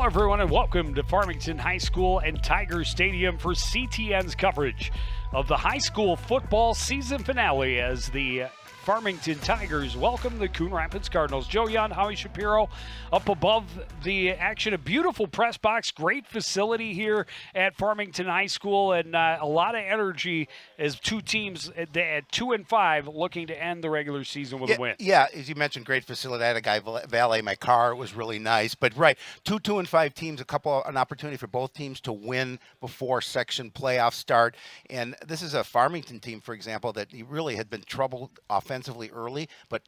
everyone, and welcome to Farmington High School and Tiger Stadium for CTN's coverage of the high school football season finale as the Farmington Tigers welcome the Coon Rapids Cardinals. Joe Young, Howie Shapiro up above the action. A beautiful press box, great facility here at Farmington High School, and a lot of energy as two teams at 2-5 looking to end the regular season with a win. Yeah, as you mentioned, great facility. I had a guy valet my car. It was really nice. But right, 2-5 teams, an opportunity for both teams to win before section playoffs start. And this is a Farmington team, for example, that really had been troubled offensively early, but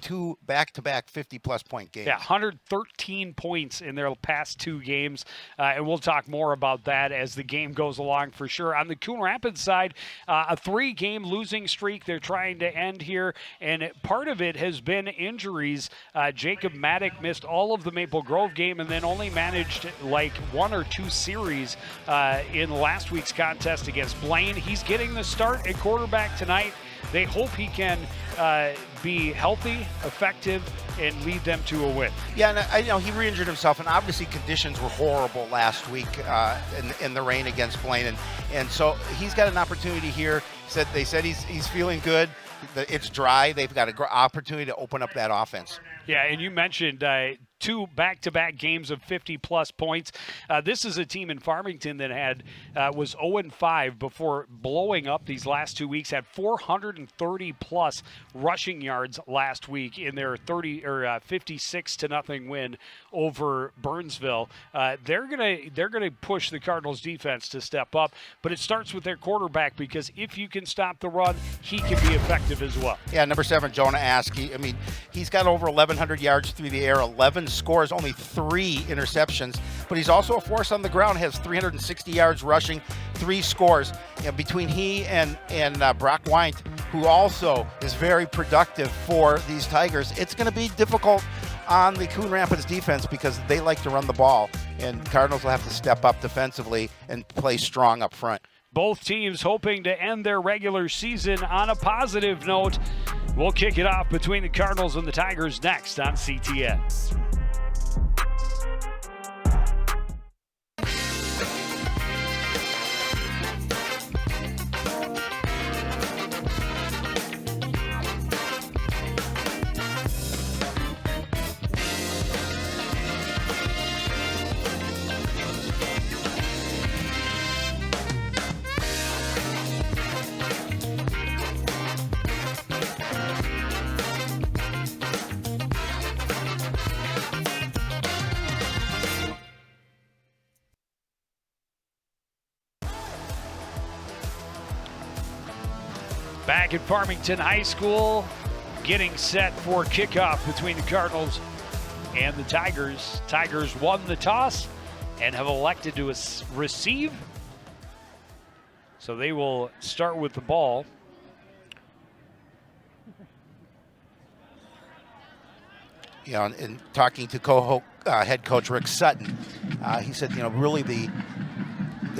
two back-to-back 50-plus point games. Yeah, 113 points in their past two games, and we'll talk more about that as the game goes along for sure. On the Coon Rapids side, a 3-game losing streak they're trying to end here, and part of it has been injuries. Jacob Maddock missed all of the Maple Grove game and then only managed like 1 or 2 series in last week's contest against Blaine. He's getting the start at quarterback tonight. They hope he can be healthy, effective, and lead them to a win. Yeah, and he re-injured himself, and obviously conditions were horrible last week in the rain against Blaine, and so he's got an opportunity here. They said he's feeling good. It's dry. They've got an opportunity to open up that offense. Yeah, and you mentioned 2 back-to-back games of 50-plus points. This is a team in Farmington that was 0-5 before blowing up these last 2 weeks. Had 430-plus rushing yards last week in their 56-0 win over Burnsville. They're gonna push the Cardinals defense to step up, but it starts with their quarterback, because if you can stop the run, he can be effective as well. Yeah, number 7, Jonah Askey. I mean, he's got over 1,100 yards through the air, 11 scores, only 3 interceptions, but he's also a force on the ground, has 360 yards rushing, 3 scores. Between he and Brock Wyant, who also is very productive for these Tigers, it's going to be difficult on the Coon Rapids defense because they like to run the ball, and Cardinals will have to step up defensively and play strong up front. Both teams hoping to end their regular season on a positive note. We'll kick it off between the Cardinals and the Tigers next on CTN. Back at Farmington High School, getting set for kickoff between the Cardinals and the Tigers. Tigers won the toss and have elected to receive, so they will start with the ball. Yeah, and talking to head coach Rick Sutton, he said, really the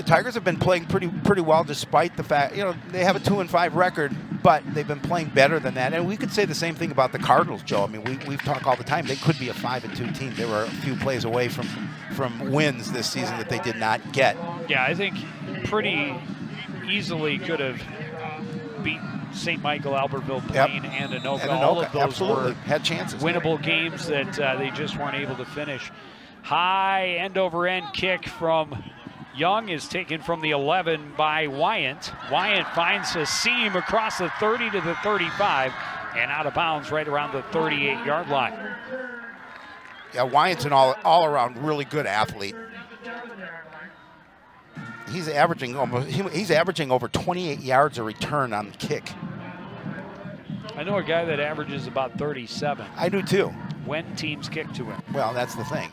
Tigers have been playing pretty well, despite the fact, they have a 2-5 record, but they've been playing better than that. And we could say the same thing about the Cardinals, Joe. I mean, we've talked all the time. They could be a 5-2 team. They were a few plays away from wins this season that they did not get. Yeah, I think pretty easily could have beat St. Michael, Albertville, Blaine, and Anoka. All of those absolutely had chances, winnable games that they just weren't able to finish. High end-over-end kick from Young is taken from the 11 by Wyant. Wyant finds a seam across the 30 to the 35 and out of bounds right around the 38-yard line. Yeah, Wyant's an all-around really good athlete. He's averaging over 28 yards a return on the kick. I know a guy that averages about 37. I do too. When teams kick to him. Well, that's the thing.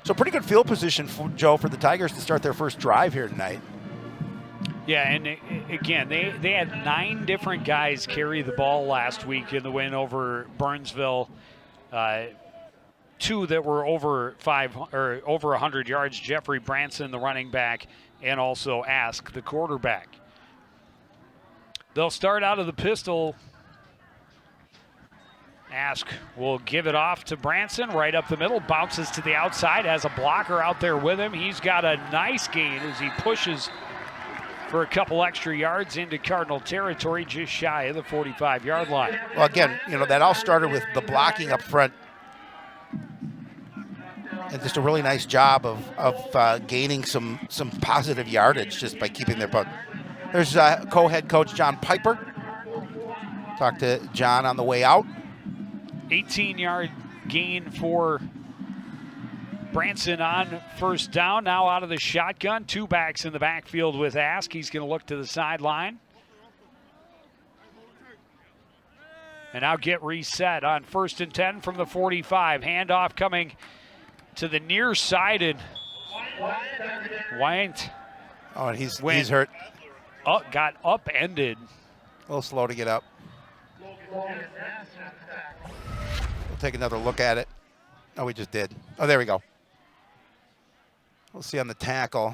So pretty good field position, Joe, for the Tigers to start their first drive here tonight. Yeah, and again, they had 9 different guys carry the ball last week in the win over Burnsville. 2 that were over 100 yards. Jeffrey Branson, the running back, and also Ask, the quarterback. They'll start out of the pistol. Ask will give it off to Branson right up the middle, bounces to the outside, has a blocker out there with him. He's got a nice gain as he pushes for a couple extra yards into Cardinal territory, just shy of the 45-yard line. Well, again, that all started with the blocking up front and just a really nice job of gaining some positive yardage just by keeping their punt. There's co-head coach John Piper. Talked to John on the way out. 18-yard gain for Branson on first down. Now out of the shotgun. Two backs in the backfield with Ask. He's going to look to the sideline. And now get reset on 1st and 10 from the 45. Handoff coming to the near side, and Wyant. Oh, and he's hurt. Got upended. A little slow to get up. We'll take another look at it. Oh, we just did. Oh, there we go. We'll see on the tackle.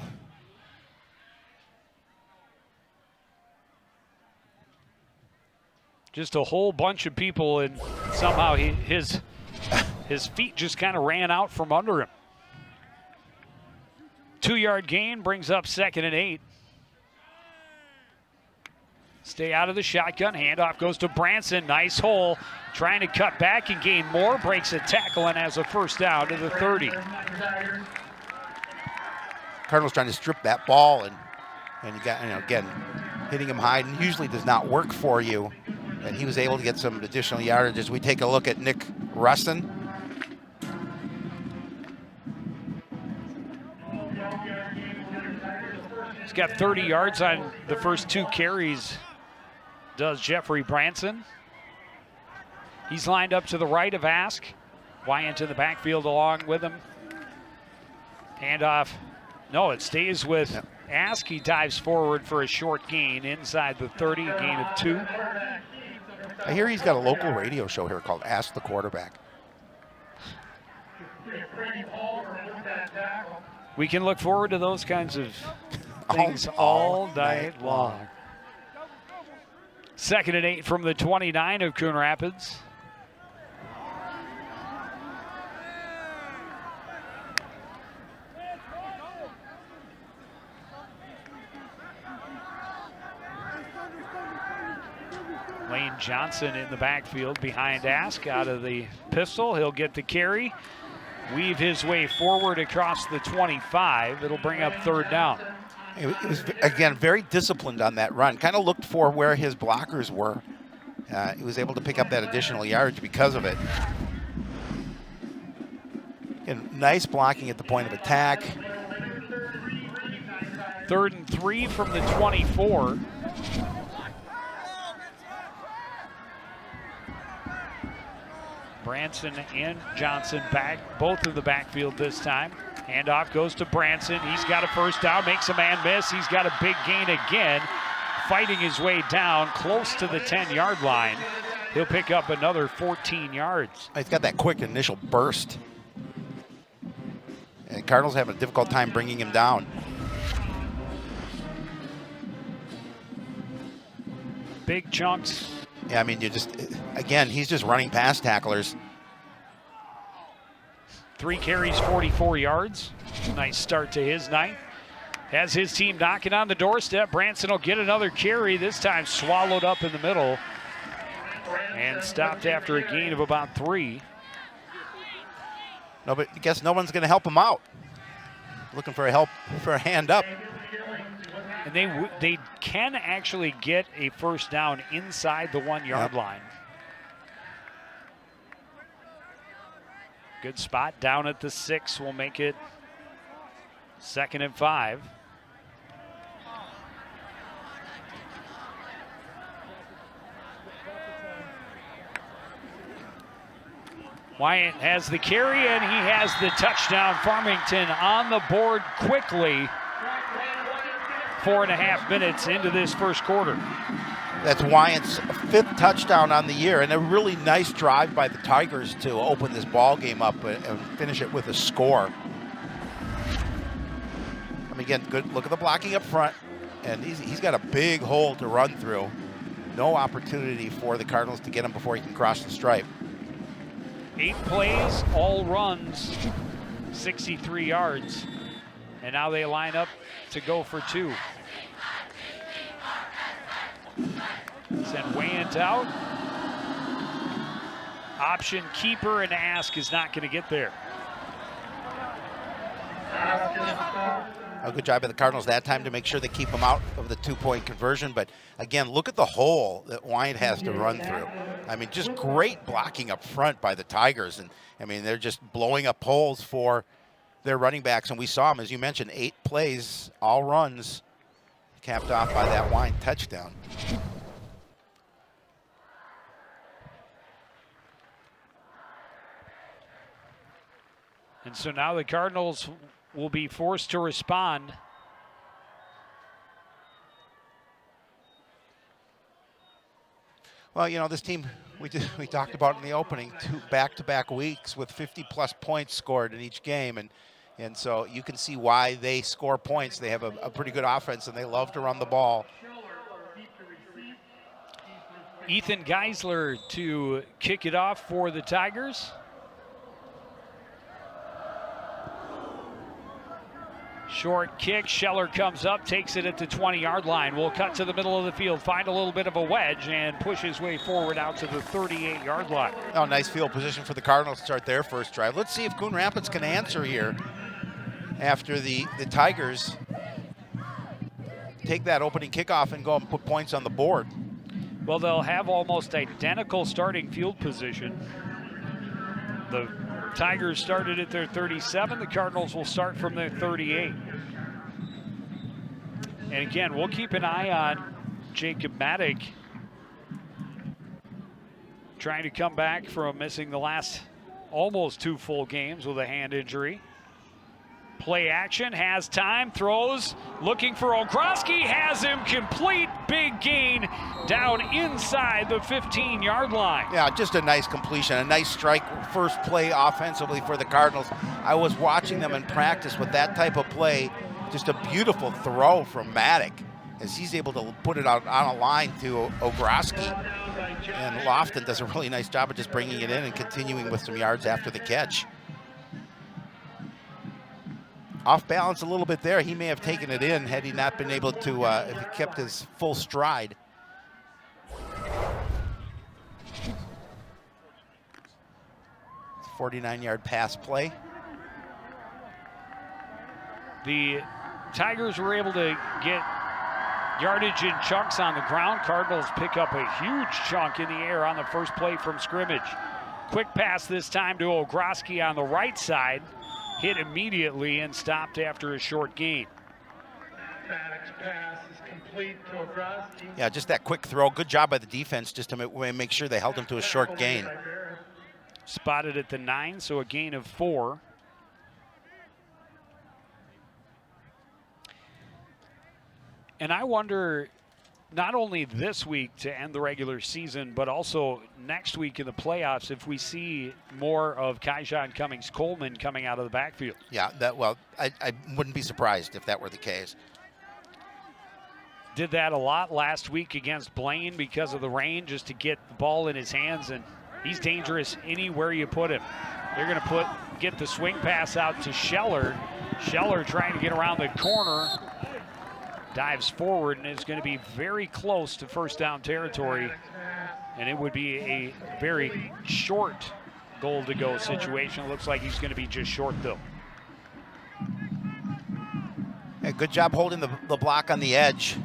Just a whole bunch of people, and somehow his feet just kind of ran out from under him. 2-yard gain brings up 2nd and 8. Stay out of the shotgun. Handoff goes to Branson. Nice hole. Trying to cut back and gain more. Breaks a tackle and has a first down to the 30. Cardinals trying to strip that ball, and you got, again, hitting him high usually does not work for you. And he was able to get some additional yardage. As we take a look at Nick Russin. He's got 30 yards on the first 2 carries, does Jeffrey Branson. He's lined up to the right of Ask. Wyant in the backfield along with him. Handoff. No, it stays with Ask. He dives forward for a short gain inside the 30, a gain of 2. I hear he's got a local radio show here called Ask the Quarterback. We can look forward to those kinds of things all night long. 2nd and 8 from the 29 of Coon Rapids. Lane Johnson in the backfield behind Ask out of the pistol. He'll get the carry, weave his way forward across the 25. It'll bring up 3rd down. He was, again, very disciplined on that run. Kind of looked for where his blockers were. He was able to pick up that additional yardage because of it. And nice blocking at the point of attack. 3rd and 3 from the 24. Branson and Johnson back, both in the backfield this time. Handoff goes to Branson. He's got a first down, makes a man miss. He's got a big gain again, fighting his way down close to the 10-yard line. He'll pick up another 14 yards. He's got that quick initial burst. And Cardinals having a difficult time bringing him down. Big chunks. Yeah, I mean, again, he's just running past tacklers. 3 carries, 44 yards. Nice start to his night. Has his team knocking on the doorstep. Branson will get another carry, this time swallowed up in the middle and stopped after a gain of about 3. No, but I guess no one's going to help him out. Looking for a hand up. And they can actually get a first down inside the 1-yard line. Good spot down at the 6 will make it 2nd and 5. Wyant has the carry and he has the touchdown. Farmington on the board quickly. 4.5 minutes into this first quarter. That's Wyant's 5th touchdown on the year, and a really nice drive by the Tigers to open this ball game up and finish it with a score. I mean, again, good look at the blocking up front, and he's got a big hole to run through. No opportunity for the Cardinals to get him before he can cross the stripe. 8 plays, all runs, 63 yards. And now they line up to go for 2. Send Wayant out. Option keeper, and Ask is not going to get there. A good job by the Cardinals that time to make sure they keep them out of the 2-point conversion. But again, look at the hole that Wyatt has to run through. I mean, just great blocking up front by the Tigers. And I mean, they're just blowing up holes for their running backs. And we saw them, as you mentioned, 8 plays, all runs, capped off by that Wyatt touchdown. And so now the Cardinals will be forced to respond. Well, you know, this team, we talked about in the opening, 2 back-to-back weeks with 50-plus points scored in each game. And so you can see why they score points. They have a pretty good offense, and they love to run the ball. Ethan Geisler to kick it off for the Tigers. Short kick, Scheller comes up, takes it at the 20-yard line. Will cut to the middle of the field, find a little bit of a wedge, and push his way forward out to the 38-yard line. Oh, nice field position for the Cardinals to start their first drive. Let's see if Coon Rapids can answer here after the Tigers take that opening kickoff and go and put points on the board. Well, they'll have almost identical starting field position. The Tigers started at their 37. The Cardinals will start from their 38. And again, we'll keep an eye on Jacob Maddock, trying to come back from missing the last almost 2 full games with a hand injury. Play action, has time, throws, looking for Ogroski, has him complete, big gain down inside the 15-yard line. Yeah, just a nice completion, a nice strike, first play offensively for the Cardinals. I was watching them in practice with that type of play, just a beautiful throw from Maddock as he's able to put it out on a line to Ogroski. And Lofton does a really nice job of just bringing it in and continuing with some yards after the catch. Off balance a little bit there. He may have taken it in had he not been able to, if he kept his full stride. It's a 49-yard pass play. The Tigers were able to get yardage in chunks on the ground. Cardinals pick up a huge chunk in the air on the first play from scrimmage. Quick pass this time to Ogroski on the right side. Hit immediately and stopped after a short gain. Maddox's pass is complete to Ogroski. Yeah, just that quick throw. Good job by the defense just to make sure they held him to a short gain. Spotted at the 9, so a gain of 4. And I wonder, not only this week to end the regular season, but also next week in the playoffs, if we see more of Kaijon Cummings-Coleman coming out of the backfield. Yeah, I wouldn't be surprised if that were the case. Did that a lot last week against Blaine because of the rain, just to get the ball in his hands, and he's dangerous anywhere you put him. They're going to get the swing pass out to Scheller. Scheller trying to get around the corner. Dives forward and is going to be very close to first down territory. And it would be a very short goal to go situation. Looks like he's going to be just short though. Yeah, good job holding the block on the edge.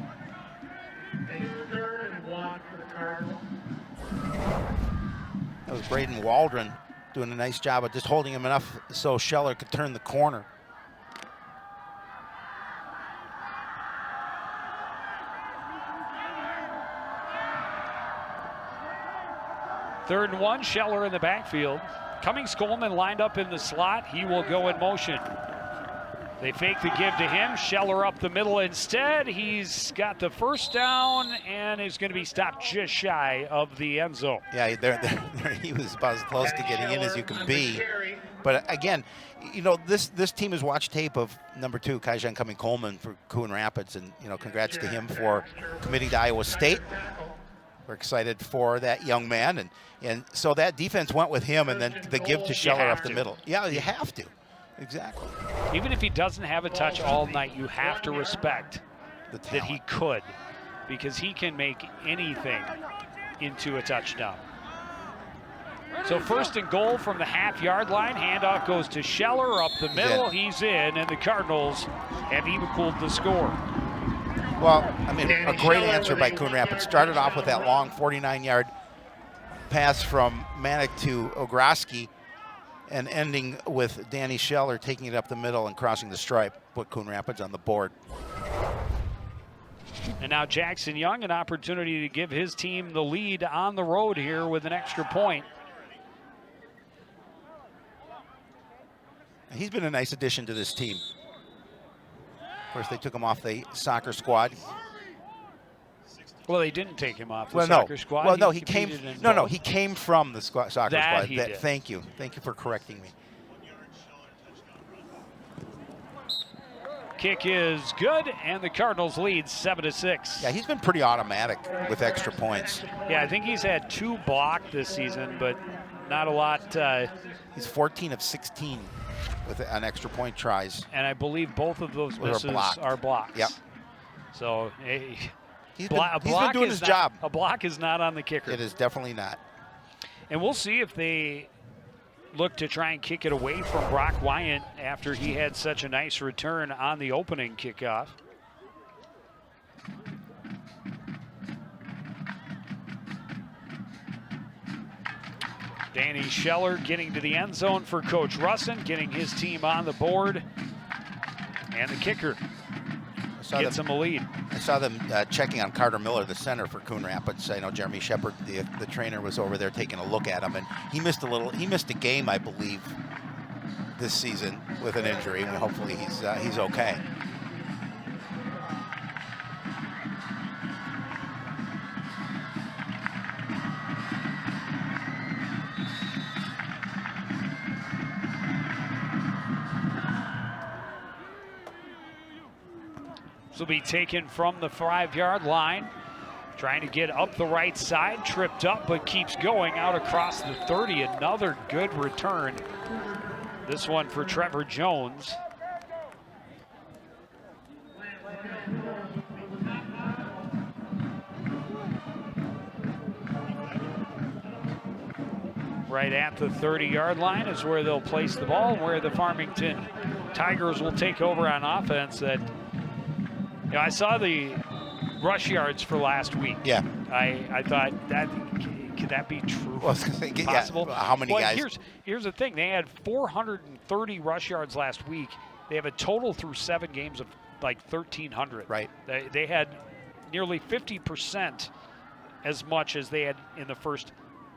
That was Braden Waldron doing a nice job of just holding him enough so Scheller could turn the corner. Third and 1, Scheller in the backfield. Cummings-Coleman lined up in the slot. He will go in motion. They fake the give to him. Scheller up the middle instead. He's got the first down and is going to be stopped just shy of the end zone. Yeah, he was about as close to getting in as you can be. But again, you know, this team has watched tape of number 2, Kaijon Cummings-Coleman for Coon Rapids, and you know, congrats to him for committing to Iowa State. we're excited for that young man, and so that defense went with him, and then the give to Scheller up the middle. Yeah, you have to. Exactly. Even if he doesn't have a touch all night, you have to respect that he could, because he can make anything into a touchdown. So 1st and goal from the half-yard line. Handoff goes to Scheller up the middle. He's in, and the Cardinals have equaled the score. Well, I mean, a great answer by Coon Rapids. Started off with that long 49-yard pass from Manick to Ogroski, and ending with Danny Scheller taking it up the middle and crossing the stripe, put Coon Rapids on the board. And now Jackson Young, an opportunity to give his team the lead on the road here with an extra point. He's been a nice addition to this team. Of course, they took him off the soccer squad. Well, they didn't take him off the soccer squad. Well, no, he came. No, he came from the soccer squad. He did. Thank you for correcting me. Kick is good, and the Cardinals lead 7-6. Yeah, he's been pretty automatic with extra points. Yeah, I think he's had 2 blocked this season, but not a lot. He's 14 of 16 with an extra point tries. And I believe both of those misses are blocks. Yep. So he's been doing his job. A block is not on the kicker. It is definitely not. And we'll see if they look to try and kick it away from Brock Wyant after he had such a nice return on the opening kickoff. Danny Scheller getting to the end zone for Coach Russin, getting his team on the board. And the kicker gets him a lead. I saw them checking on Carter Miller, the center for Coon Rapids. I know Jeremy Shepard, the trainer, was over there taking a look at him, and he missed a game, I believe, this season with an injury, and hopefully he's okay. Will be taken from the 5-yard line, trying to get up the right side, tripped up but keeps going out across the 30. Another good return, this one for Trevor Jones. Right at the 30-yard line is where they'll place the ball, where the Farmington Tigers will take over on offense. I saw the rush yards for last week. Yeah. I thought, could that be true? Well, possible? Yeah, how many guys? Here's the thing. They had 430 rush yards last week. They have a total through 7 games of like 1,300. Right. They had nearly 50% as much as they had in the first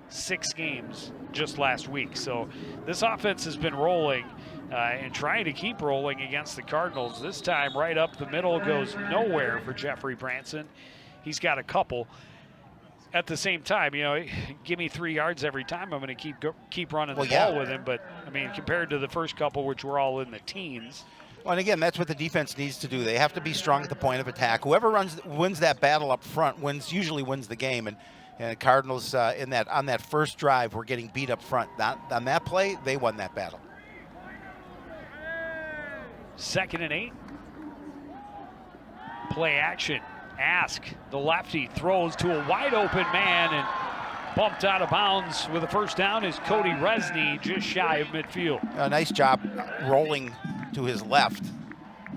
6 games just last week. So this offense has been rolling. And trying to keep rolling against the Cardinals. This time right up the middle goes nowhere for Jeffrey Branson. He's got a couple. At the same time, give me 3 yards every time, I'm going to keep running the ball with him. But, I mean, compared to the first couple, which were all in the teens. Well, and again, that's what the defense needs to do. They have to be strong at the point of attack. Whoever wins that battle up front usually wins the game. And Cardinals on that first drive were getting beat up front. On that play, they won that battle. 2nd and 8. Play action. Ask the lefty throws to a wide open man and bumped out of bounds with a first down is Cody Resney just shy of midfield. A nice job rolling to his left,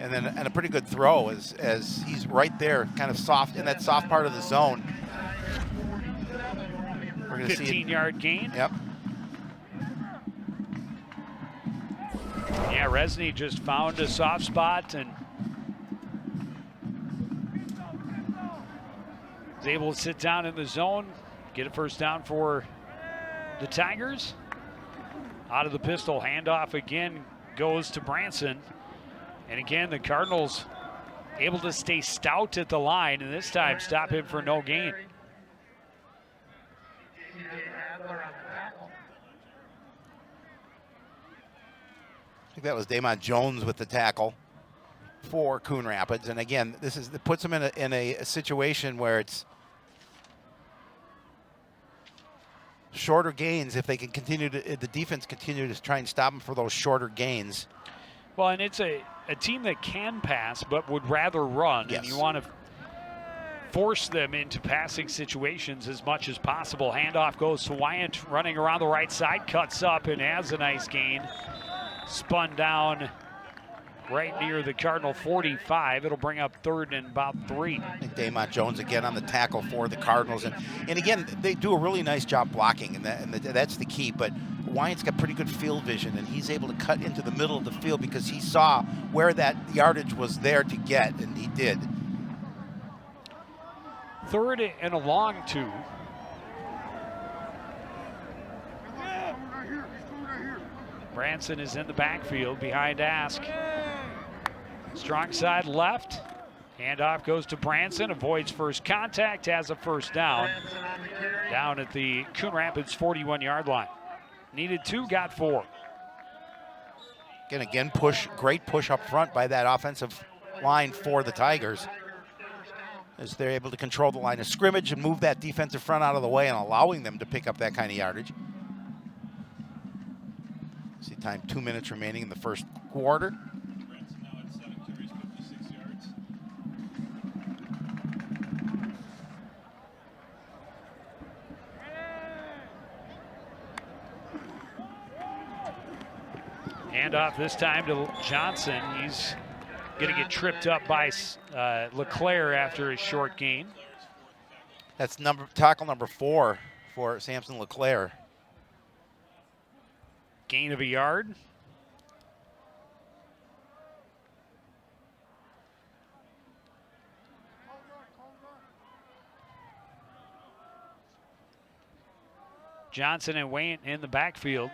and a pretty good throw as he's right there, kind of soft in that soft part of the zone. We're going to see 15-yard gain. Yep. Yeah, Resney just found a soft spot and was able to sit down in the zone, get a first down for the Tigers. Out of the pistol, handoff again goes to Branson. And again, the Cardinals able to stay stout at the line, and this time stop him for no gain. I think that was Damon Jones with the tackle for Coon Rapids. And again, it puts them in a situation where it's shorter gains, if they can continue to, the defense continue to try and stop them for those shorter gains. Well, and it's a team that can pass but would rather run, Yes. and you want to force them into passing situations as much as possible. Handoff goes to Wyant, running around the right side, cuts up and has a nice gain. Spun down right near the Cardinal 45. It'll bring up third and about 3. I think Damon Jones again on the tackle for the Cardinals. And again, they do a really nice job blocking, and that's the key. But Wyant's got pretty good field vision, and he's able to cut into the middle of the field because he saw where that yardage was there to get, and he did. Third and a long 2. Branson is in the backfield behind Ask. Strong side left. Handoff goes to Branson, avoids first contact, has a first down. Down at the Coon Rapids 41-yard line. Needed 2, got 4. Again, great push up front by that offensive line for the Tigers, as they're able to control the line of scrimmage and move that defensive front out of the way and allowing them to pick up that kind of yardage. See time, 2 minutes remaining in the first quarter. Branson now at 7 carries, 56 yards. Handoff this time to Johnson. He's going to get tripped up by LeClaire after his short gain. That's tackle number 4 for Samson LeClaire. Gain of a yard. Johnson and Wayne in the backfield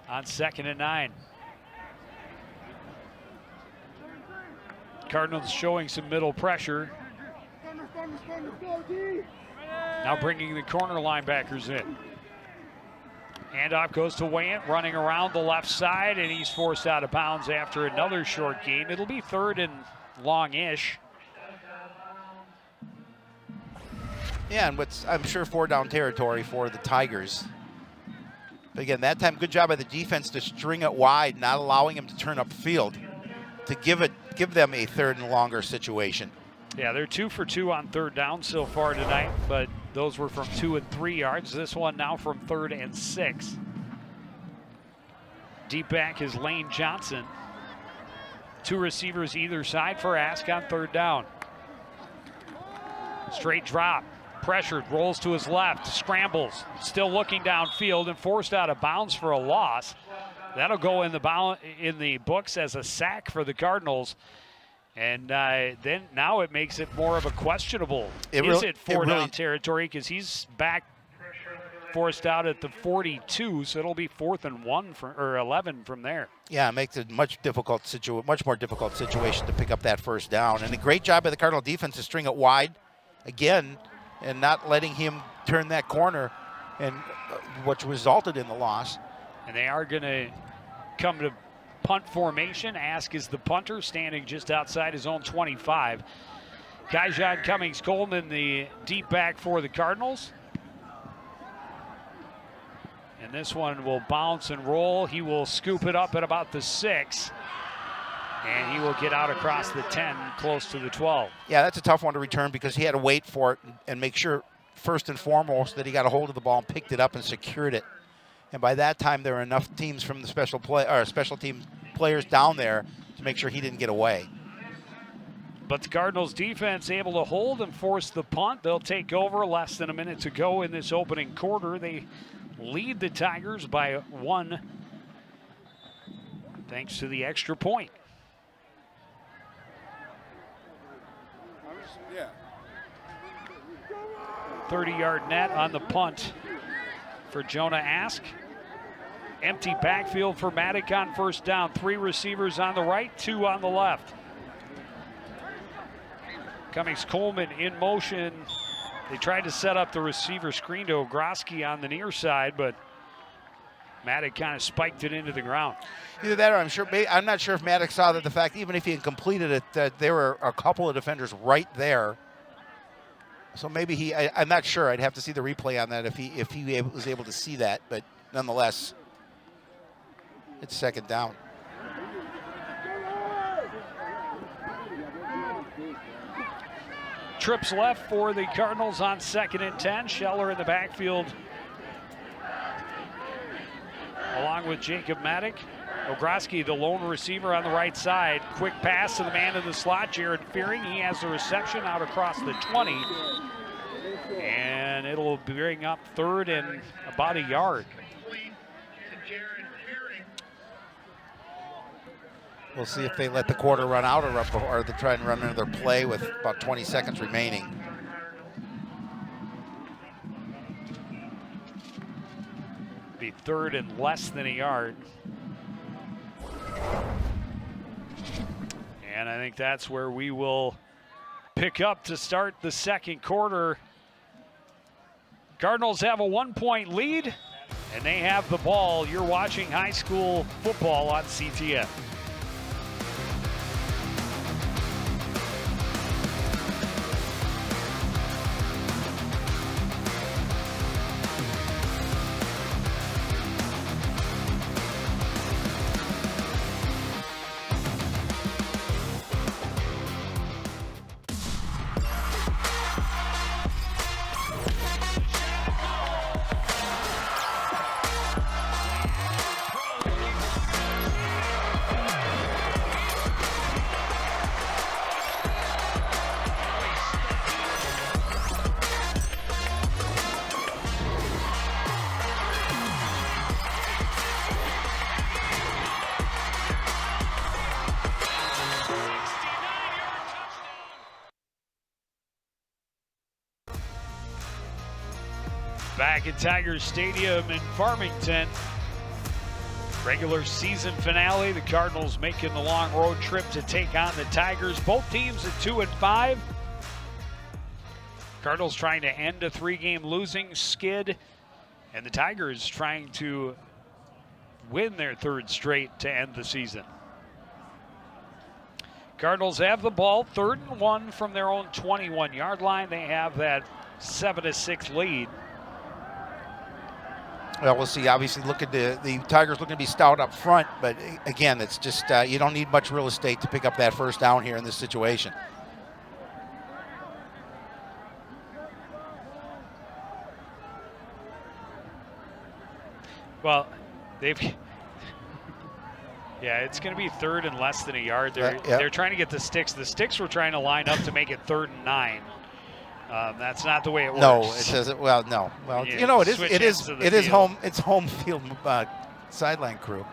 on 2nd and 9. Cardinals showing some middle pressure. Now bringing the corner linebackers in. Handoff goes to Wayne, running around the left side, and he's forced out of bounds after another short gain. It'll be 3rd and long-ish. Yeah, and I'm sure 4-down territory for the Tigers. But again, that time, good job by the defense to string it wide, not allowing him to turn upfield, to give them a 3rd and longer situation. Yeah, they're 2 for 2 on 3rd down so far tonight, but those were from 2 and 3 yards. This one now from 3rd and 6. Deep back is Lane Johnson. 2 receivers either side for Ask on 3rd down. Straight drop, pressured, rolls to his left, scrambles, still looking downfield and forced out of bounds for a loss. That'll go in the books as a sack for the Cardinals. And then now it makes it more of a questionable. Is it 4-down territory? Because he's back, forced out at the 42, so it'll be 4th and 1 or 11 from there. Yeah, it makes it much more difficult situation to pick up that 1st down. And a great job by the Cardinal defense to string it wide again and not letting him turn that corner, and which resulted in the loss. And they are going to come to punt formation. Ask is the punter, standing just outside his own 25. Kaijan Cummings-Coleman, the deep back for the Cardinals. And this one will bounce and roll. He will scoop it up at about the 6. And he will get out across the 10, close to the 12. Yeah, that's a tough one to return because he had to wait for it and make sure, first and foremost, that he got a hold of the ball and picked it up and secured it. And by that time, there were enough teams from the special team players down there to make sure he didn't get away. But the Cardinals defense able to hold and force the punt. They'll take over, less than a minute to go in this opening quarter. They lead the Tigers by 1 thanks to the extra point. 30-yard net on the punt for Jonah Ask. Empty backfield for Maddock on 1st down. 3 receivers on the right, 2 on the left. Cummings-Coleman in motion. They tried to set up the receiver screen to Ogroski on the near side, but Maddock kind of spiked it into the ground. Either that or I'm not sure if Maddox saw that the fact, even if he had completed it, that there were a couple of defenders right there So maybe I'm not sure. I'd have to see the replay on that if he was able to see that. But nonetheless, it's second down. Trips left for the Cardinals on 2nd and 10. Scheller in the backfield along with Jacob Maddock. Ogroski, the lone receiver on the right side. Quick pass to the man in the slot, Jared Fearing. He has the reception out across the 20. And it'll bring up 3rd and about a yard. We'll see if they let the quarter run out or they try and run another play with about 20 seconds remaining. Be 3rd and less than a yard. And I think that's where we will pick up to start the second quarter. Cardinals have a 1-point lead, and they have the ball. You're watching high school football on CTN. Back at Tigers Stadium in Farmington. Regular season finale. The Cardinals making the long road trip to take on the Tigers. Both teams at 2-5. Cardinals trying to end a 3-game losing skid, and the Tigers trying to win their 3rd straight to end the season. Cardinals have the ball, 3rd and 1 from their own 21-yard line. They have that 7-6 lead. Well, we'll see. Obviously, the Tigers looking to be stout up front, but again, it's just you don't need much real estate to pick up that first down here in this situation. Well, yeah, it's going to be 3rd and less than a yard. They're trying to get the sticks. The sticks were trying to line up to make it 3rd and 9. That's not the way it works. No, it doesn't. Well, no. Well, Yeah, you know, it is field. home. It's home field sideline crew.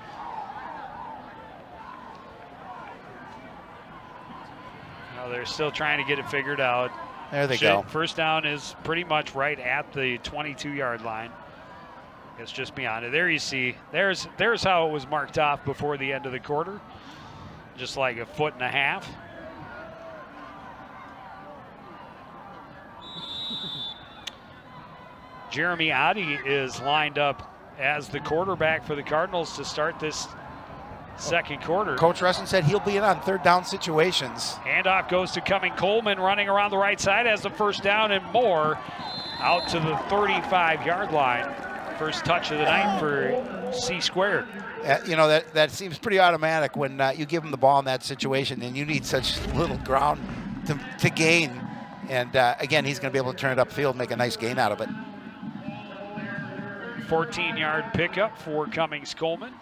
Well, they're still trying to get it figured out. There they go. First down is pretty much right at the 22-yard line. It's just beyond it. There you see. There's how it was marked off before the end of the quarter. Just like a 1.5 feet. Jeremy Adi is lined up as the quarterback for the Cardinals to start this second quarter. Coach Russin said he'll be in on 3rd down situations. Handoff goes to Cumming Coleman, running around the right side, has the first down and more, out to the 35-yard line. First touch of the night for C Squared. You know, that seems pretty automatic when you give him the ball in that situation and you need such little ground to gain. And again, he's going to be able to turn it upfield, make a nice gain out of it. 14-yard pickup for Cummings Coleman.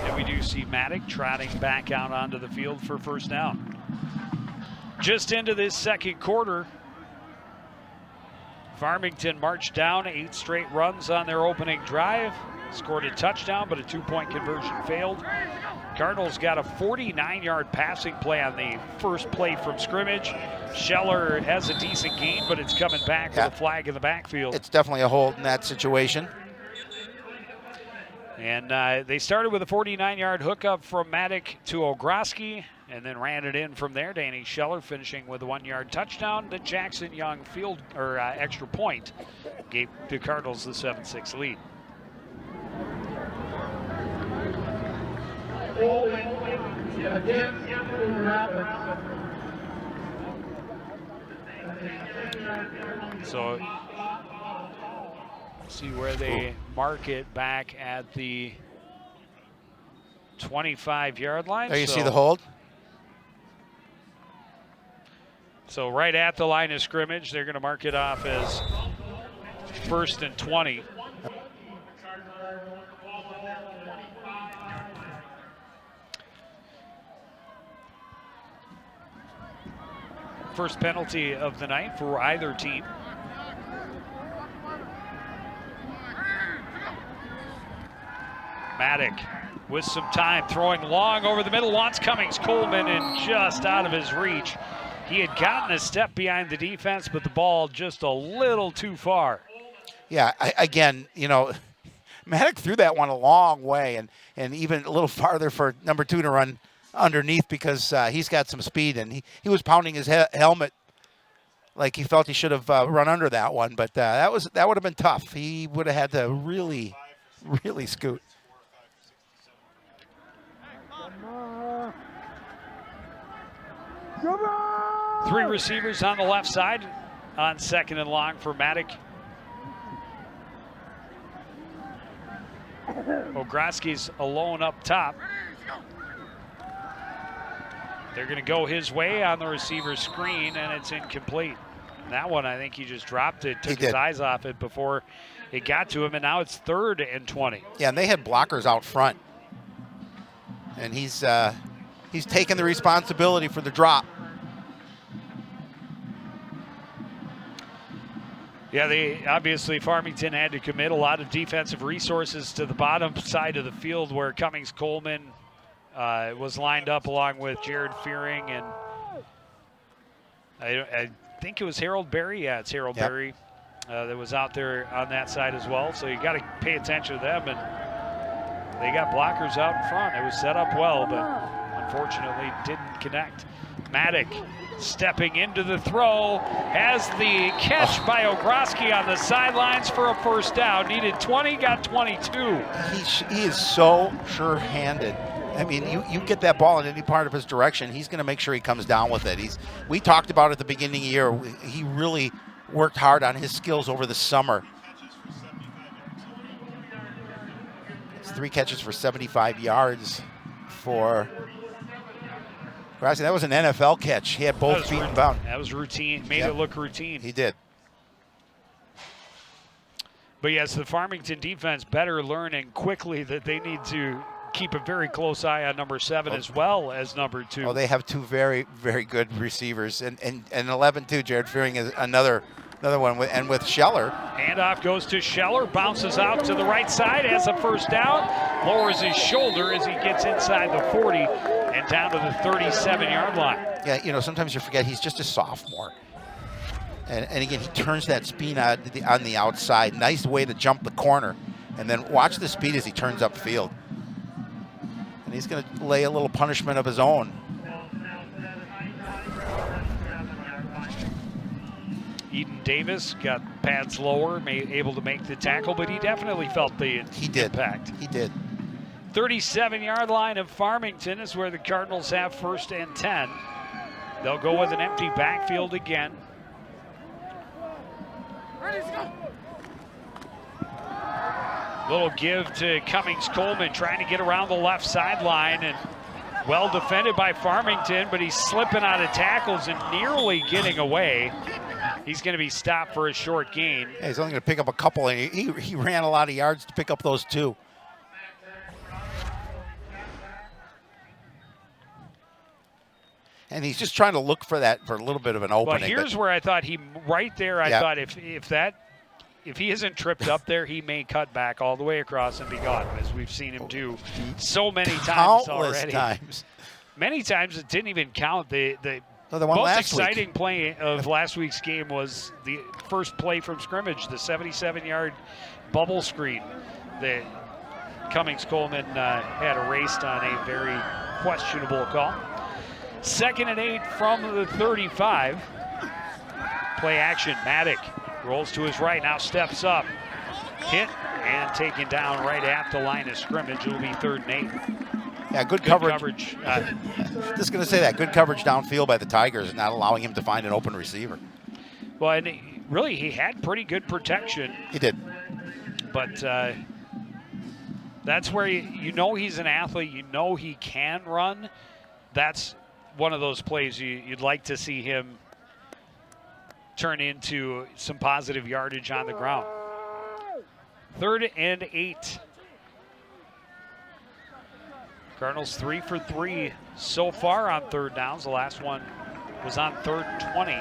And we do see Maddock trotting back out onto the field for first down. Just into this second quarter, Farmington marched down 8 straight runs on their opening drive. Scored a touchdown, but a 2-point conversion failed. Cardinals got a 49-yard passing play on the first play from scrimmage. Scheller has a decent gain, but it's coming back with a flag in the backfield. It's definitely a hold in that situation. And they started with a 49-yard hookup from Maddock to Ogroski, and then ran it in from there. Danny Scheller finishing with a 1-yard touchdown. The Jackson Young field or extra point gave the Cardinals the 7-6 lead. So see where they mark it back at the 25-yard line. There you see the hold. So right at the line of scrimmage, they're going to mark it off as 1st and 20. First penalty of the night for either team. Maddock with some time, throwing long over the middle, wants Cummings. Coleman and just out of his reach. He had gotten a step behind the defense, but the ball just a little too far. Yeah, again, you know, Maddock threw that one a long way and even a little farther for number 2 to run underneath because he's got some speed, and he was pounding his helmet like he felt he should have run under that one, but that would have been tough. He would have had to really, really scoot. Three receivers on the left side on 2nd and long for Maddock. Ogroski's alone up top. They're going to go his way on the receiver screen, and it's incomplete. And that one, I think he just dropped it, took his eyes off it before it got to him, and now it's 3rd and 20. Yeah, and they had blockers out front. And he's taken the responsibility for the drop. Yeah, they obviously, Farmington had to commit a lot of defensive resources to the bottom side of the field where Cummings Coleman was lined up along with Jared Fearing, and I think it was Harold Berry. Yeah, it's Harold Berry that was out there on that side as well. So you got to pay attention to them, and they got blockers out in front. It was set up well, but unfortunately didn't connect. Maddock stepping into the throw, has the catch by Ogroski on the sidelines for a first down. Needed 20, got 22. He is so sure-handed. I mean, you get that ball in any part of his direction, he's going to make sure he comes down with it. We talked about at the beginning of the year, he really worked hard on his skills over the summer. It's 3 catches for 75 yards for Ogroski. That was an NFL catch. He had both feet bound. That was routine, made it look routine. He did. But yes, the Farmington defense better learning quickly that they need to keep a very close eye on number 7 as well as number 2. Oh, they have 2 very, very good receivers, and 11 too. Jared Fearing is another one, with Scheller. Handoff goes to Scheller, bounces out to the right side, has a first down, lowers his shoulder as he gets inside the 40 and down to the 37-yard line. Yeah, you know, sometimes you forget he's just a sophomore. And again, he turns that speed on the outside. Nice way to jump the corner. And then watch the speed as he turns upfield. And he's going to lay a little punishment of his own. Eden Davis got pads lower, able to make the tackle, but he definitely felt the impact. He did. 37-yard line of Farmington is where the Cardinals have 1st and 10. They'll go with an empty backfield again. Little give to Cummings Coleman, trying to get around the left sideline, and well defended by Farmington, but he's slipping out of tackles and nearly getting away. He's going to be stopped for a short gain. Yeah, he's only going to pick up a couple, and he ran a lot of yards to pick up those 2. And he's just trying to look for a little bit of an opening. Well, here's where I thought I thought if he isn't tripped up there, he may cut back all the way across and be gone, as we've seen him do so many times already. Many times it didn't even count. The most exciting play of last week's game was the first play from scrimmage, the 77-yard bubble screen that Cummings Coleman had erased on a very questionable call. 2nd and 8 from the 35. Play action, Maddock rolls to his right, now steps up. Hit and taken down right at the line of scrimmage. It'll be 3rd and 8. Yeah, good coverage. Just going to say that. Good coverage downfield by the Tigers, not allowing him to find an open receiver. Well, and really, he had pretty good protection. He did. But that's where you know he's an athlete. You know he can run. That's one of those plays you'd like to see him turn into some positive yardage on the ground. 3rd and 8. Cardinals 3 for 3 so far on 3rd downs. The last one was on 3rd and 20.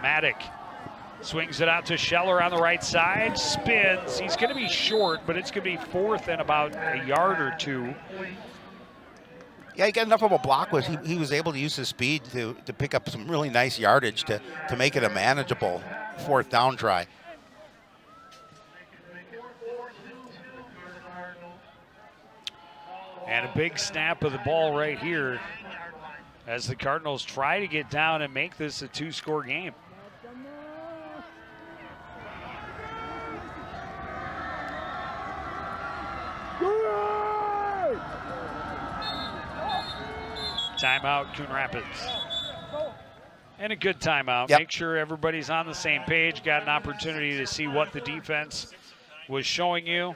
Maddock swings it out to Scheller on the right side, spins. He's going to be short, but it's going to be 4th and about a yard or 2. Yeah, he got enough of a block where he was able to use his speed to pick up some really nice yardage to make it a manageable 4th down try. And a big snap of the ball right here as the Cardinals try to get down and make this a 2-score game. Timeout, Coon Rapids. And a good timeout. Yep. Make sure everybody's on the same page, got an opportunity to see what the defense was showing you.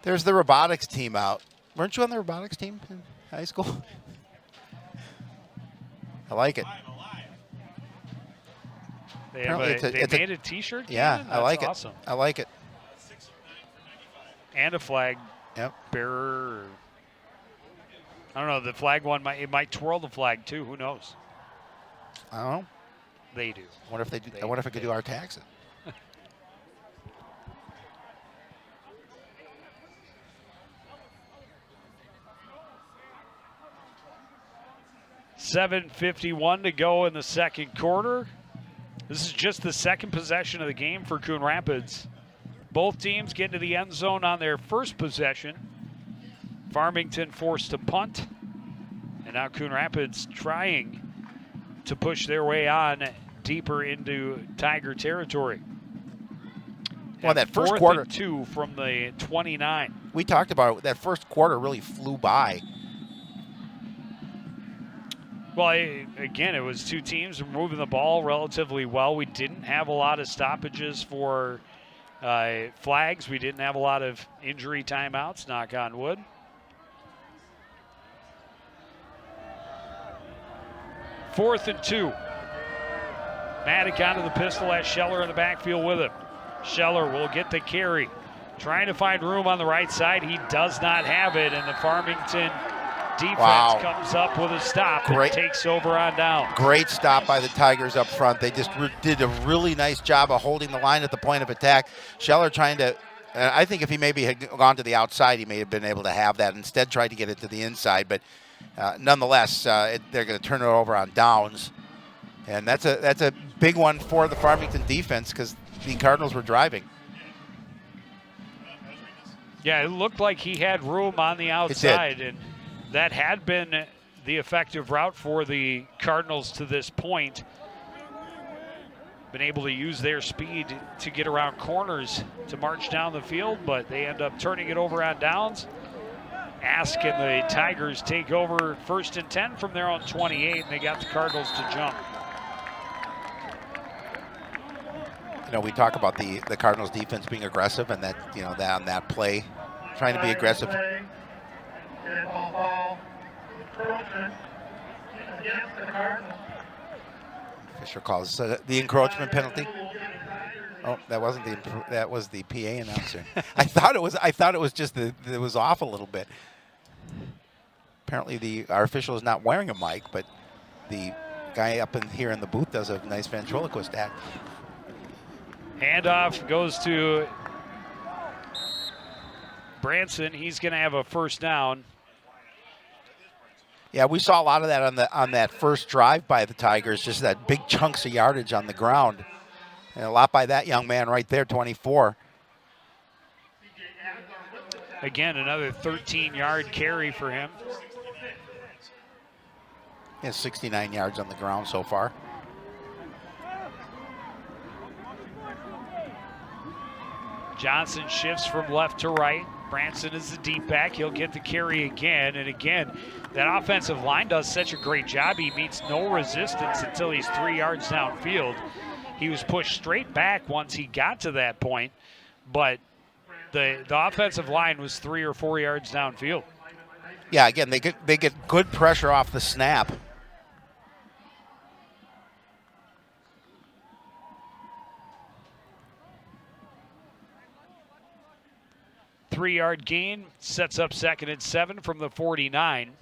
There's the robotics team out. Weren't you on the robotics team in high school? I like it. They Apparently made a T-shirt. Yeah, That's I like awesome. it. I like it. And a flag Yep. bearer. I don't know. The flag one might twirl the flag too. Who knows? I don't know. They do. I wonder if they do. I wonder if I could do our taxes. 7:51 to go in the second quarter. This is just the second possession of the game for Coon Rapids. Both teams get into the end zone on their first possession. Farmington forced to punt. And now Coon Rapids trying to push their way on deeper into Tiger territory. Well, that first 4th quarter, and 2 from the 29. we talked about it. That first quarter really flew by. Well, again, it was two teams moving the ball relatively well. We didn't have a lot of stoppages for flags. We didn't have a lot of injury timeouts, knock on wood. Fourth and 2. Maddock onto the pistol, has Scheller in the backfield with him. Scheller will get the carry. Trying to find room on the right side. He does not have it, and the Farmington defense comes up with a stop and takes over on down. Great stop by the Tigers up front. They just did a really nice job of holding the line at the point of attack. Scheller trying to, I think if he maybe had gone to the outside, he may have been able to have that. Instead, tried to get it to the inside. But nonetheless, they're going to turn it over on downs. And that's a big one for the Farmington defense because the Cardinals were driving. Yeah, it looked like he had room on the outside, and that had been the effective route for the Cardinals to this point. Been able to use their speed to get around corners to march down the field, but they end up turning it over on downs. Ask and the Tigers take over 1st and 10 from their own 28, and they got the Cardinals to jump. You know, we talk about the Cardinals defense being aggressive, and that, you know, that on that play, trying to be aggressive. Fisher calls the encroachment penalty. Oh, that wasn't that was the PA announcer. I thought it was just it was off a little bit. Apparently our official is not wearing a mic, but the guy up in here in the booth does a nice ventriloquist act. Handoff goes to Branson. He's going to have a first down. Yeah, we saw a lot of that on that first drive by the Tigers, just that big chunks of yardage on the ground. And a lot by that young man right there, 24. Again, another 13-yard carry for him. He has 69 yards on the ground so far. Johnson shifts from left to right. Branson is the deep back. He'll get the carry again. And again, that offensive line does such a great job. He meets no resistance until he's 3 yards downfield. He was pushed straight back once he got to that point, but the offensive line was 3 or 4 yards downfield. Yeah, again, they get good pressure off the snap. Three-yard gain sets up 2nd and 7 from the 49.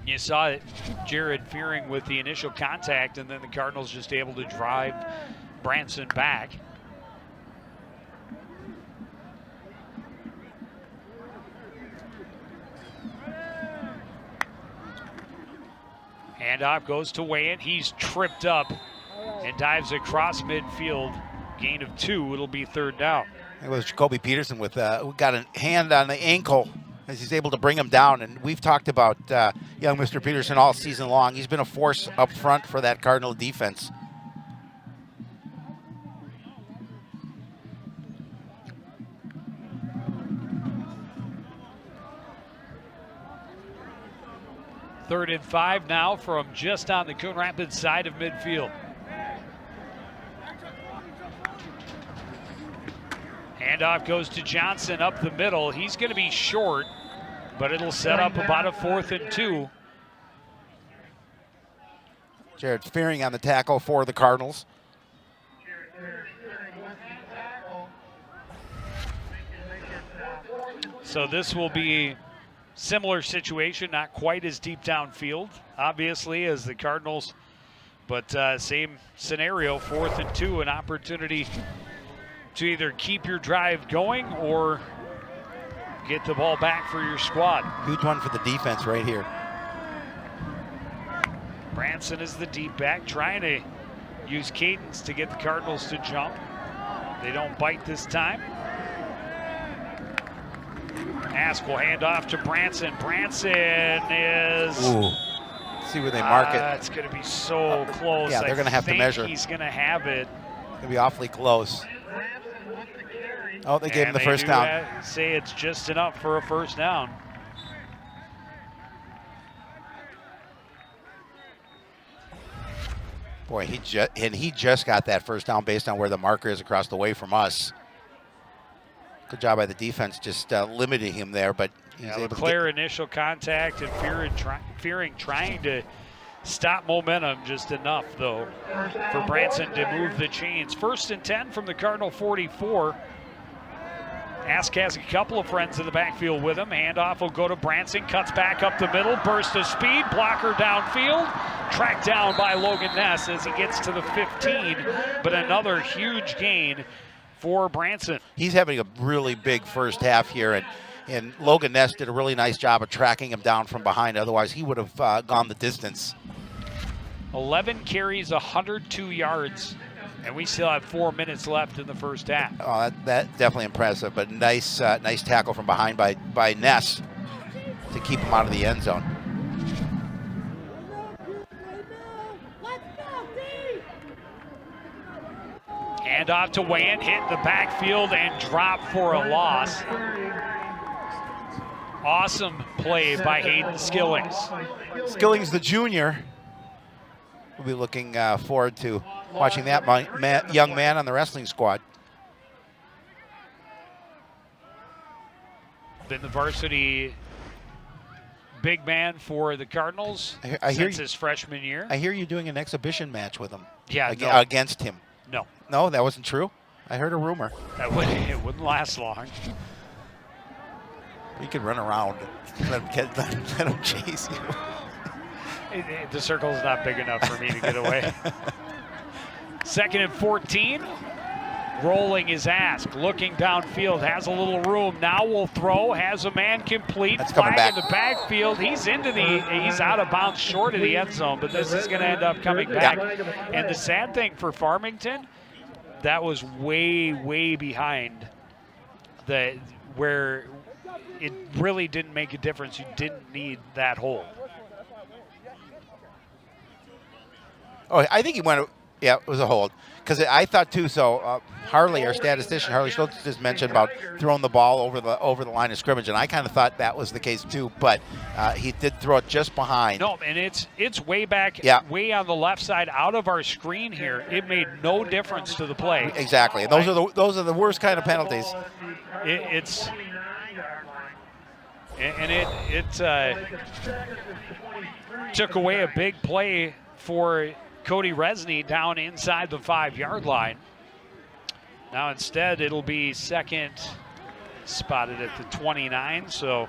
You saw it, Jared Fearing with the initial contact, and then the Cardinals just able to drive Branson back. Handoff goes to Wayne. He's tripped up and dives across midfield. Gain of 2. It'll be 3rd down. It was Jacoby Peterson with who got a hand on the ankle as he's able to bring him down. And we've talked about young Mr. Peterson all season long. He's been a force up front for that Cardinal defense. Third and 5 now from just on the Coon Rapids side of midfield. Handoff goes to Johnson up the middle. He's going to be short, but it'll set up about a 4th and 2. Jared Fearing on the tackle for the Cardinals. So this will be similar situation, not quite as deep downfield, obviously, as the Cardinals, but same scenario, 4th and 2, an opportunity to either keep your drive going or get the ball back for your squad. Huge one for the defense right here. Branson is the deep back, trying to use cadence to get the Cardinals to jump. They don't bite this time. Ask will hand off to Branson. Branson is... Ooh. See where they mark it. It's going to be so close. Yeah, they're going to have to measure. He's going to have it. It's going to be awfully close. Oh, they gave him the first down. Say it's just enough for a first down. Boy, he just got that first down based on where the marker is across the way from us. Good job by the defense just limiting him there, but he's able to clear initial contact and Fearing trying to stop momentum just enough, though, for Branson to move the chains. 1st and 10 from the Cardinal 44. Ask has a couple of friends in the backfield with him. Handoff will go to Branson, cuts back up the middle, burst of speed, blocker downfield, tracked down by Logan Ness as he gets to the 15, but another huge gain for Branson. He's having a really big first half here, and Logan Ness did a really nice job of tracking him down from behind. Otherwise, he would have gone the distance. 11 carries, 102 yards. And we still have 4 minutes left in the first half. Oh, that's definitely impressive, but nice tackle from behind by Ness to keep him out of the end zone. Handoff to Wayne, hit the backfield and drop for a loss. Awesome play by Hayden Skillings. Skillings, the junior, we'll be looking forward to watching that young man on the wrestling squad. Been the varsity big man for the Cardinals since his freshman year. I hear you doing an exhibition match with him. Yeah, against him. No. No, that wasn't true. I heard a rumor. It wouldn't last long. You could run around. Let him chase you. The circle's not big enough for me to get away. 2nd and 14. Rolling his ask, looking downfield, has a little room. Now will throw, has a man complete. That's coming back. In the backfield. He's out of bounds short of the end zone, but this is going to end up coming back. Yeah. And the sad thing for Farmington, that was way, way behind where it really didn't make a difference. You didn't need that hole. Oh, I think he went Yeah, it was a hold. Because I thought too. So Harley, our statistician, Harley Schultz, just mentioned about throwing the ball over the line of scrimmage, and I kind of thought that was the case too. But he did throw it just behind. No, and it's way back, Yeah. way on the left side, out of our screen here. It made no difference to the play. Exactly, and those are the worst kind of penalties. It's and it took away a big play for Cody Resney down inside the 5-yard line. Now instead it'll be second, spotted at the 29, so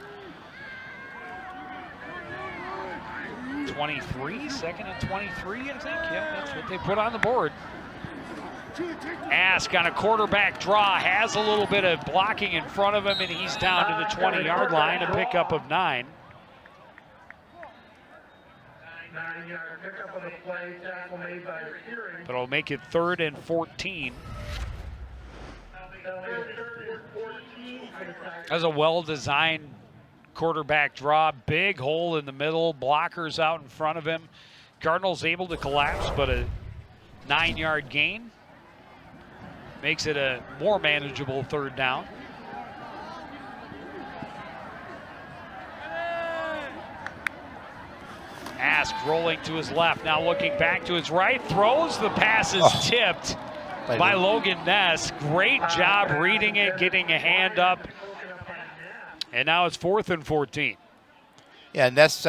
23, second and 23, I think. Yeah, that's what they put on the board. Ask on a quarterback draw, has a little bit of blocking in front of him, and he's down to the 20-yard line, a pickup of 9. 9-yard pickup of the play, tackle made by Fearing. But it'll make it 3rd and 14. That's a well-designed quarterback draw, big hole in the middle, blockers out in front of him. Cardinals able to collapse, but a 9-yard gain makes it a more manageable 3rd down. Ask rolling to his left, now looking back to his right, throws, the pass is tipped by Logan Ness. Great job reading it, getting a hand up. And now it's 4th and 14. Yeah, Ness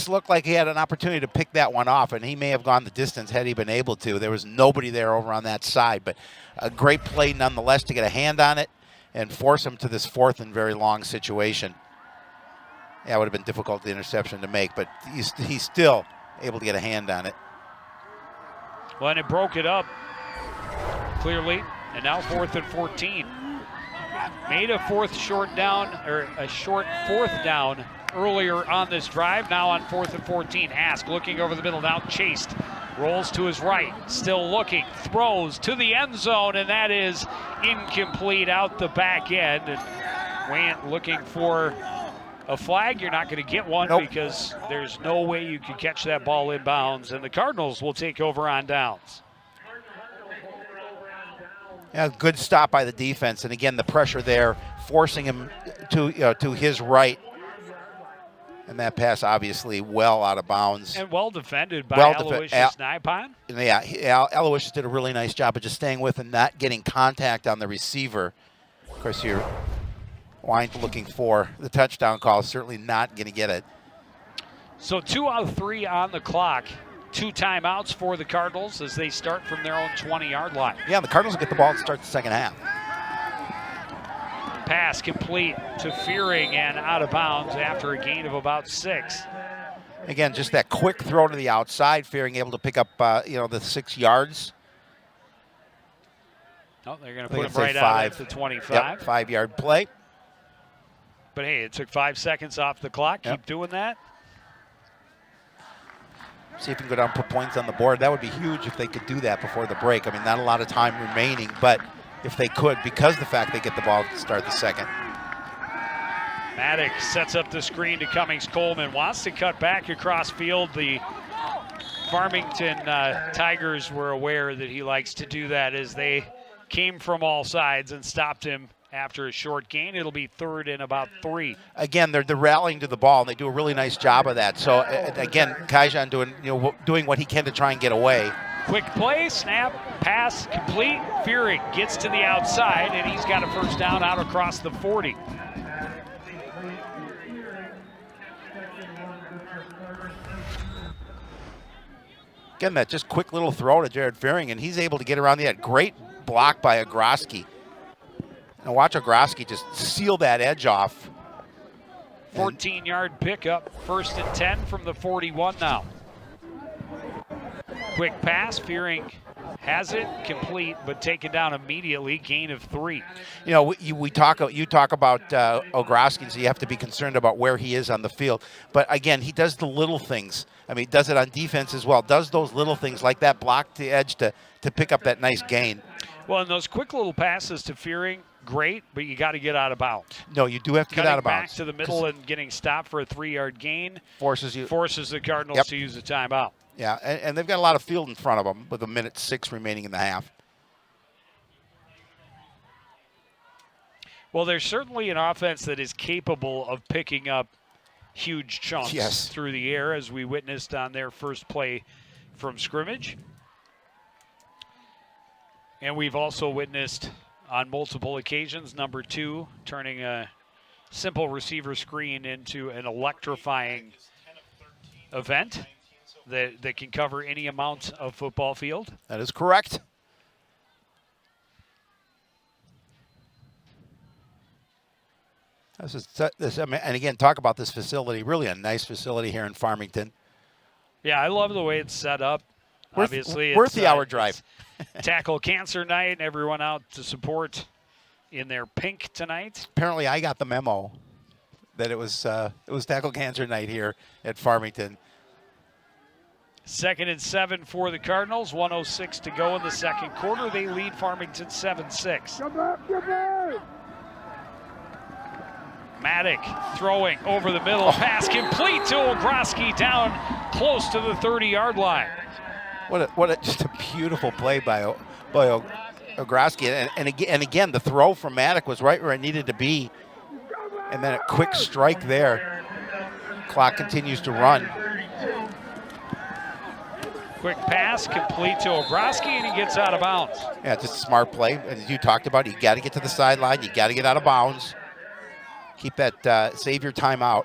looked like he had an opportunity to pick that one off, and he may have gone the distance had he been able to. There was nobody there over on that side, but a great play nonetheless to get a hand on it and force him to this 4th and very long situation. Yeah, it would have been difficult, the interception to make, but he's still able to get a hand on it. Well, and it broke it up clearly, and now 4th and 14. Made a short 4th down earlier on this drive. Now on 4th and 14. Ask looking over the middle, now chased. Rolls to his right, still looking, throws to the end zone, and that is incomplete out the back end. And Wayant looking for a flag. You're not going to get one because there's no way you could catch that ball inbounds, and the Cardinals will take over on downs. Yeah, good stop by the defense, and again the pressure there, forcing him to his right, and that pass obviously well out of bounds. And well defended by Aloysius Nipon. Yeah, Aloysius did a really nice job of just staying with and not getting contact on the receiver. Of course, you're looking for the touchdown call, certainly not going to get it. So 2 out of 3 on the clock. 2 timeouts for the Cardinals as they start from their own 20-yard line. Yeah, the Cardinals get the ball to start the second half. Pass complete to Fearing and out of bounds after a gain of about 6. Again, just that quick throw to the outside, Fearing able to pick up the 6 yards. Oh, they're going to put him right out at the 25. Yep, 5-yard play. But hey, it took 5 seconds off the clock. Yep. Keep doing that. See if you can go down and put points on the board. That would be huge if they could do that before the break. I mean, not a lot of time remaining, but if they could, because of the fact they get the ball to start the second. Maddox sets up the screen to Cummings. Coleman wants to cut back across field. The Farmington Tigers were aware that he likes to do that as they came from all sides and stopped him after a short gain. It'll be 3rd and about 3. Again, they're rallying to the ball, and they do a really nice job of that. So again, Kaijan doing what he can to try and get away. Quick play, snap, pass, complete. Fearing gets to the outside, and he's got a 1st down out across the 40. Again, that just quick little throw to Jared Fearing, and he's able to get around the edge. Great block by Ogroski. Now watch Ogroski just seal that edge off. 14-yard pickup, 1st and 10 from the 41 now. Quick pass, Fearing has it, complete, but taken down immediately, gain of 3. You know, you talk about Ogroski, so you have to be concerned about where he is on the field. But again, he does the little things. I mean, he does it on defense as well. Does those little things like that block to edge to pick up that nice gain. Well, and those quick little passes to Fearing, great, but you got to get out of bounds. No, you do have to get out of bounds. Back to the middle and getting stopped for a 3-yard gain forces the Cardinals to use a timeout. Yeah, and they've got a lot of field in front of them with 1:06 remaining in the half. Well, there's certainly an offense that is capable of picking up huge chunks Yes. through the air, as we witnessed on their first play from scrimmage. And we've also witnessed on multiple occasions, number 2 turning a simple receiver screen into an electrifying event that can cover any amount of football field. That is correct. And again, talk about this facility. Really a nice facility here in Farmington. Yeah, I love the way it's set up. Obviously, worth it's the hour drive. Tackle Cancer Night, and everyone out to support in their pink tonight. Apparently, I got the memo that it was Tackle Cancer Night here at Farmington. 2nd and 7 for the Cardinals. 1:06 to go in the second quarter. They lead Farmington 7-6. Maddock throwing over the middle. Pass complete to Ogroski down close to the 30-yard line. Just a beautiful play by Ogroski. And again, the throw from Maddock was right where it needed to be. And then a quick strike there. Clock continues to run. Quick pass complete to Ogroski, and he gets out of bounds. Yeah, just a smart play. As you talked about, you got to get to the sideline. You got to get out of bounds. Keep that, save your timeout.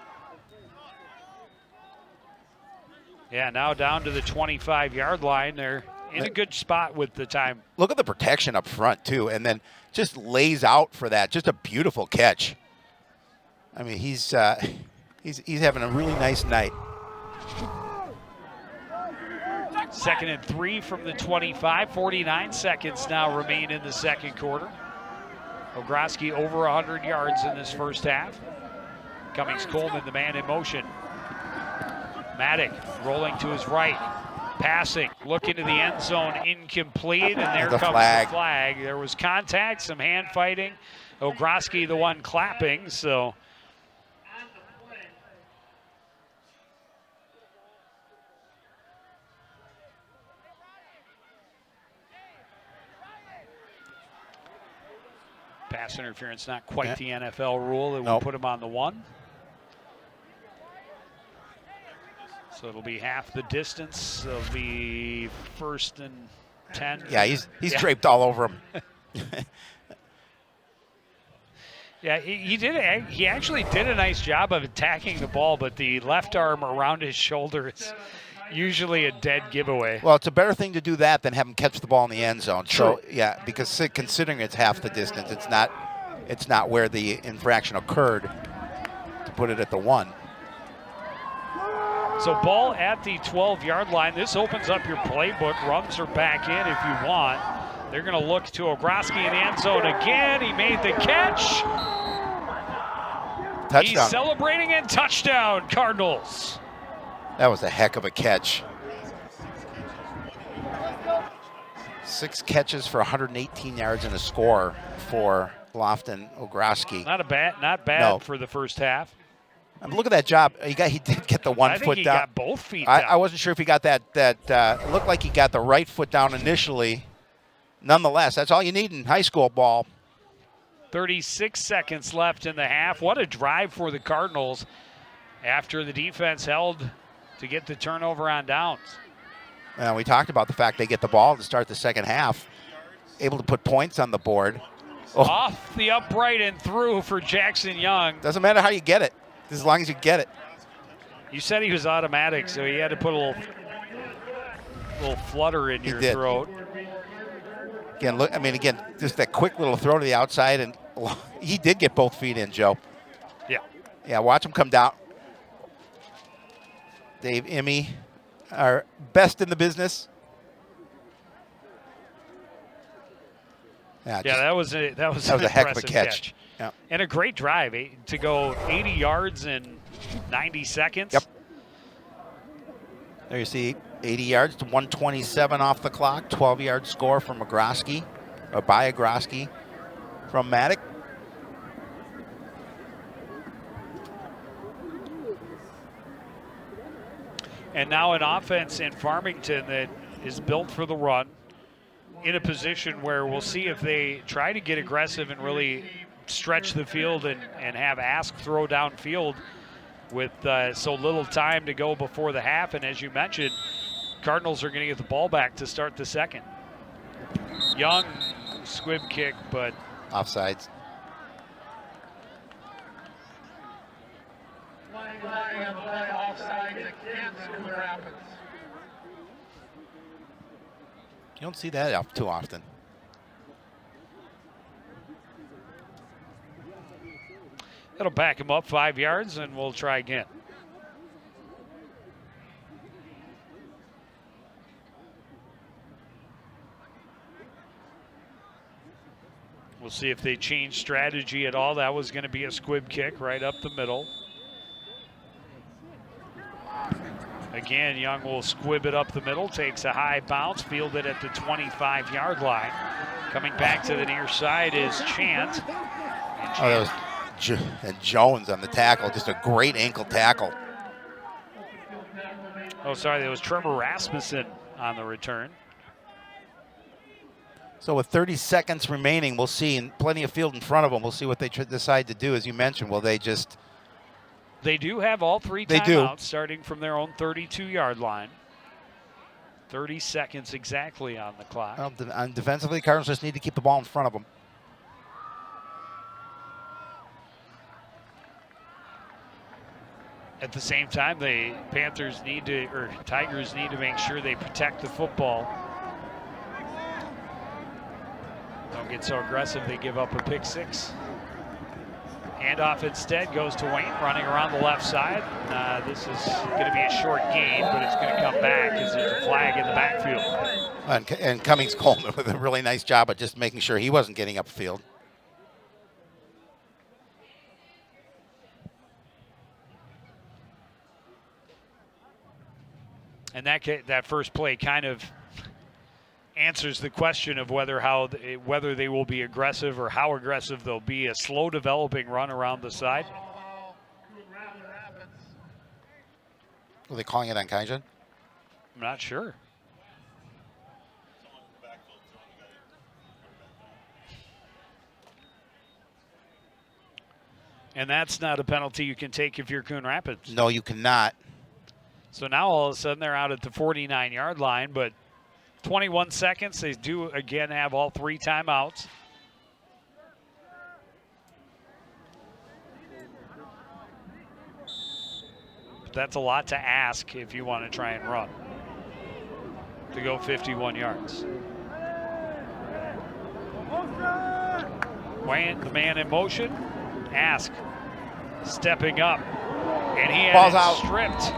Yeah, now down to the 25-yard line. They're in a good spot with the time. Look at the protection up front, too, and then just lays out for that. Just a beautiful catch. I mean, he's having a really nice night. 2nd and 3 from the 25. 49 seconds now remain in the second quarter. Ogroski over 100 yards in this first half. Cummings Coleman, the man in motion. Maddock rolling to his right. Passing, look into the end zone, incomplete, and there comes the flag. There was contact, some hand fighting. Ogroski the one clapping, so. Pass interference, not quite the NFL rule. It will put him on the 1. So it'll be half the distance. It'll be 1st and 10. Yeah, he's draped all over him. Yeah, he actually did a nice job of attacking the ball, but the left arm around his shoulder is usually a dead giveaway. Well, it's a better thing to do that than have him catch the ball in the end zone. True. So yeah, because considering it's half the distance, it's not where the infraction occurred to put it at the 1. So ball at the 12-yard line. This opens up your playbook. Runs are back in if you want. They're going to look to Ogroski in the end zone again. He made the catch. Touchdown. He's celebrating, and touchdown, Cardinals. That was a heck of a catch. 6 catches for 118 yards and a score for Lofton Ogroski. Not bad for the first half. Look at that job. He did get the 1 foot down. I think he got both feet down. I wasn't sure if he got that. It looked like he got the right foot down initially. Nonetheless, that's all you need in high school ball. 36 seconds left in the half. What a drive for the Cardinals after the defense held to get the turnover on downs. And we talked about the fact they get the ball to start the second half, able to put points on the board. Oh. Off the upright and through for Jackson Young. Doesn't matter how you get it, as long as you get it. You said he was automatic, so he had to put a little flutter in your throat. Again, look. I mean, again, just that quick little throw to the outside, and he did get both feet in, Joe. Yeah. Yeah, watch him come down. Dave Emmy, our best in the business. Yeah, that was a heck of a catch. Yeah. And a great drive to go 80 yards in 90 seconds. Yep. There you see 80 yards to 127 off the clock. 12-yard score from Ogroski, or by Ogroski from Maddock. And now an offense in Farmington that is built for the run, in a position where we'll see if they try to get aggressive and really stretch the field and have Ask throw downfield with so little time to go before the half. And as you mentioned, Cardinals are going to get the ball back to start the second. Young squib kick, but Offsides. Flag on the play, offside against Coon Rapids. You don't see that up too often. that'll back him up 5 yards, and we'll try again. We'll see if they change strategy at all. That was going to be a squib kick right up the middle. Again, Young will squib it up the middle, takes a high bounce, fielded at the 25-yard line. Coming back to the near side is Chant. Oh, that was and Jones on the tackle, just a great ankle tackle. Oh, sorry, that was Trevor Rasmussen on the return. So with 30 seconds remaining, we'll see, and plenty of field in front of them, we'll see what they decide to do. As you mentioned, will they just... They do have all three timeouts starting from their own 32-yard line. 30 seconds exactly on the clock. Well, defensively, the Cardinals just need to keep the ball in front of them. At the same time, the Tigers need to make sure they protect the football. Don't get so aggressive they give up a pick six. Handoff instead goes to Wayne, running around the left side. This is going to be a short gain, but it's going to come back as there's a flag in the backfield. And Cummings Coleman with a really nice job of just making sure he wasn't getting upfield. And that first play kind of answers the question of whether they will be aggressive or how aggressive they'll be. A slow developing run around the side. Were they calling it on Kaijan? I'm not sure. And that's not a penalty you can take if you're Coon Rapids. No, you cannot. So now all of a sudden they're out at the 49-yard line, but 21 seconds. They do again have all three timeouts. But that's a lot to ask if you want to try and run. To go 51 yards. Wayne, the man in motion. Ask. Stepping up. And he had it stripped.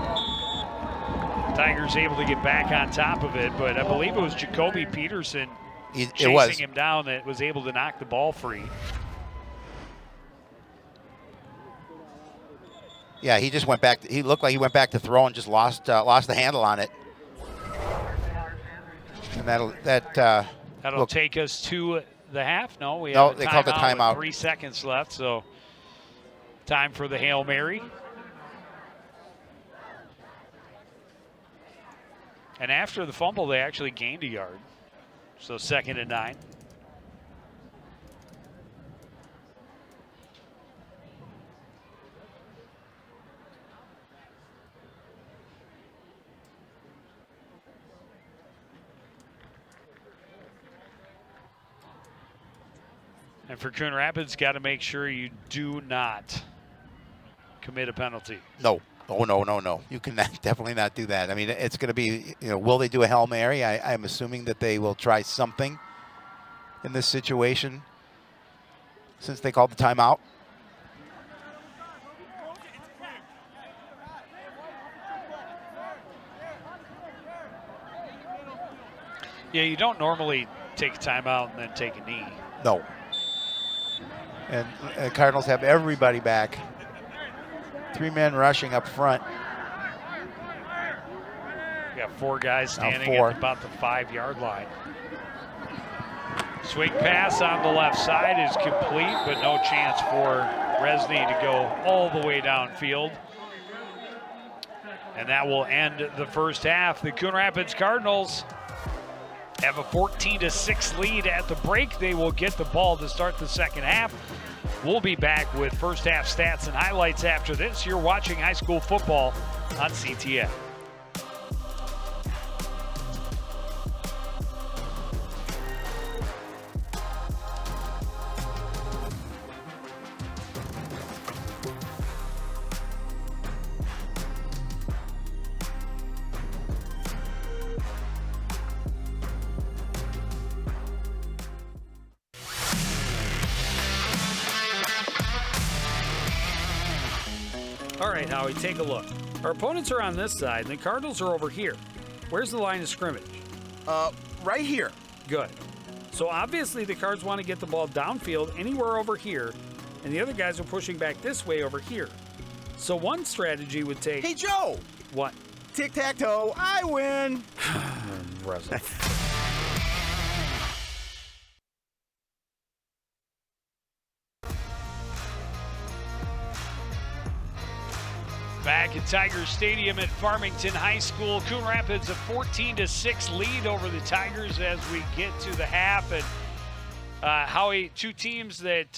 Tigers able to get back on top of it, but I believe it was Jacoby Peterson chasing him down that was able to knock the ball free. Yeah, he just went back. He looked like he went back to throw and just lost the handle on it. And that'll take us to the half. No, they called the timeout. 3 seconds left, so time for the Hail Mary. And after the fumble, they actually gained a yard. So 2nd and 9. And for Coon Rapids, got to make sure you do not commit a penalty. No. Oh, no. You can definitely not do that. I mean, it's going to be, will they do a Hail Mary? I'm assuming that they will try something in this situation since they called the timeout. Yeah, you don't normally take a timeout and then take a knee. No. And the Cardinals have everybody back. 3 men rushing up front. We got 4 guys standing at about the 5-yard line. Swing pass on the left side is complete, but no chance for Resney to go all the way downfield. And that will end the first half. The Coon Rapids Cardinals have a 14-6 lead at the break. They will get the ball to start the second half. We'll be back with first half stats and highlights after this. You're watching high school football on CTN. All right, Howie, take a look. Our opponents are on this side, and the Cardinals are over here. Where's the line of scrimmage? Right here. Good. So obviously the Cards want to get the ball downfield anywhere over here, and the other guys are pushing back this way over here. So one strategy would take... Hey, Joe! What? Tic-tac-toe, I win! Impressive. Back at Tigers Stadium at Farmington High School, Coon Rapids a 14-6 lead over the Tigers as we get to the half. And Howie, two teams that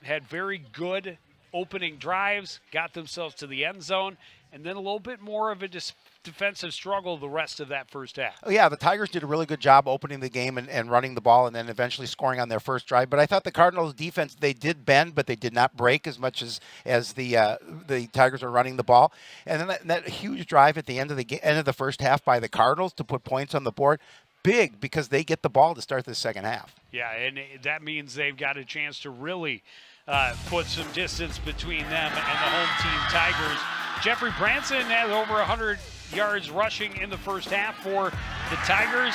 had very good opening drives, got themselves to the end zone, and then a little bit more of a defensive struggle the rest of that first half. Oh, yeah, the Tigers did a really good job opening the game and running the ball and then eventually scoring on their first drive. But I thought the Cardinals' defense, they did bend, but they did not break as much as the Tigers are running the ball. And then that huge drive at the end of the first half by the Cardinals to put points on the board, big because they get the ball to start the second half. Yeah, and that means they've got a chance to really put some distance between them and the home team Tigers. Jeffrey Branson has over 100 yards rushing in the first half for the Tigers.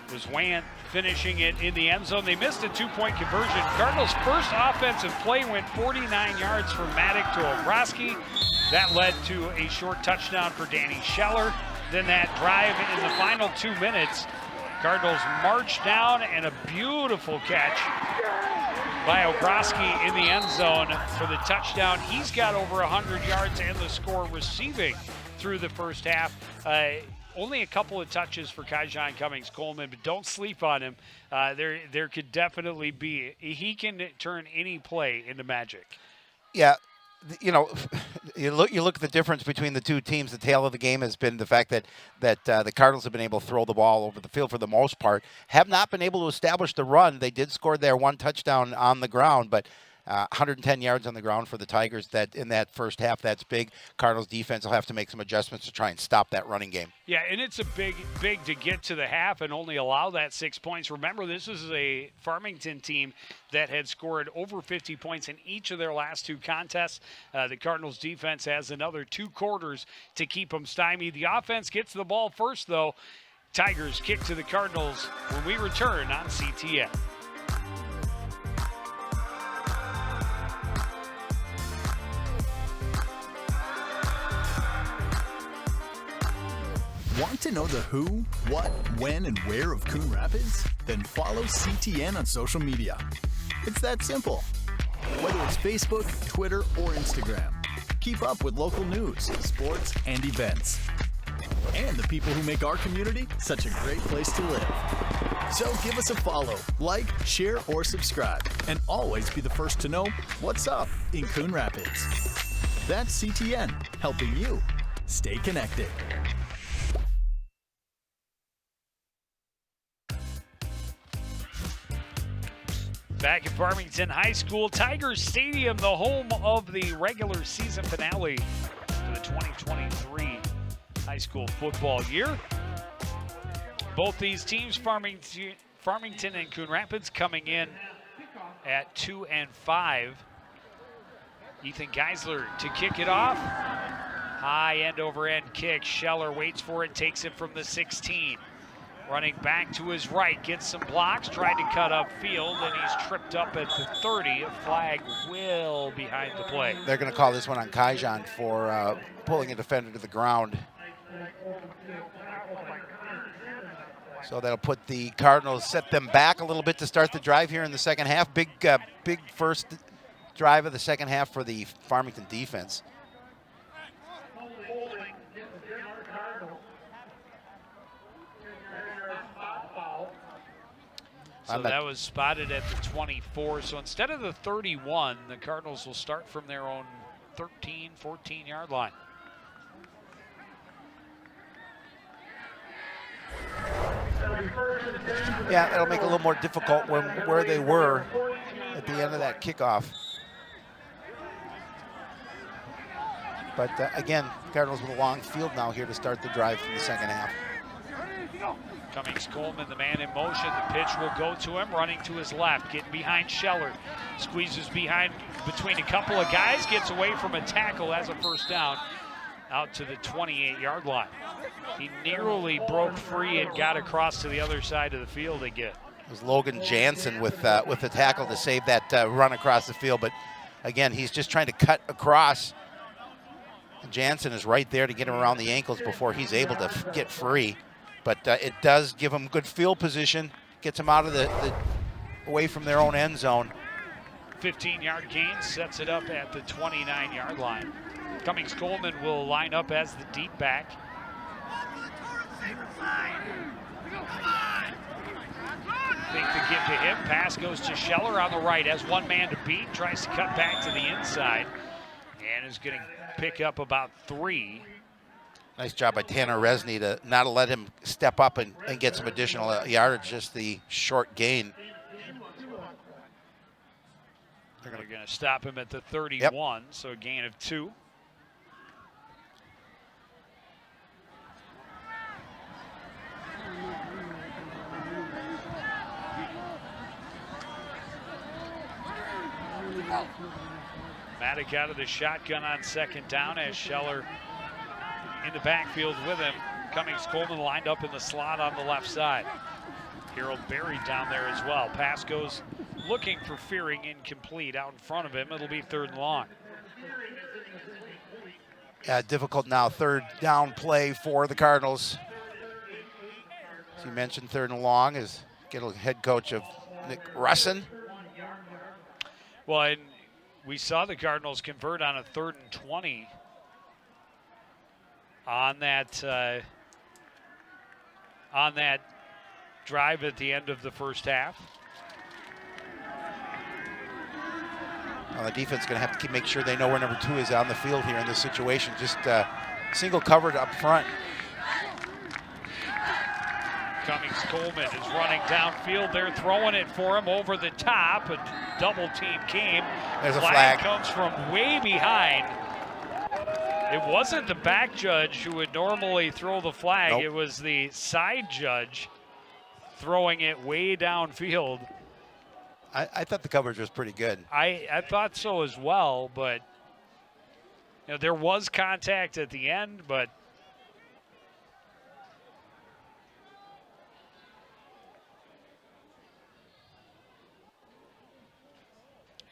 It was Want finishing it in the end zone. They missed a two-point conversion. Cardinals' first offensive play went 49 yards from Maddock to Obroski. That led to a short touchdown for Danny Scheller. Then that drive in the final 2 minutes, Cardinals marched down and a beautiful catch by Obroski in the end zone for the touchdown. He's got over 100 yards and the score receiving through the first half. Only a couple of touches for Kaijon Cummings-Coleman, but don't sleep on him. There could definitely be. He can turn any play into magic. Yeah, you know, you look at the difference between the two teams. The tale of the game has been the fact that the Cardinals have been able to throw the ball over the field for the most part, have not been able to establish the run. They did score their one touchdown on the ground, but 110 yards on the ground for the Tigers. That in that first half, that's big. Cardinals defense will have to make some adjustments to try and stop that running game. Yeah, and it's a big to get to the half and only allow that 6 points. Remember, this is a Farmington team that had scored over 50 points in each of their last two contests. The Cardinals defense has another 2 quarters to keep them stymied. The offense gets the ball first, though. Tigers kick to the Cardinals when we return on CTN. Want to know the who, what, when, and where of Coon Rapids? Then follow CTN on social media. It's that simple. Whether it's Facebook, Twitter, or Instagram, keep up with local news, sports, and events. And the people who make our community such a great place to live. So give us a follow, like, share, or subscribe, and always be the first to know what's up in Coon Rapids. That's CTN, helping you stay connected. Back at Farmington High School, Tigers Stadium, the home of the regular season finale for the 2023 high school football year. Both these teams, Farmington and Coon Rapids, coming in at 2-5. Ethan Geisler to kick it off. High end-over-end kick. Scheller waits for it, takes it from the 16. Running back to his right, gets some blocks, tried to cut upfield, and he's tripped up at the 30. A flag will behind the play. They're going to call this one on Kaijon for pulling a defender to the ground. So that'll put the Cardinals, set them back a little bit to start the drive here in the second half. Big first drive of the second half for the Farmington defense. So that was spotted at the 24. So instead of the 31, the Cardinals will start from their own 13, 14-yard line. Yeah, it'll make it a little more difficult where they were at the end of that kickoff. But again, Cardinals with a long field now here to start the drive from the second half. Cummings Coleman, the man in motion. The pitch will go to him, running to his left, getting behind Scheller. Squeezes behind between a couple of guys, gets away from a tackle as a first down out to the 28-yard line. He nearly broke free and got across to the other side of the field again. It was Logan Jansen with the tackle to save that run across the field, but again, he's just trying to cut across. Jansen is right there to get him around the ankles before he's able to get free. But it does give him good field position, gets him out of the away from their own end zone. 15-yard gain sets it up at the 29-yard line. Cummings Coleman will line up as the deep back. Think the give to him. Pass goes to Scheller on the right. Has one man to beat. Tries to cut back to the inside. And is going to pick up about 3. Nice job by Tanner Resney to not let him step up and get some additional yardage, just the short gain. They're going to stop him at the 31, so a gain of 2. Maddock out of the shotgun on second down as Scheller in the backfield with him. Cummings Coleman lined up in the slot on the left side. Harold buried down there as well. Pass goes looking for Fearing, incomplete out in front of him. It'll be 3rd and long. Difficult now, 3rd down play for the Cardinals. As you mentioned, 3rd and long is head coach of Nick Russin. Well, and we saw the Cardinals convert on a 3rd and 20 on that drive at the end of the first half. Well, the defense is going to have to make sure they know where number 2 is on the field here in this situation. Just single covered up front. Cummings Coleman is running downfield. They're throwing it for him over the top. A double team came. There's a flag. Comes from way behind. It wasn't the back judge who would normally throw the flag. Nope. It was the side judge throwing it way downfield. I thought the coverage was pretty good. I thought so as well, but there was contact at the end, but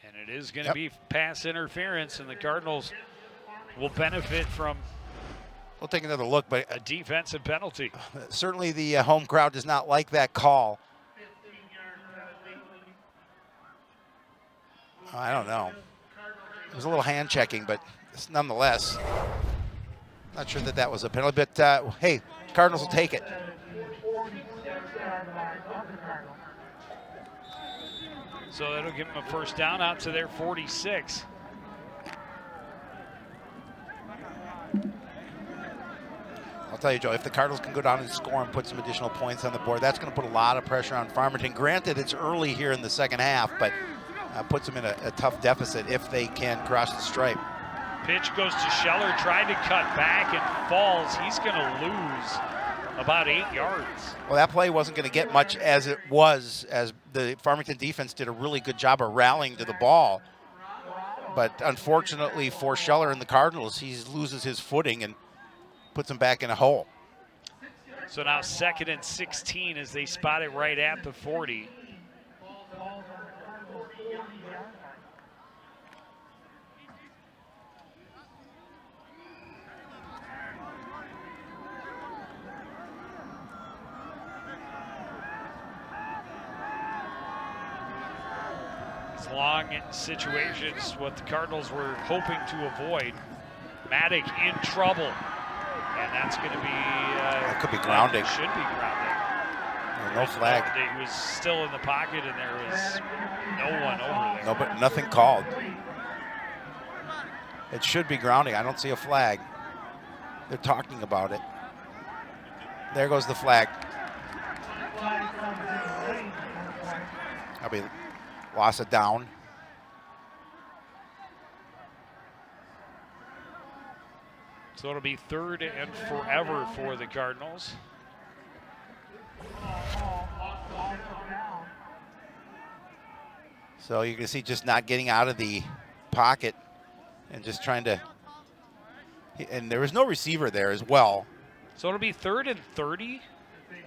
and it is going to be pass interference, and the Cardinals will benefit from We'll take another look, but a defensive penalty. Certainly the home crowd does not like that call. I don't know. It was a little hand checking, but nonetheless, not sure that that was a penalty. But hey, Cardinals will take it. So that'll give them a first down out to their 46. I'll tell you, Joe, if the Cardinals can go down and score and put some additional points on the board, that's going to put a lot of pressure on Farmington. Granted, it's early here in the second half, but puts them in a tough deficit if they can cross the stripe. Pitch goes to Scheller, tried to cut back and falls. He's going to lose about 8 yards. Well, that play wasn't going to get much as it was, as the Farmington defense did a really good job of rallying to the ball. But unfortunately for Scheller and the Cardinals, he loses his footing and puts him back in a hole. So now 2nd and 16 as they spot it right at the 40. Long situations, what the Cardinals were hoping to avoid. Maddock in trouble, and that's going to be that could be grounding. Should be grounding. No flag. He was still in the pocket, and there was no one over there. No, but nothing called. It should be grounding. I don't see a flag. They're talking about it. There goes the flag. That'll be loss of down. So it'll be 3rd and forever for the Cardinals. So you can see just not getting out of the pocket and just trying to, and there was no receiver there as well. So it'll be 3rd and 30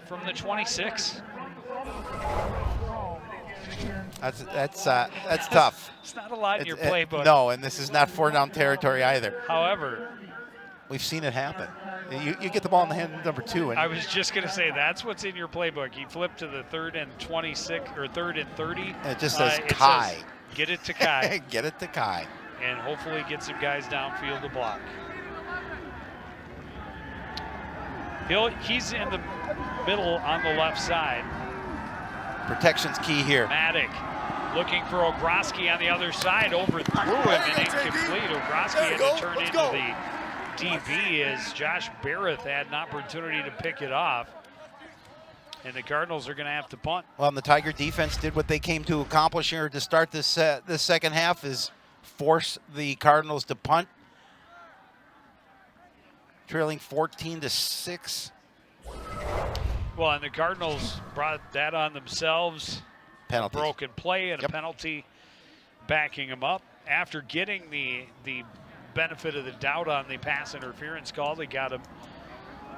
from the 26. That's tough. It's not a lot in your playbook. No, and this is not 4-down territory either. However, we've seen it happen. You get the ball in the hand of number 2. And I was just going to say that's what's in your playbook. You flip to the 3rd and 26 or 3rd and 30. And it just says Kai. Get it to Kai. Get it to Kai. And hopefully get some guys downfield to block. He's in the middle on the left side. Protection's key here. Maddock looking for Ogroski on the other side, overthrew him and incomplete. Ogroski had to turn into the DB as Josh Barrett had an opportunity to pick it off. And the Cardinals are going to have to punt. Well, and the Tiger defense did what they came to accomplish here to start this second half, is force the Cardinals to punt. Trailing 14-6. Well, and the Cardinals brought that on themselves. Penalty. A broken play and a penalty backing them up. After getting the benefit of the doubt on the pass interference call, they got him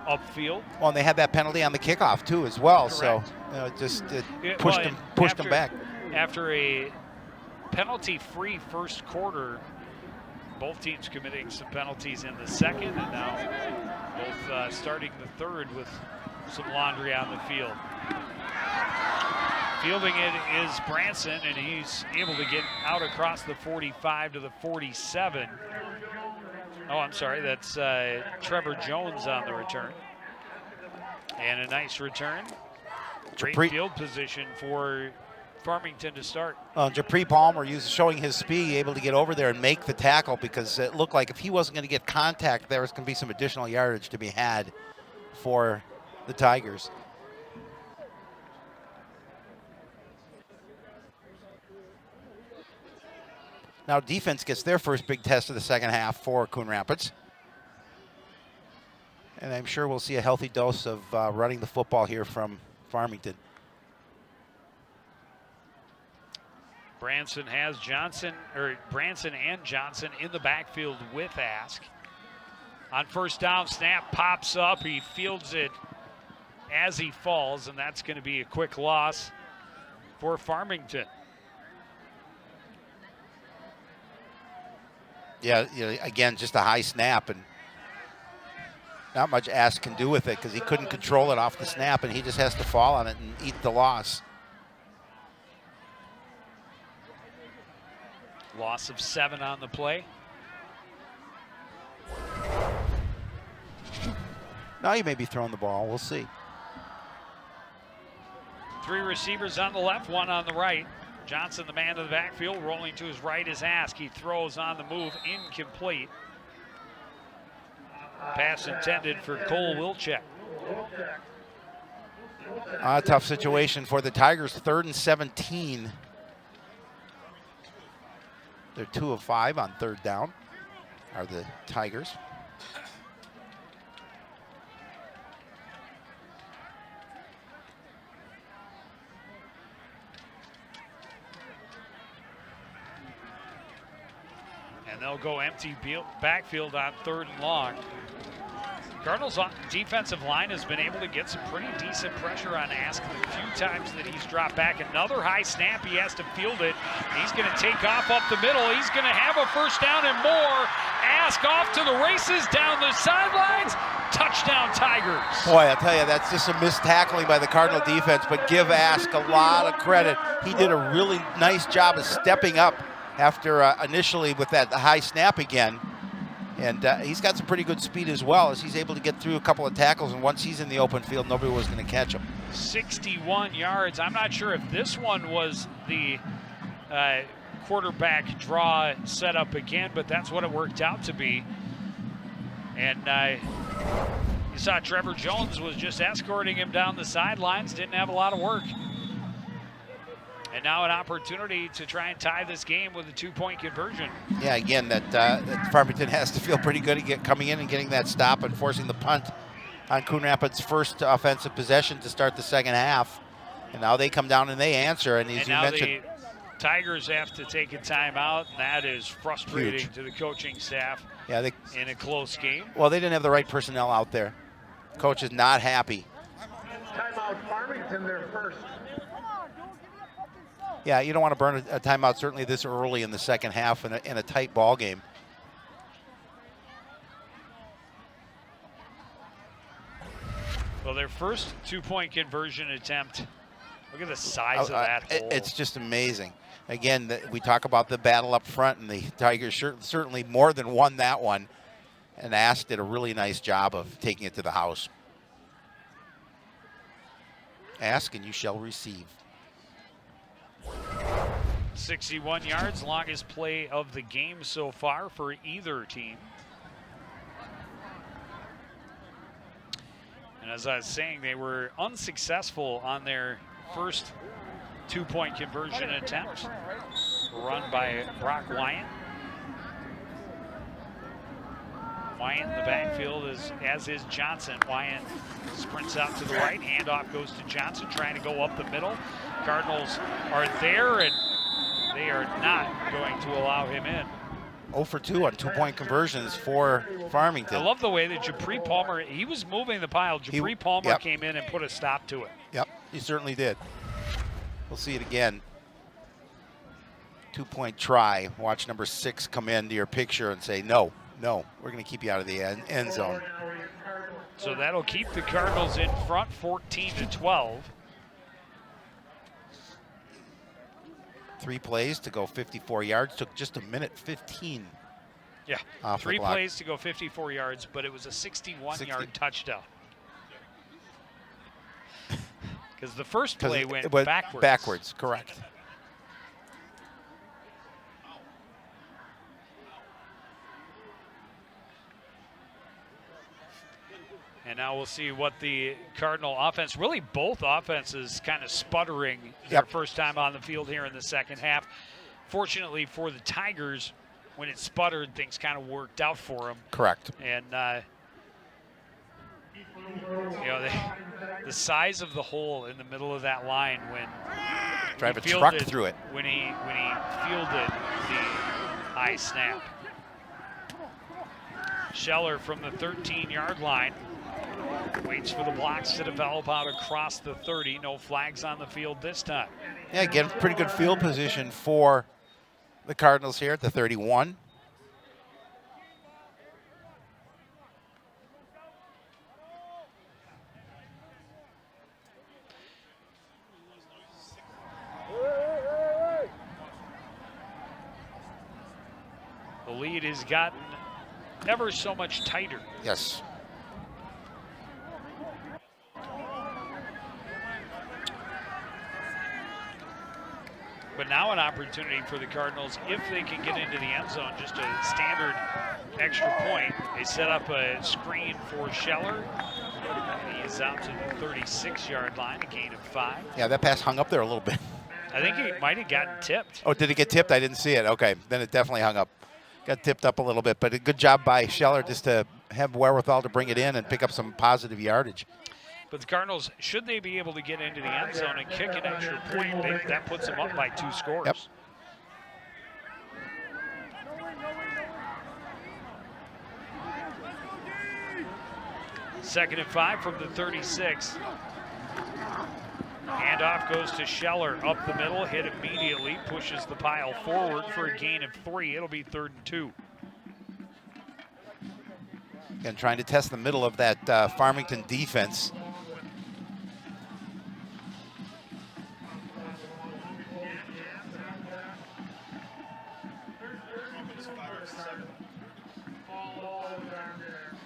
upfield. Well, and they had that penalty on the kickoff too as well. Correct. So just pushed them back. After a penalty-free first quarter, both teams committing some penalties in the second, and now both starting the third with some laundry on the field. Fielding it is Branson, and he's able to get out across the 45 to the 47. Oh, I'm sorry, that's Trevor Jones on the return. And a nice return. Great field position for Farmington to start. Japri Palmer showing his speed, able to get over there and make the tackle, because it looked like if he wasn't going to get contact, there was going to be some additional yardage to be had for the Tigers. Now defense gets their first big test of the second half for Coon Rapids. And I'm sure we'll see a healthy dose of running the football here from Farmington. Branson and Johnson in the backfield with Ask. On first down, snap pops up. He fields it as he falls, and that's going to be a quick loss for Farmington. Yeah, again, just a high snap, and not much Ask can do with it because he couldn't control it off the snap, and he just has to fall on it and eat the loss. Loss of 7 on the play. Now he may be throwing the ball. We'll see. 3 receivers on the left, 1 on the right. Johnson, the man of the backfield, rolling to his right is Ask. He throws on the move, incomplete. Pass intended for Cole Wilczek. A tough situation for the Tigers. 3rd and 17. They're 2 of 5 on 3rd down, are the Tigers. And they'll go empty backfield on 3rd and long. Cardinals' defensive line has been able to get some pretty decent pressure on Ask the few times that he's dropped back. Another high snap, he has to field it. He's going to take off up the middle. He's going to have a first down and more. Ask off to the races, down the sidelines. Touchdown, Tigers. Boy, I'll tell you, that's just a missed tackling by the Cardinal defense, but give Ask a lot of credit. He did a really nice job of stepping up after initially with that high snap again. And he's got some pretty good speed as well, as he's able to get through a couple of tackles, and once he's in the open field, nobody was going to catch him. 61 yards. I'm not sure if this one was the quarterback draw set up again, but that's what it worked out to be. And you saw Trevor Jones was just escorting him down the sidelines, didn't have a lot of work. And now an opportunity to try and tie this game with a 2-point conversion. Yeah, again, that Farmington has to feel pretty good at coming in and getting that stop and forcing the punt on Coon Rapids' first offensive possession to start the second half. And now they come down and they answer. And as you mentioned, the Tigers have to take a timeout, and that is frustrating huge to the coaching staff. Yeah, in a close game. Well, they didn't have the right personnel out there. Coach is not happy. Timeout Farmington, their first. Yeah, you don't want to burn a timeout certainly this early in the second half in a tight ball game. Well, their first 2-point conversion attempt. Look at the size of that hole. It's just amazing. Again, we talk about the battle up front, and the Tigers certainly more than won that one. And Ask did a really nice job of taking it to the house. Ask and you shall receive. 61 yards, longest play of the game so far for either team. And as I was saying, they were unsuccessful on their first 2-point conversion attempt, run by Brock Wyant. Wyant in the backfield, as is Johnson. Wyant sprints out to the right, handoff goes to Johnson, trying to go up the middle. Cardinals are there, and they are not going to allow him in. 0 for 2 on 2-point conversions for Farmington. I love the way that Japri Palmer, he was moving the pile. Japri Palmer came in and put a stop to it. Yep, he certainly did. We'll see it again. 2-point try. Watch number 6 come into your picture and say, no, we're going to keep you out of the end zone. So that'll keep the Cardinals in front, 14-12. 3 plays to go 54 yards. Took just a minute 15. Yeah, off 3 the clock. plays to go 54 yards, but it was a 61-yard touchdown. Because the first play went backwards. Backwards, correct. And now we'll see what the Cardinal offense, really both offenses kind of sputtering their first time on the field here in the second half. Fortunately for the Tigers, when it sputtered, things kind of worked out for them. Correct. And, you know, the size of the hole in the middle of that line when drive a truck through it. When he fielded the high snap. Scheller from the 13-yard line. Waits for the blocks to develop out across the 30. No flags on the field this time. Yeah, again, pretty good field position for the Cardinals here at the 31. The lead has gotten ever so much tighter. Yes. But now an opportunity for the Cardinals, if they can get into the end zone, just a standard extra point. They set up a screen for Scheller. He is out to the 36-yard line, a gain of 5. Yeah, that pass hung up there a little bit. I think he might have gotten tipped. Oh, did it get tipped? I didn't see it. Okay, then it definitely hung up. Got tipped up a little bit, but a good job by Scheller just to have wherewithal to bring it in and pick up some positive yardage. But the Cardinals, should they be able to get into the end zone and kick an extra point, that puts them up by 2 scores. Yep. Second and 5 from the 36. Handoff goes to Scheller up the middle, hit immediately, pushes the pile forward for a gain of 3. It'll be 3rd and 2. Again, trying to test the middle of that Farmington defense.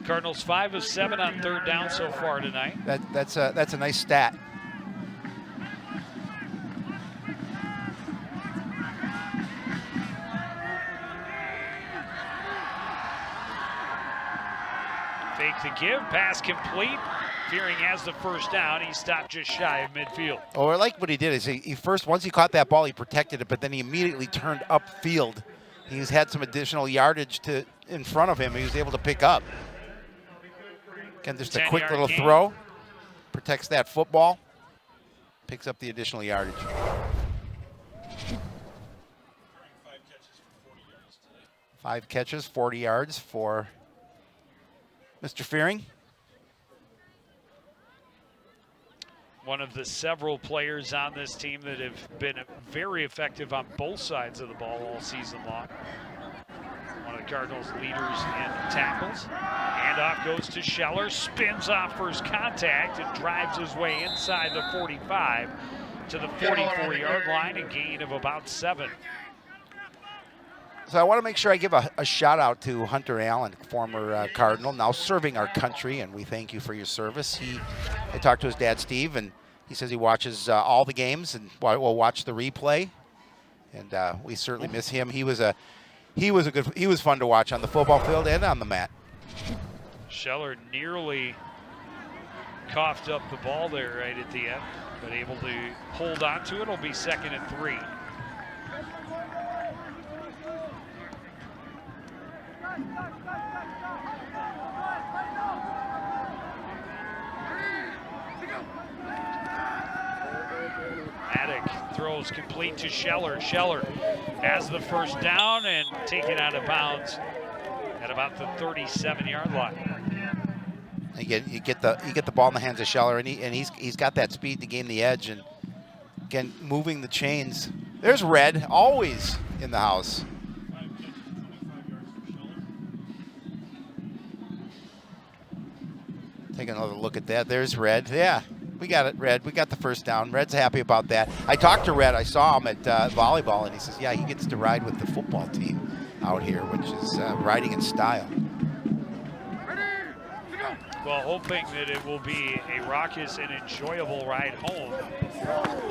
Cardinals 5 of 7 on third down so far tonight. That's a nice stat. Fake to give, pass complete. Fearing has the first down. He stopped just shy of midfield. Oh, I like what he did. Is he first, once he caught that ball, he protected it, but then he immediately turned upfield. He's had some additional yardage in front of him. He was able to pick up. Again, just a quick little throw. Protects that football. Picks up the additional yardage. 5 catches for 40 yards today. 5 catches, 40 yards for Mr. Fearing. One of the several players on this team that have been very effective on both sides of the ball all season long. One of the Cardinals' leaders in tackles. Handoff goes to Scheller, spins off first contact and drives his way inside the 45 to the 44-yard line, a gain of about 7. So I want to make sure I give a shout out to Hunter Allen, former Cardinal, now serving our country, and we thank you for your service. I talked to his dad, Steve, and he says he watches all the games and will watch the replay. And we certainly miss him. He was fun to watch on the football field and on the mat. Scheller nearly coughed up the ball there right at the end, but able to hold on to it. It'll be 2nd and 3. Throws complete to Scheller. Scheller has the first down and taken out of bounds at about the 37-yard line. Again, you get the ball in the hands of Scheller, and he's got that speed to gain the edge, and again moving the chains. There's Red, always in the house. 5 catches, 25 yards for Scheller. Take another look at that. There's Red. Yeah. We got it, Red. We got the first down. Red's happy about that. I talked to Red. I saw him at volleyball, and he says, yeah, he gets to ride with the football team out here, which is riding in style. Well, hoping that it will be a raucous and enjoyable ride home.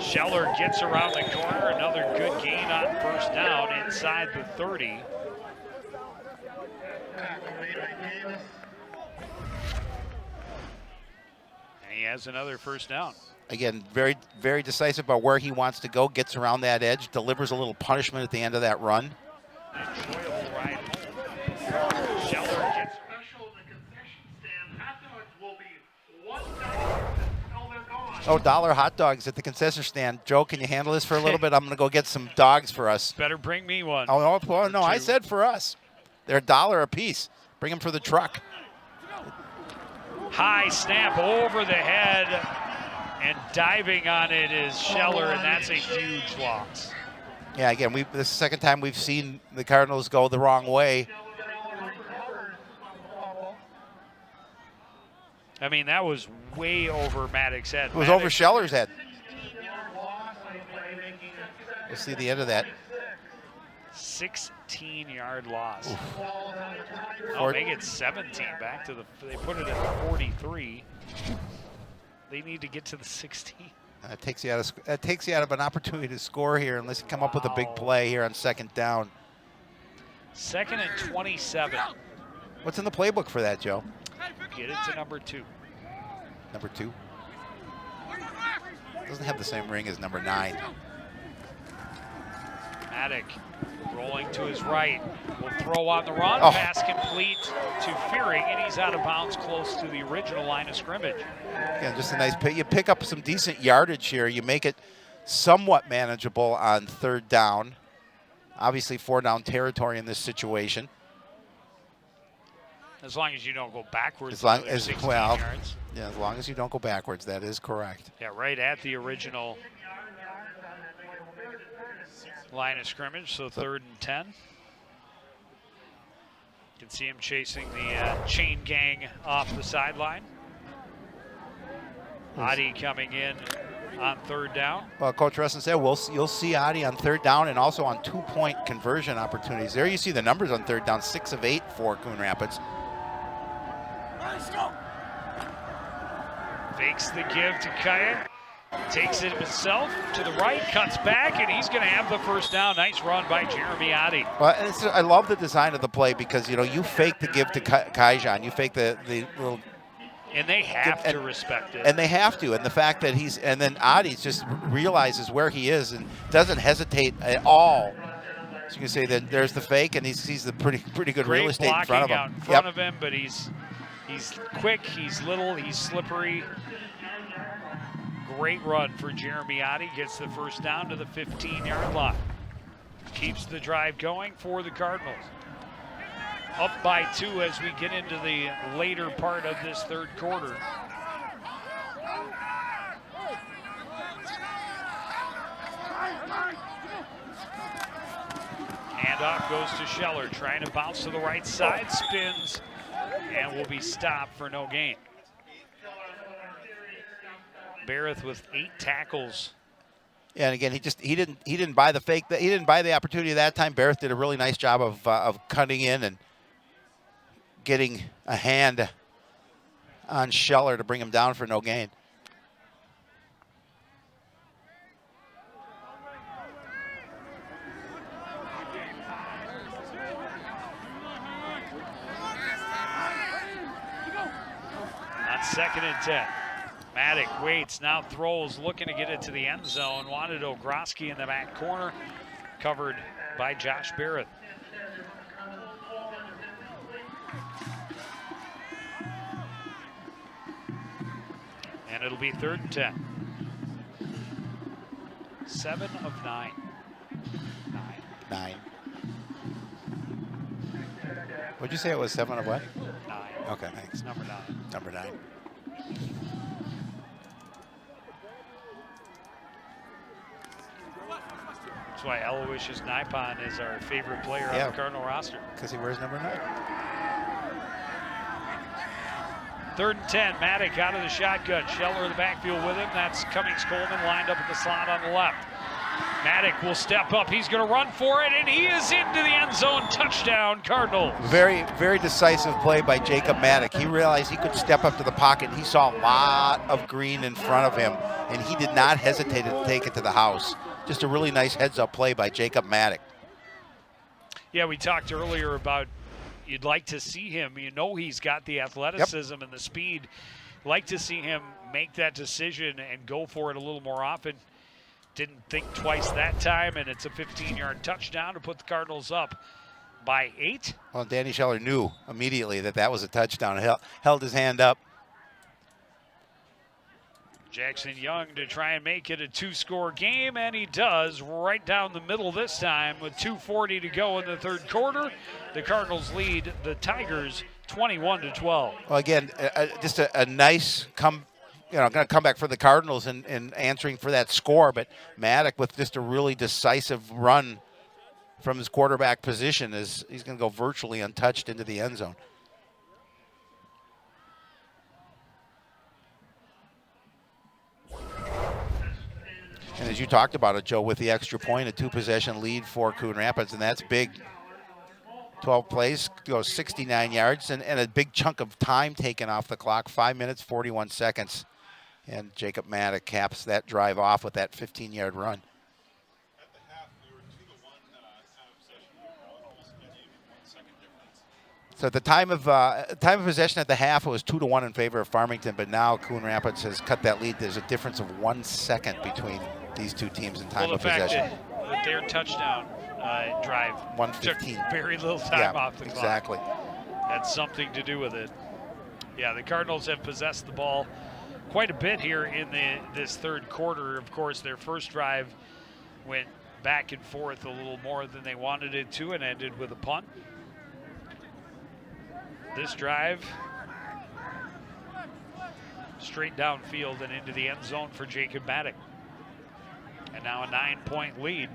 Scheller gets around the corner. Another good gain on first down inside the 30. He has another first down. Again, very, very decisive about where he wants to go, gets around that edge, delivers a little punishment at the end of that run. Enjoyable ride home. Scheller gets Special in the concession stand. Hot dogs will be $1 until they're gone. Oh, dollar hot dogs at the concession stand. Joe, can you handle this for a little bit? I'm going to go get some dogs for us. better bring me one. Oh, no, I said for us. They're $1 a piece. Bring them for the truck. High snap over the head, and diving on it is Scheller, and that's a huge loss. Yeah, again, this is the second time we've seen the Cardinals go the wrong way. I mean, that was way over Maddox's head. It was over Scheller's head. We'll see the end of that. 16-yard loss. Oof. Oh, make it 17. Back to they put it at the 43. They need to get to the 16. That takes you out of an opportunity to score here unless you come up with a big play here on second down. 2nd and 27. What's in the playbook for that, Joe? Get it to number 2. Number 2. Doesn't have the same ring as number 9. Maddox rolling to his right. Will throw on the run. Oh. Pass complete to Fearing, and he's out of bounds close to the original line of scrimmage. Again, just a nice pick. You pick up some decent yardage here. You make it somewhat manageable on third down. Obviously, 4-down territory in this situation. As long as you don't go backwards. As long another as 16 well, yards. yeah, as long as you don't go backwards, that is correct. Yeah, right at the original line of scrimmage, so 3rd and 10. You can see him chasing the chain gang off the sideline. Adi coming in on third down. Well, Coach Russin said you'll see Adi on third down and also on 2-point conversion opportunities. There you see the numbers on third down, 6 of 8 for Coon Rapids. Fakes the give to Kaya. Takes it himself to the right, cuts back, and he's going to have the first down. Nice run by Jeremy Adi. Well, I love the design of the play because, you fake the give to Kaijan. You fake the little. And they have to respect it. And they have to. And the fact that and then Adi just realizes where he is and doesn't hesitate at all. So you can say that there's the fake, and he sees the pretty good real estate in front of him. Out in front of him, but he's quick, he's little, he's slippery. Great run for Jeremy Adi. Gets the first down to the 15-yard line. Keeps the drive going for the Cardinals. Up by 2 as we get into the later part of this third quarter. Handoff goes to Scheller, trying to bounce to the right side, spins, and will be stopped for no gain. Barrett with 8 tackles. Yeah, and again, he didn't buy the fake. He didn't buy the opportunity that time. Barrett did a really nice job of cutting in and getting a hand on Scheller to bring him down for no gain. On 2nd and 10. Maddock waits, now throws, looking to get it to the end zone. Wanted Ogroski in the back corner, covered by Josh Barrett. And it'll be 3rd and 10. 7 of 9. 9. What'd you say it was, 7 of what? 9. Okay, thanks. It's number 9. Number 9. That's why Aloysius Nipon is our favorite player on the Cardinal roster. Because he wears number 9. 3rd and 10, Maddock out of the shotgun. Scheller in the backfield with him. That's Cummings Coleman lined up in the slot on the left. Maddock will step up. He's going to run for it, and he is into the end zone. Touchdown, Cardinals. Very, very decisive play by Jacob Maddock. He realized he could step up to the pocket. He saw a lot of green in front of him, and he did not hesitate to take it to the house. Just a really nice heads-up play by Jacob Maddock. Yeah, we talked earlier about you'd like to see him. You know he's got the athleticism and the speed. Like to see him make that decision and go for it a little more often. Didn't think twice that time, and it's a 15-yard touchdown to put the Cardinals up by 8. Well, Danny Scheller knew immediately that was a touchdown. Held his hand up. Jackson Young to try and make it a 2-score game, and he does right down the middle this time with 2:40 to go in the third quarter. The Cardinals lead the Tigers 21-12. Well, again, just a nice going to come back for the Cardinals and answering for that score, but Maddock with just a really decisive run from his quarterback position he's going to go virtually untouched into the end zone. And as you talked about it, Joe, with the extra point, a 2-possession lead for Coon Rapids, and that's big. 12 plays, goes 69 yards, and a big chunk of time taken off the clock, 5 minutes, 41 seconds. And Jacob Maddock caps that drive off with that 15-yard run. At the half, we were 2-1 time of possession. We were almost an even 1-second difference. So at the time of possession at the half, it was 2-1 in favor of Farmington, but now Coon Rapids has cut that lead. There's a difference of 1 second between these two teams in time of possession. That their touchdown drive 1:15. took very little time off the clock. Exactly. Had something to do with it. Yeah, the Cardinals have possessed the ball quite a bit here in this third quarter. Of course, their first drive went back and forth a little more than they wanted it to and ended with a punt. This drive, straight downfield and into the end zone for Jacob Maddock. And now a 9-point lead.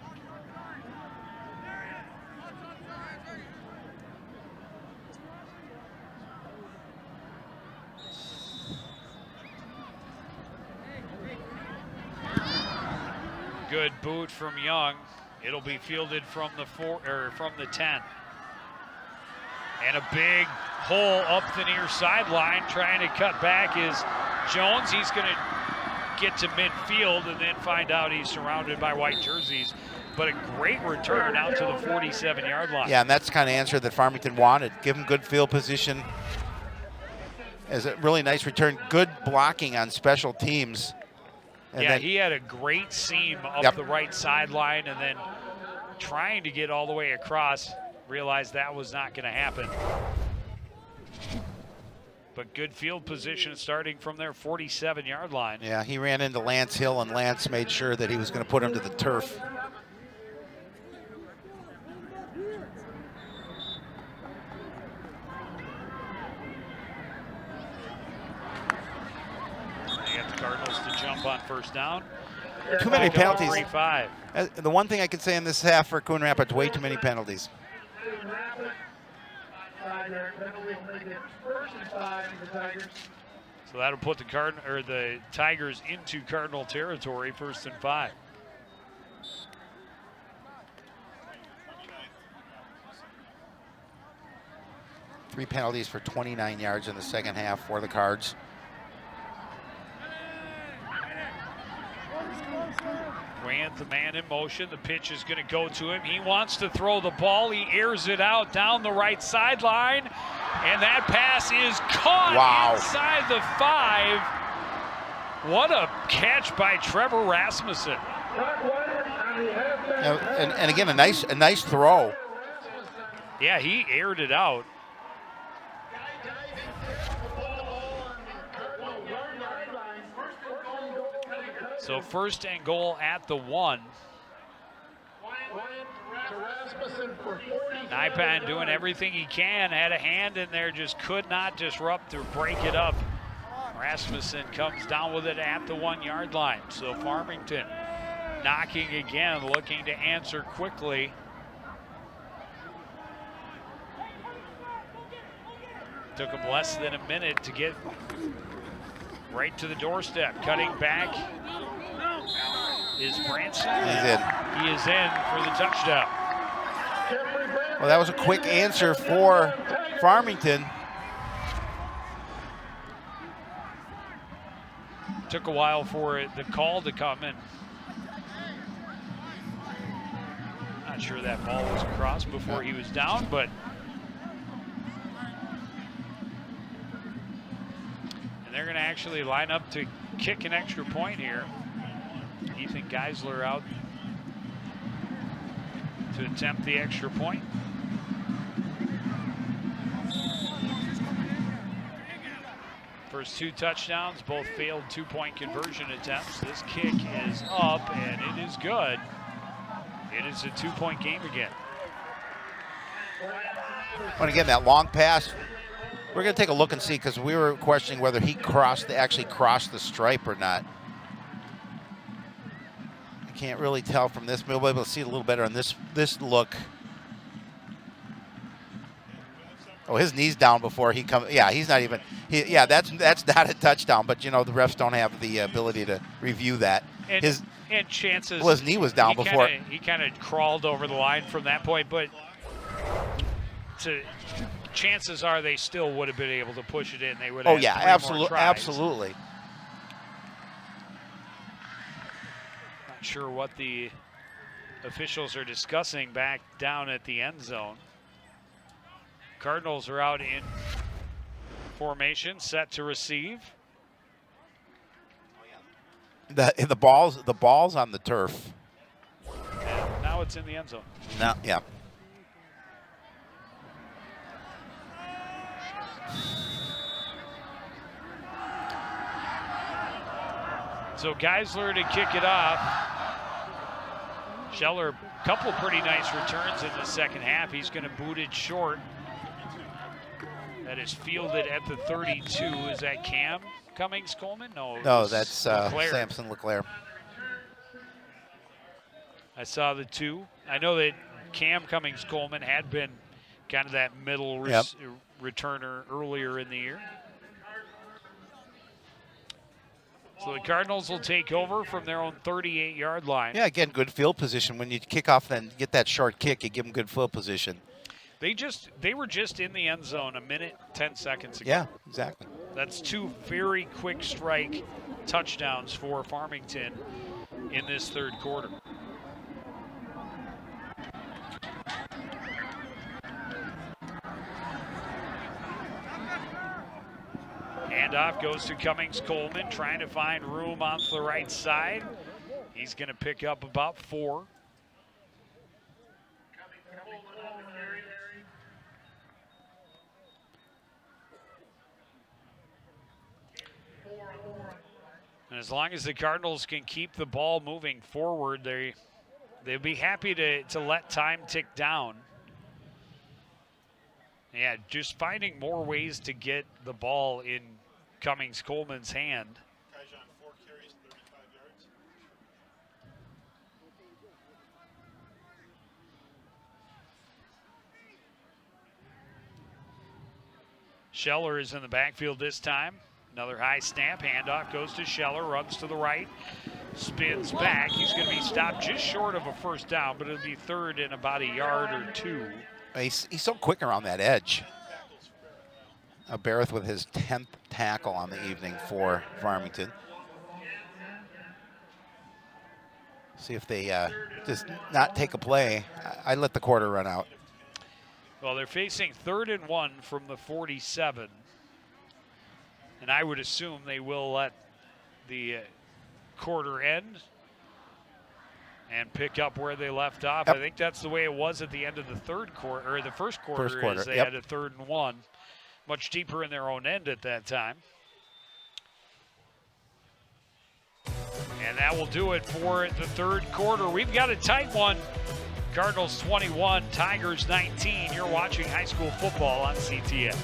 good boot from Young. It'll be fielded from the 10. And a big hole up the near sideline. Trying to cut back is Jones. He's going to get to midfield and then find out he's surrounded by white jerseys. But a great return out to the 47-yard line. Yeah, and that's the kind of answer that Farmington wanted. Give him good field position. As a really nice return. Good blocking on special teams. And yeah, then, he had a great seam up the right sideline and then trying to get all the way across. Realized that was not going to happen. But good field position starting from their 47-yard line. Yeah, he ran into Lance Hill, and Lance made sure that he was going to put him to the turf. They got the Cardinals to jump on first down. Too many penalties. 3-5. The one thing I could say in this half for Coon Rapids, way too many penalties. So that'll put the Tigers into Cardinal territory, 1st and 5. Three penalties for 29 yards in the second half for the Cards. Grant, the man in motion. The pitch is going to go to him. He wants to throw the ball. He airs it out down the right sideline. And that pass is caught inside the 5. What a catch by Trevor Rasmussen. And again, a nice throw. Yeah, he aired it out. So 1st and goal at the 1. Naipan doing everything he can, had a hand in there, just could not disrupt or break it up. Rasmussen comes down with it at the 1-yard line. So Farmington knocking again, looking to answer quickly. Took him less than a minute to get right to the doorstep. Cutting back is Branson. He's in. He is in for the touchdown. Well, that was a quick answer for Farmington. Took a while for the call to come in. Not sure that ball was across before he was down, but and they're going to actually line up to kick an extra point here. Ethan Geisler out to attempt the extra point. First 2 touchdowns, both failed 2-point conversion attempts. This kick is up, and it is good. It is a 2-point game again. And again, that long pass, we're going to take a look and see, because we were questioning whether he actually crossed the stripe or not. I can't really tell from this. We'll be able to see it a little better on this look. Oh, his knee's down before he comes. Yeah, he's not even. That's not a touchdown. But you know the refs don't have the ability to review that. And chances. Well, his knee was down before. He kind of crawled over the line from that point, but chances are they still would have been able to push it in. They would have. Oh yeah, absolutely. Not sure what the officials are discussing back down at the end zone. Cardinals are out in formation, set to receive. The ball's on the turf. And now it's in the end zone. Now, yeah. So Geisler to kick it off. Scheller, a couple pretty nice returns in the second half. He's going to boot it short. That is fielded at the 32. Is that Cam Cummings-Coleman? No, that's Samson Leclerc. I saw the 2. I know that Cam Cummings-Coleman had been kind of that middle returner earlier in the year. So the Cardinals will take over from their own 38-yard line. Yeah, again, good field position. When you kick off and get that short kick, you give them good field position. They were just in the end zone a minute, 10 seconds ago. Yeah, exactly. That's two very quick strike touchdowns for Farmington in this third quarter. Handoff goes to Cummings Coleman, trying to find room on the right side. He's going to pick up about 4. And as long as the Cardinals can keep the ball moving forward, they'll be happy to let time tick down. Yeah, just finding more ways to get the ball in Cummings Coleman's hand. Kaijan, 4 carries, 35 yards. Scheller is in the backfield this time. Another high snap, handoff goes to Scheller, runs to the right, spins back. He's going to be stopped just short of a first down, but it'll be third and about a yard or 2. He's so quick around that edge. Barrett with his 10th tackle on the evening for Farmington. See if they just not take a play. I let the quarter run out. Well, they're facing 3rd and 1 from the 47. And I would assume they will let the quarter end and pick up where they left off. Yep. I think that's the way it was at the end of the third quarter, or the first quarter. Is they yep. had a 3rd and 1, much deeper in their own end at that time. And that will do it for the third quarter. We've got a tight one. Cardinals 21, Tigers 19. You're watching high school football on CTN.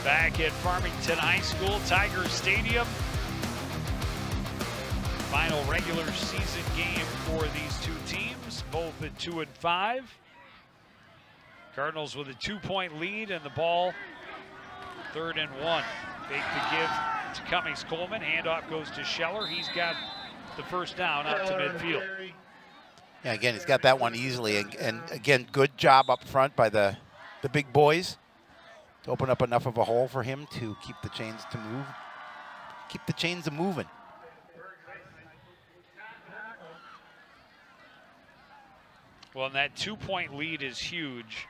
Back at Farmington High School, Tigers Stadium. Final regular season game for these two teams, both at 2 and 5. Cardinals with a 2-point lead and the ball 3rd and 1. Fake the give to Cummings Coleman. Handoff goes to Scheller. He's got the first down out to midfield. Yeah, again, he's got that one easily. And again, good job up front by the big boys to open up enough of a hole for him to keep the chains to move. Keep the chains moving. Well, and that 2-point lead is huge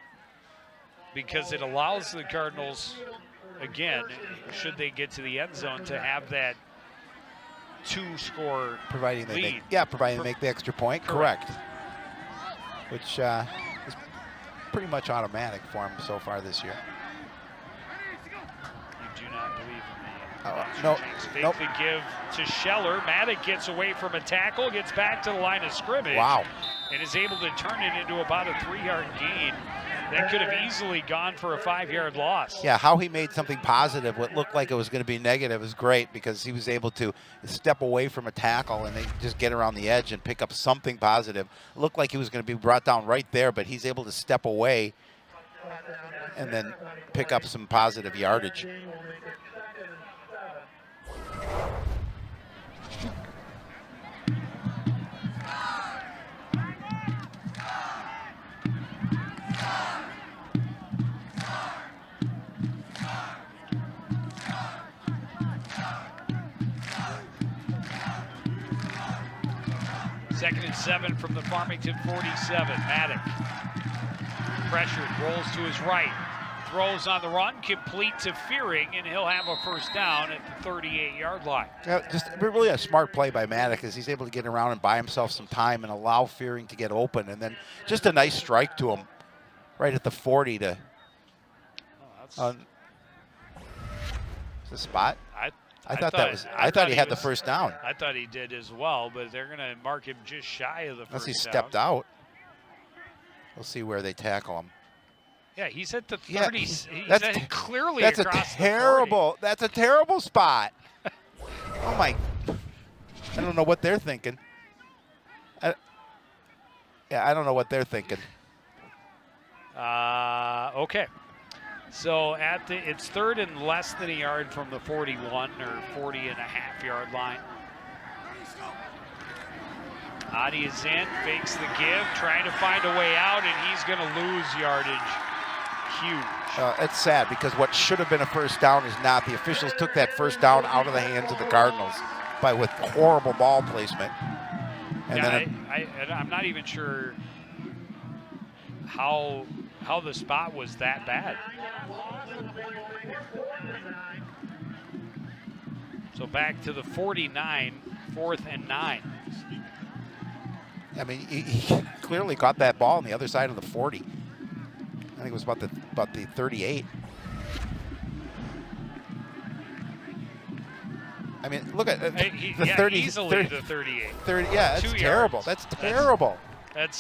because it allows the Cardinals, again, should they get to the end zone, to have that 2-score providing they lead. providing they make the extra point. Correct. Which is pretty much automatic for him so far this year. You do not believe in me. No. Fake Nope. the give to Scheller. Maddock gets away from a tackle, gets back to the line of scrimmage. Wow. And is able to turn it into about a 3-yard gain. That could have easily gone for a 5-yard loss. Yeah, how he made something positive, what looked like it was going to be negative, is great because he was able to step away from a tackle and they just get around the edge and pick up something positive. It looked like he was going to be brought down right there, but he's able to step away and then pick up some positive yardage. Second and 7 from the Farmington 47. Maddock pressured, rolls to his right, throws on the run, complete to Fearing, and he'll have a first down at the 38-yard line. Yeah, just really a smart play by Maddox as he's able to get around and buy himself some time and allow Fearing to get open. And then just a nice strike to him right at the 40 to the spot. I thought he had the first down. I thought he did as well, but they're going to mark him just shy of the first down. Unless he stepped out. We'll see where they tackle him. Yeah, he's at the 30. Yeah, he's clearly that's across a terrible. the 40. That's a terrible spot. Oh my! I don't know what they're thinking. I don't know what they're thinking. Okay. So it's third and less than a yard from the 41 or 40 and a half yard line. Adi is in, fakes the give, trying to find a way out, and he's going to lose yardage. Huge. It's sad because what should have been a first down is not. The officials took that first down out of the hands of the Cardinals with horrible ball placement. And I'm not even sure how the spot was that bad. So back to the 49, 4th and 9. I mean, he clearly got that ball on the other side of the 40. I think it was about the 38. I mean, look at the 30. Easily 30, the 38. 30. Yeah, that's terrible. That's terrible. And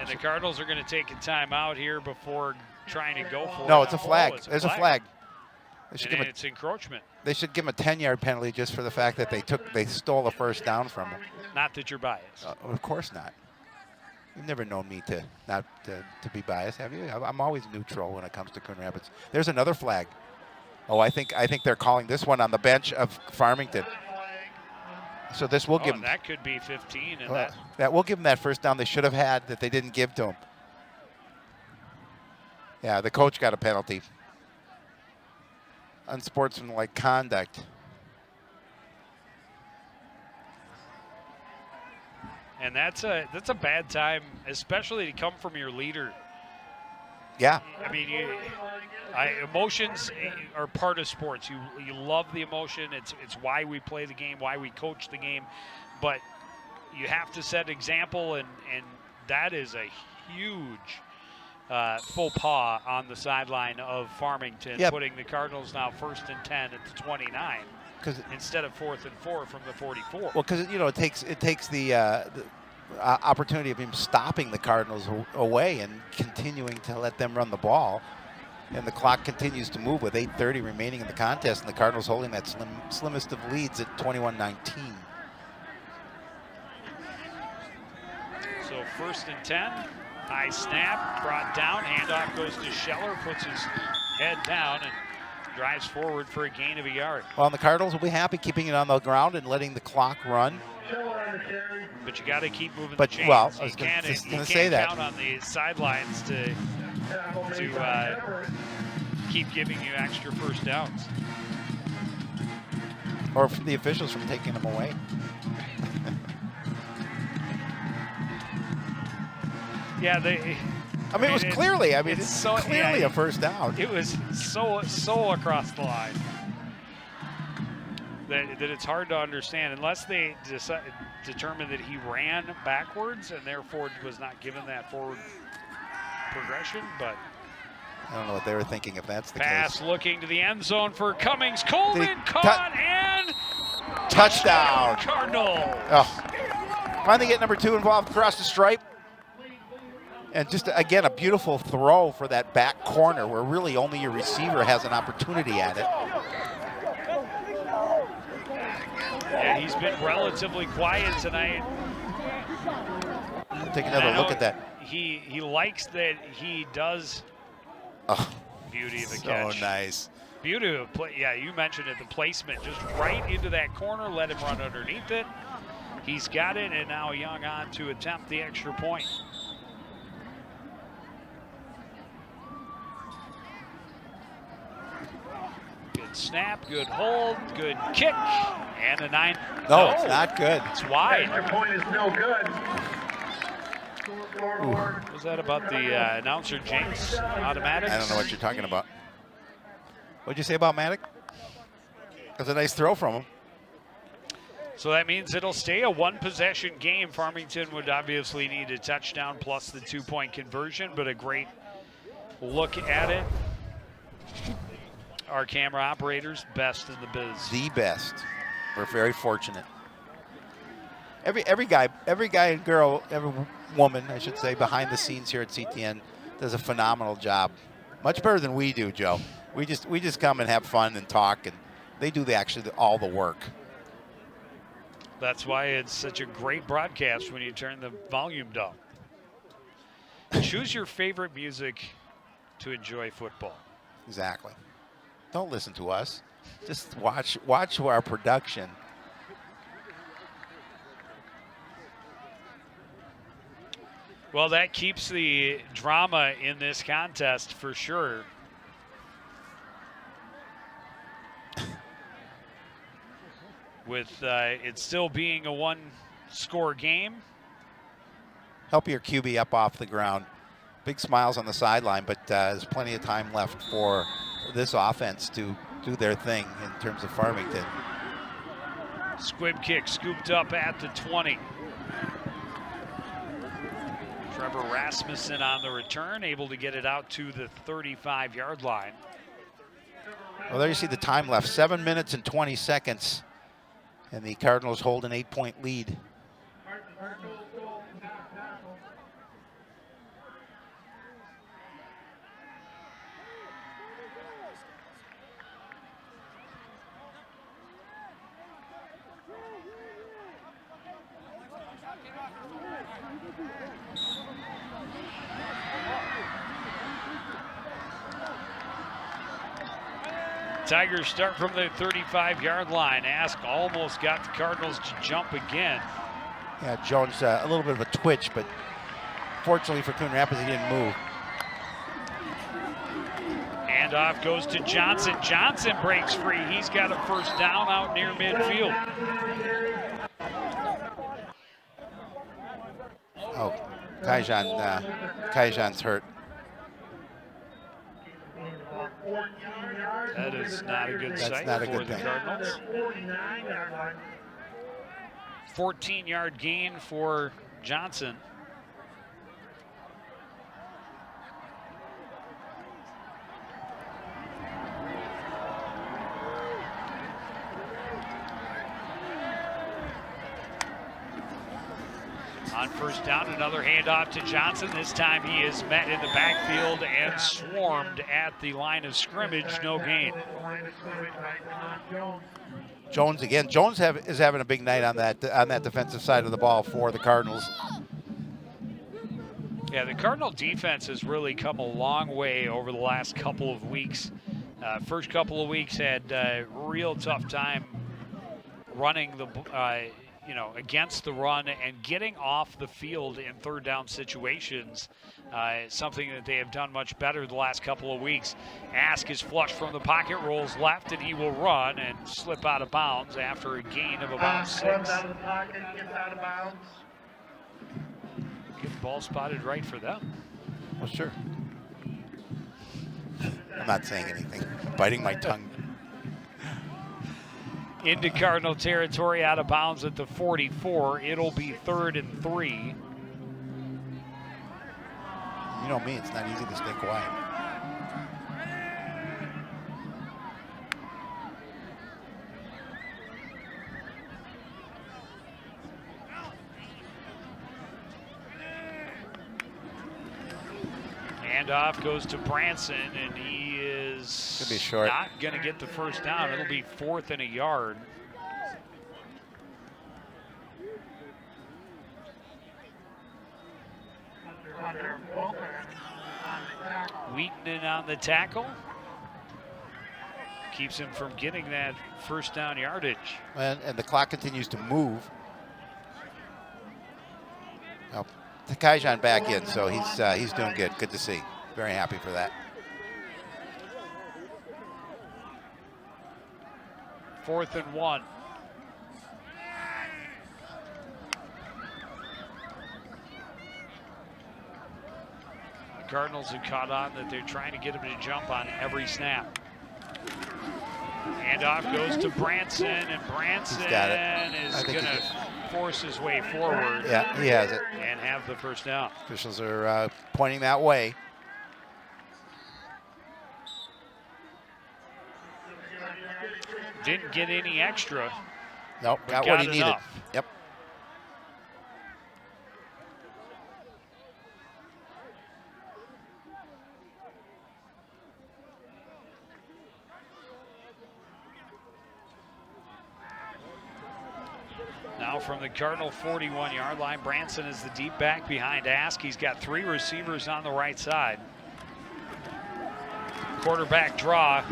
the Cardinals are going to take a timeout here before trying to go for it. No, it's a flag. It's There's a flag. It's encroachment. They should give him a 10-yard penalty just for the fact that they stole a first down from him. Not that you're biased. Of course not. You've never known me to be biased, have you? I'm always neutral when it comes to Coon Rapids. There's another flag. Oh, I think they're calling this one on the bench of Farmington. So this will give them. That could be 15. And that will give them that first down they should have had that they didn't give to him. Yeah, the coach got a penalty. Unsportsmanlike conduct. And that's a bad time, especially to come from your leader. Yeah. I mean, emotions are part of sports. You love the emotion. It's why we play the game, why we coach the game. But you have to set example, and that is a huge faux pas on the sideline of Farmington, putting the Cardinals now 1st and 10 at the 29 instead of 4th and 4 from the 44. Well, because it takes the opportunity of him stopping the Cardinals away and continuing to let them run the ball, and the clock continues to move with 8:30 remaining in the contest, and the Cardinals holding that slimmest of leads at 21-19. So 1st and 10. High snap, brought down, handoff goes to Scheller, puts his head down and drives forward for a gain of a yard. Well, and the Cardinals will be happy keeping it on the ground and letting the clock run. But you got to keep moving the chains. Well, I was you going to can't say that. count on the sidelines to keep giving you extra first downs. Or from the officials from taking them away. Yeah, it was clearly. It's so clearly a first down. It was so across the line that it's hard to understand unless they determine that he ran backwards and therefore was not given that forward progression. But I don't know what they were thinking if that's the pass case. Looking to the end zone for Cummings. Coleman caught and touchdown. Cardinal. Oh. Finally get number 2 involved across the stripe. And just, again, a beautiful throw for that back corner where really only your receiver has an opportunity at it. Yeah, he's been relatively quiet tonight. Take another look at that. He likes that he does. Oh, beauty of the catch. So nice. Beauty of play. Yeah, you mentioned it, the placement. Just right into that corner, let him run underneath it. He's got it, and now Young on to attempt the extra point. Good snap, good hold, good kick, and a 9. No, it's not good. It's wide. Extra point is no good. scoreboard. Was that about the announcer jinx automatics? I don't know what you're talking about. What'd you say about Maddock? That's a nice throw from him. So that means it'll stay a one-possession game. Farmington would obviously need a touchdown plus the 2-point conversion, but a great look at it. Our camera operators, best in the biz. The best. We're very fortunate. Every guy and girl, every woman, I should say, behind the scenes here at CTN does a phenomenal job. Much better than we do, Joe. We just come and have fun and talk, and they do all the work. That's why it's such a great broadcast when you turn the volume down. Choose your favorite music to enjoy football. Exactly. Don't listen to us. Just watch our production. Well, that keeps the drama in this contest for sure. With it still being a one-score game. Help your QB up off the ground. Big smiles on the sideline, but there's plenty of time left for this offense to do their thing in terms of Farmington. Squib kick scooped up at the 20. Trevor Rasmussen on the return, able to get it out to the 35-yard line. Well, there you see the time left, 7 minutes and 20 seconds. And the Cardinals hold an 8-point lead. Tigers start from the 35-yard line. Ask almost got the Cardinals to jump again. Yeah, Jones, a little bit of a twitch, but fortunately for Coon Rapids, he didn't move. Handoff goes to Johnson. Johnson breaks free. He's got a first down out near midfield. Oh, Kaijan's hurt. That is not a good sight not a for good the thing. Cardinals. 14-yard gain for Johnson. On first down, another handoff to Johnson. This time he is met in the backfield and swarmed at the line of scrimmage. No gain. Jones again. Jones is having a big night on that defensive side of the ball for the Cardinals. Yeah, the Cardinal defense has really come a long way over the last couple of weeks. First couple of weeks had a real tough time running the against the run and getting off the field in third down situations. Something that they have done much better the last couple of weeks. Ask is flushed from the pocket, rolls left, and he will run and slip out of bounds after a gain of about 6. Out of the pocket, gets out of bounds. Good ball spotted right for them. Well, sure. I'm not saying anything. I'm biting my tongue. Into Cardinal territory, out of bounds at the 44. It'll be 3rd and 3. You know me, it's not easy to stay quiet. Handoff goes to Branson, and he is Could be short. not going to get the first down. It'll be 4th and a yard. Wheaton on the tackle. Keeps him from getting that first down yardage. And the clock continues to move. Now, Takaijan back in, so he's doing good. Good to see. Very happy for that. 4th and 1. Cardinals have caught on that they're trying to get him to jump on every snap. Handoff goes to Branson, and Branson is going to force his way forward. Yeah, he has it. And have the first down. Officials are pointing that way. Didn't get any extra. Nope, got what he needed. Enough. Yep. Now from the Cardinal 41-yard line, Branson is the deep back behind Ask. He's got 3 receivers on the right side. Quarterback draw.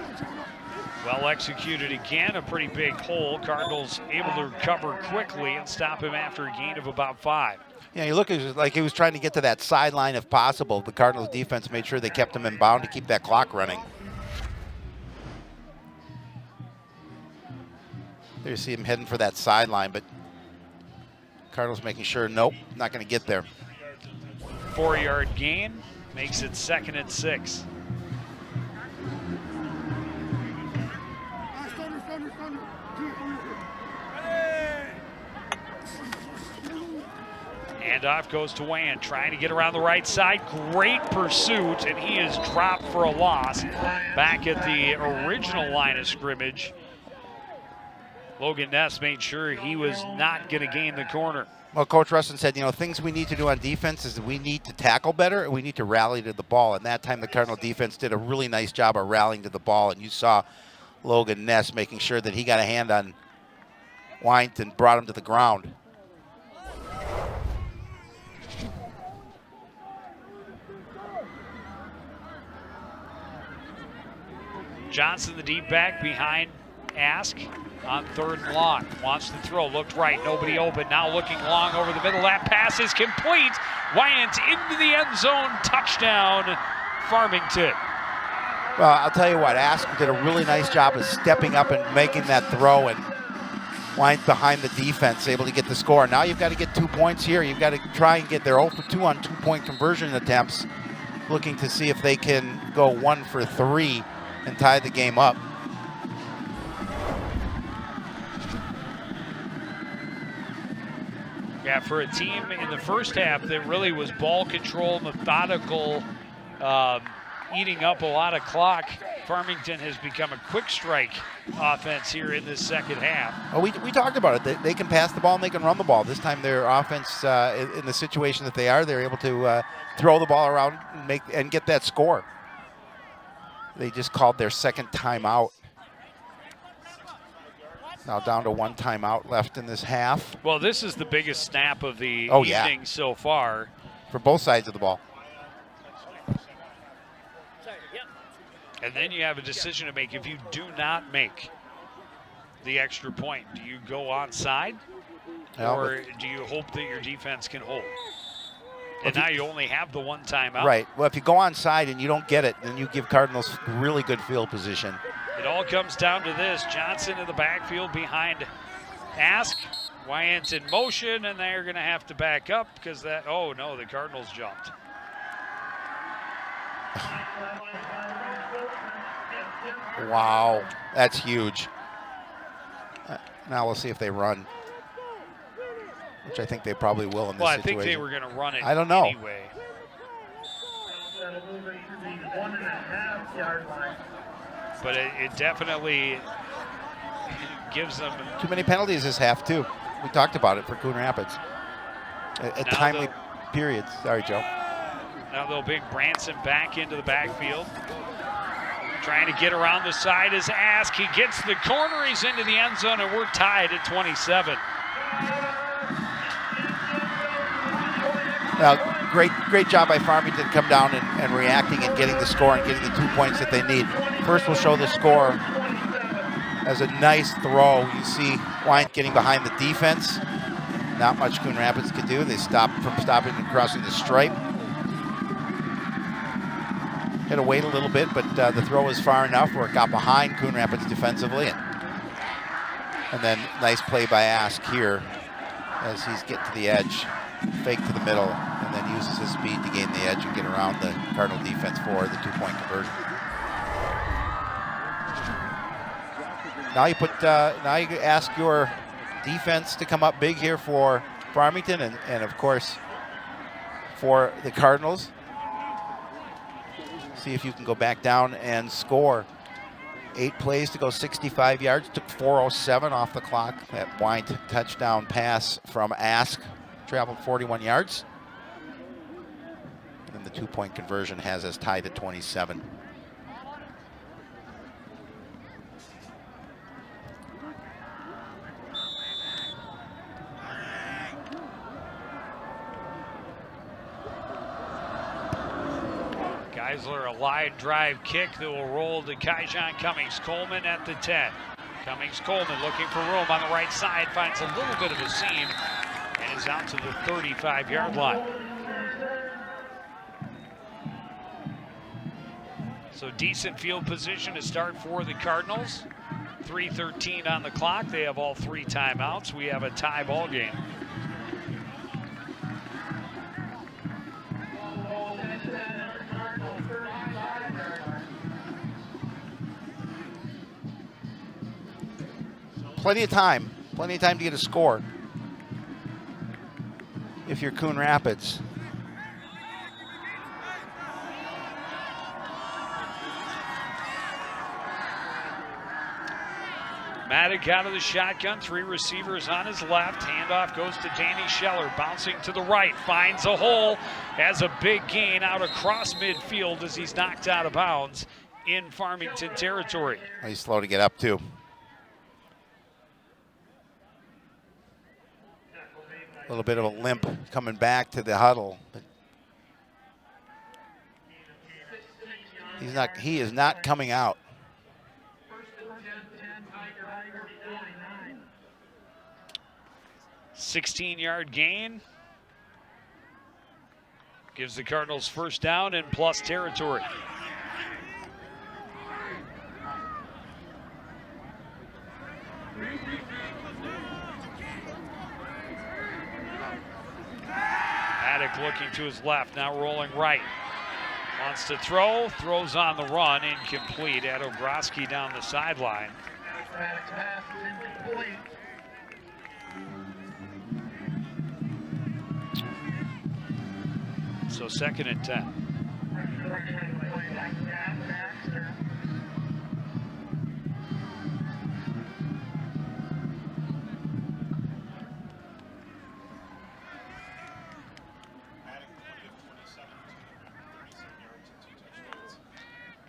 Well executed again, a pretty big hole. Cardinals able to recover quickly and stop him after a gain of about 5. Yeah, you look like he was trying to get to that sideline if possible. The Cardinals defense made sure they kept him in bound to keep that clock running. There you see him heading for that sideline, but Cardinals making sure, nope, not going to get there. 4-yard gain makes it 2nd and 6. Handoff goes to Wan, trying to get around the right side. Great pursuit, and he is dropped for a loss. Back at the original line of scrimmage, Logan Ness made sure he was not going to gain the corner. Well, Coach Rustin said, you know, things we need to do on defense is we need to tackle better and we need to rally to the ball. And that time the Cardinal defense did a really nice job of rallying to the ball. And you saw Logan Ness making sure that he got a hand on Wyant and brought him to the ground. Johnson, the deep back behind Ask on 3rd and long. Wants to throw, looked right, nobody open. Now looking long over the middle. That pass is complete. Wyant into the end zone. Touchdown, Farmington. Well, I'll tell you what, Ask did a really nice job of stepping up and making that throw, and Wyant behind the defense, able to get the score. Now you've got to get 2 points here. You've got to try and get their 0 for 2 on 2-point conversion attempts, looking to see if they can go 1 for 3 and tie the game up. Yeah, for a team in the first half that really was ball control, methodical, eating up a lot of clock, Farmington has become a quick strike offense here in this second half. Well, we talked about it. They can pass the ball and they can run the ball. This time their offense, in the situation that they are, they're able to throw the ball around and get that score. They just called their 2nd timeout. Now down to 1 timeout left in this half. Well, this is the biggest snap of the evening so far. For both sides of the ball. And then you have a decision to make. If you do not make the extra point, do you go onside? Or do you hope that your defense can hold? And now you only have the 1 timeout. Right. Well, if you go onside and you don't get it, then you give Cardinals really good field position. It all comes down to this. Johnson in the backfield behind Ask. Wyant's in motion, and they're going to have to back up because that, oh no, the Cardinals jumped. Wow, that's huge. Now we'll see if they run, which I think they probably will in this situation. I think they were going to run it I don't know. Anyway. But it definitely gives them too many penalties this half too. We talked about it for Coon Rapids. At timely periods. Sorry, Joe. Now they'll bring Branson back into the backfield. Trying to get around the side is Ask. He gets the corner. He's into the end zone, and we're tied at 27. Great job by Farmington to come down and reacting and getting the score and getting the 2 points that they need. First, we'll show the score as a nice throw. You see Wyant getting behind the defense. Not much Coon Rapids could do. They stopped from stopping and crossing the stripe. Had to wait a little bit, but the throw was far enough where it got behind Coon Rapids defensively. And then nice play by Ask here as he's getting to the edge. Fake to the middle, and and uses his speed to gain the edge and get around the Cardinal defense for the 2-point conversion. Now you now you ask your defense to come up big here for Farmington and of course for the Cardinals. See if you can go back down and score. 8 plays to go 65 yards. Took 4:07 off the clock. That wide touchdown pass from Ask traveled 41 yards. And the 2-point conversion has us tied at 27. Geisler, a line drive kick that will roll to Kaijon Cummings-Coleman at the 10. Cummings-Coleman looking for room on the right side, finds a little bit of a seam and is out to the 35-yard line. So decent field position to start for the Cardinals. 3:13 on the clock. They have all 3 timeouts. We have a tie ball game. Plenty of time to get a score if you're Coon Rapids. Maddock out of the shotgun, 3 receivers on his left. Handoff goes to Danny Scheller, bouncing to the right, finds a hole, has a big gain out across midfield as he's knocked out of bounds in Farmington territory. He's slow to get up too. A little bit of a limp coming back to the huddle. But he is not coming out. 16-yard gain. Gives the Cardinals first down and plus territory. Maddock looking to his left, now rolling right. Wants to throw, throws on the run, incomplete. Ed Obrowski down the sideline. So 2nd and 10.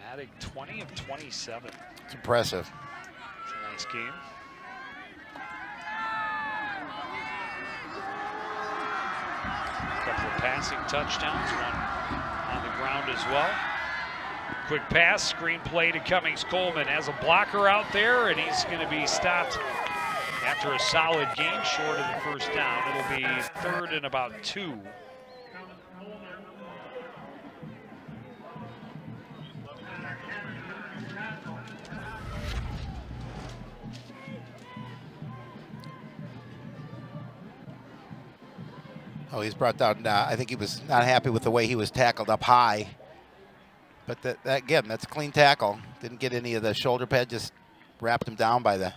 Maddock 20 of 27. It's impressive. It's a nice game. A couple of passing touchdowns, one on the ground as well. Quick pass, screen play to Cummings-Coleman. Has a blocker out there, and he's going to be stopped after a solid gain short of the first down. It'll be 3rd and about 2. Oh, he's brought down. I think he was not happy with the way he was tackled up high. But that again, that's a clean tackle. Didn't get any of the shoulder pad, just wrapped him down by the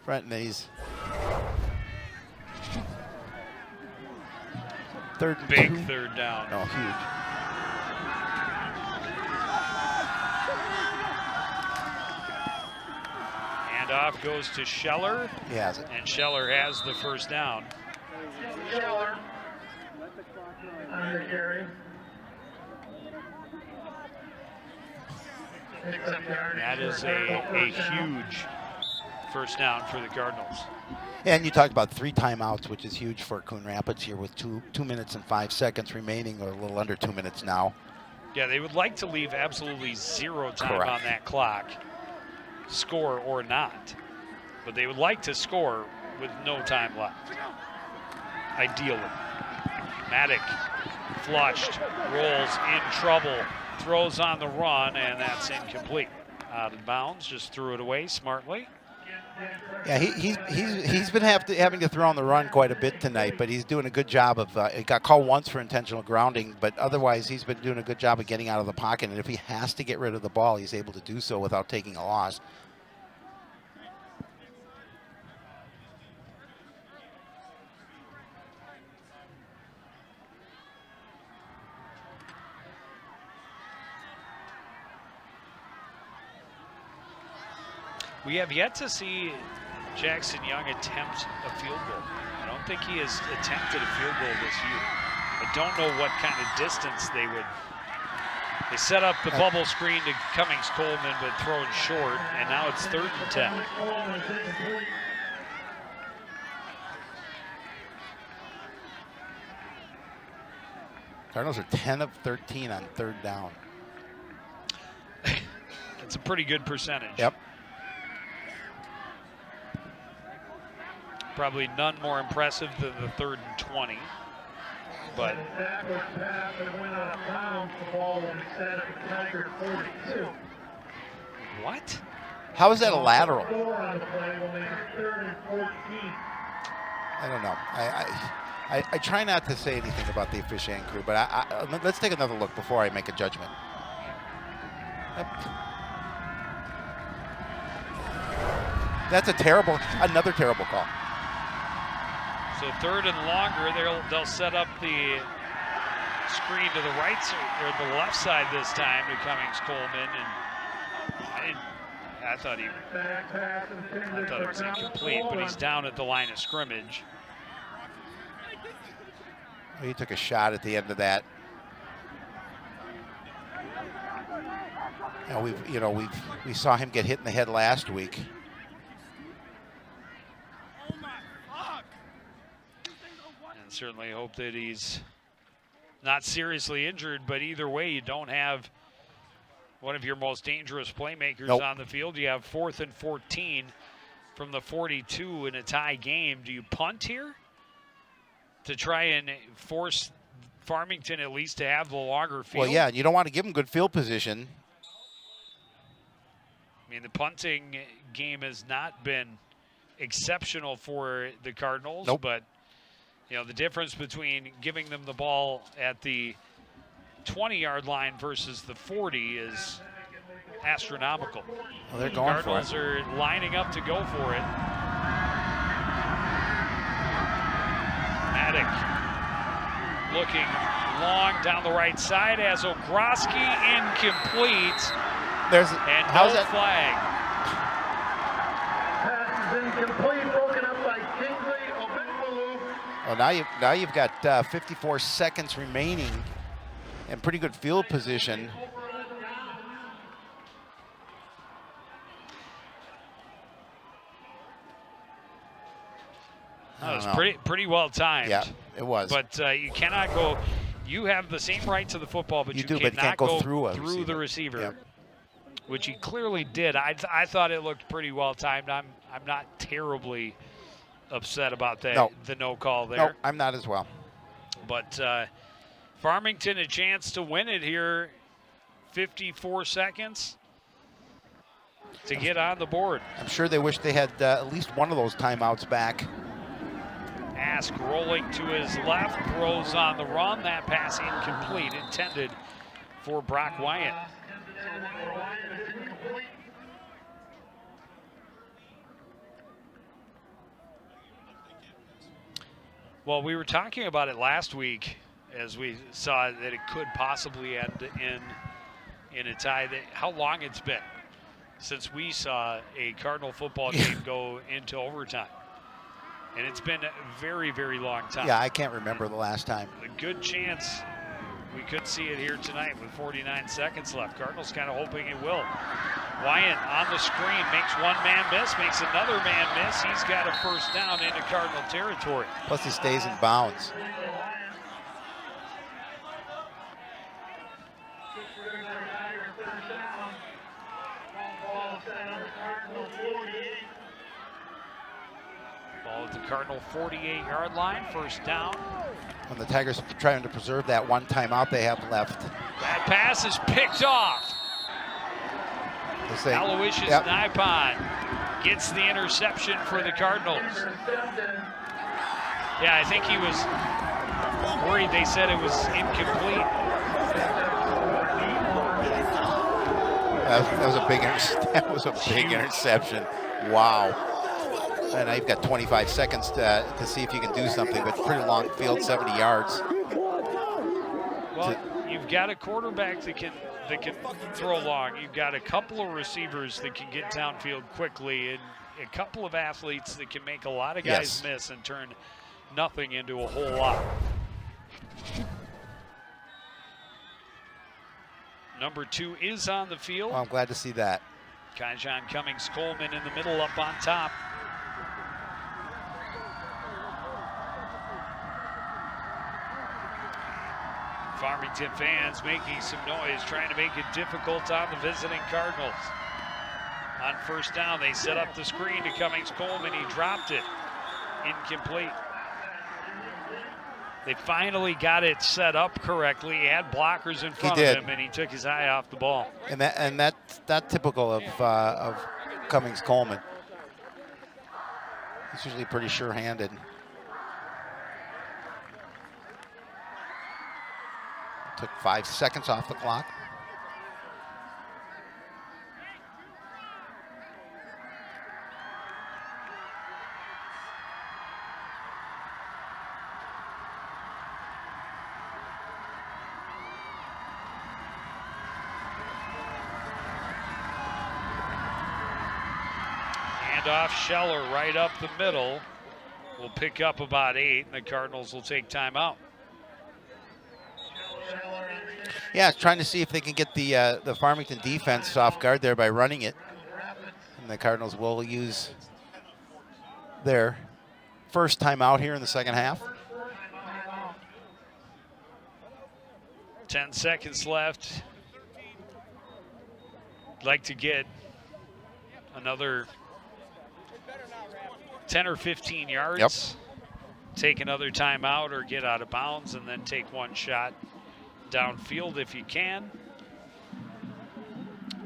front knees. Big 3rd down. Oh, huge. Handoff goes to Scheller. He has it. And Scheller has the first down. Scheller on the carry. That is a huge first down for the Cardinals. And you talked about 3 timeouts, which is huge for Coon Rapids here with 2 minutes and 5 seconds remaining, or a little under 2 minutes now. Yeah, they would like to leave absolutely 0 time Correct. on that clock, score or not. But they would like to score with no time left, ideally. Maddock flushed, rolls in trouble, throws on the run, and that's incomplete. Out of bounds, just threw it away smartly. Yeah, he's been having to throw on the run quite a bit tonight, but he's doing a good job of. He got called once for intentional grounding, but otherwise he's been doing a good job of getting out of the pocket. And if he has to get rid of the ball, he's able to do so without taking a loss. We have yet to see Jackson Young attempt a field goal. I don't think he has attempted a field goal this year. I don't know what kind of distance they would. They set up the bubble screen to Cummings Coleman, but thrown short, and now it's 3rd and 10. Cardinals are 10 of 13 on 3rd down. That's a pretty good percentage. Yep. Probably none more impressive than the 3rd and 20. But what? How is that a lateral? I don't know. I try not to say anything about the officiating crew, but let's take another look before I make a judgment. Yep. That's another terrible call. So 3rd and longer, they'll set up the screen to the right or the left side this time to Cummings Coleman, and I thought it was incomplete, but he's down at the line of scrimmage. He took a shot at the end of that. We saw him get hit in the head last week. And certainly hope that he's not seriously injured, but either way, you don't have one of your most dangerous playmakers on the field. You have 4th and 14 from the 42 in a tie game. Do you punt here to try and force Farmington at least to have the longer field? Well, yeah, you don't want to give him good field position. I mean, the punting game has not been exceptional for the Cardinals, but the difference between giving them the ball at the 20-yard line versus the 40 is astronomical. Well, they're going for it. Cardinals are lining up to go for it. Maddock looking long down the right side as Ogroski incomplete. How's that flag. Pass is incomplete, broken up by Kingsley Obenbalu. Well, now you've got 54 seconds remaining and pretty good field position. That was pretty well timed. Yeah, it was. But you cannot go. You have the same right to the football, but you can't go through the receiver, yep. Which he clearly did. I thought it looked pretty well timed. I'm not terribly upset about that. No. The no call there. No, I'm not as well. But Farmington a chance to win it here. 54 seconds to get on the board. I'm sure they wish they had at least one of those timeouts back. Ask rolling to his left, throws on the run. That pass incomplete, intended for Brock Wyatt. Well, we were talking about it last week as we saw that it could possibly end in a tie. How long it's been since we saw a Cardinal football game go into overtime. And it's been a very, very long time. Yeah, I can't remember the last time. A good chance we could see it here tonight with 49 seconds left. Cardinals kind of hoping it will. Wyatt on the screen, makes one man miss, makes another man miss. He's got a first down into Cardinal territory. Plus he stays in bounds. Ball at the Cardinal 48-yard line, first down. When the Tigers are trying to preserve that one timeout they have left. That pass is picked off. Aloysius Nipon gets the interception for the Cardinals. Yeah, I think he was worried. They said it was incomplete. That was a big that was a big interception. Wow. And now you've got 25 seconds to see if you can do something, but pretty long field, 70 yards. Well, you've got a quarterback that can throw long. You've got a couple of receivers that can get downfield quickly, and a couple of athletes that can make a lot of guys miss and turn nothing into a whole lot. Number 2 is on the field. Well, I'm glad to see that. Kyjon Cummings-Coleman in the middle up on top. Farmington fans making some noise, trying to make it difficult on the visiting Cardinals. On first down, they set up the screen to Cummings-Coleman. He dropped it. Incomplete. They finally got it set up correctly. He had blockers in front of him, and he took his eye off the ball. And that's not typical of Cummings-Coleman. He's usually pretty sure-handed. Took 5 seconds off the clock. Handoff, Scheller right up the middle. Will pick up about 8, and the Cardinals will take timeout. Yeah, trying to see if they can get the Farmington defense off guard there by running it. And the Cardinals will use their first timeout here in the second half. 10 seconds left. Like to get another 10 or 15 yards. Yep. Take another timeout or get out of bounds and then take one shot downfield if you can.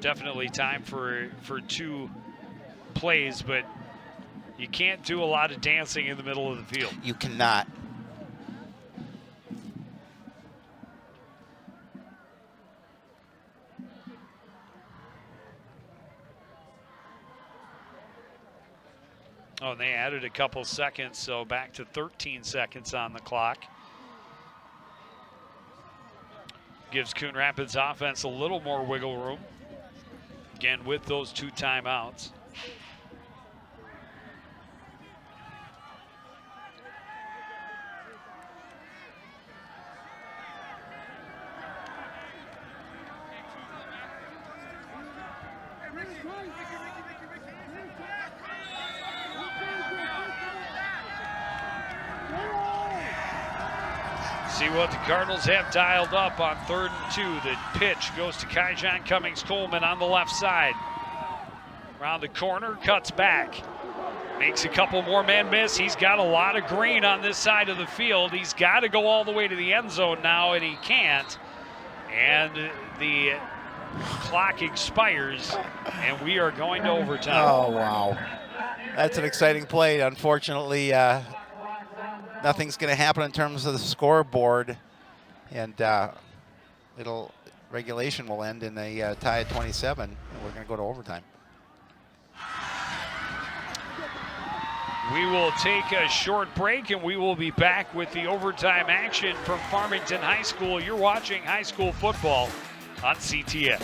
Definitely time for 2 plays, but you can't do a lot of dancing in the middle of the field. You cannot. Oh, and they added a couple seconds, so back to 13 seconds on the clock. Gives Coon Rapids offense a little more wiggle room. Again, with those 2 timeouts. See what the Cardinals have dialed up on 3rd and 2. The pitch goes to Kyjon Cummings-Coleman on the left side. Around the corner, cuts back. Makes a couple more men miss. He's got a lot of green on this side of the field. He's got to go all the way to the end zone now, and he can't. And the clock expires, and we are going to overtime. Oh, wow. That's an exciting play. Unfortunately, nothing's going to happen in terms of the scoreboard, and regulation will end in a tie at 27, and we're going to go to overtime. We will take a short break, and we will be back with the overtime action from Farmington High School. You're watching high school football on CTN.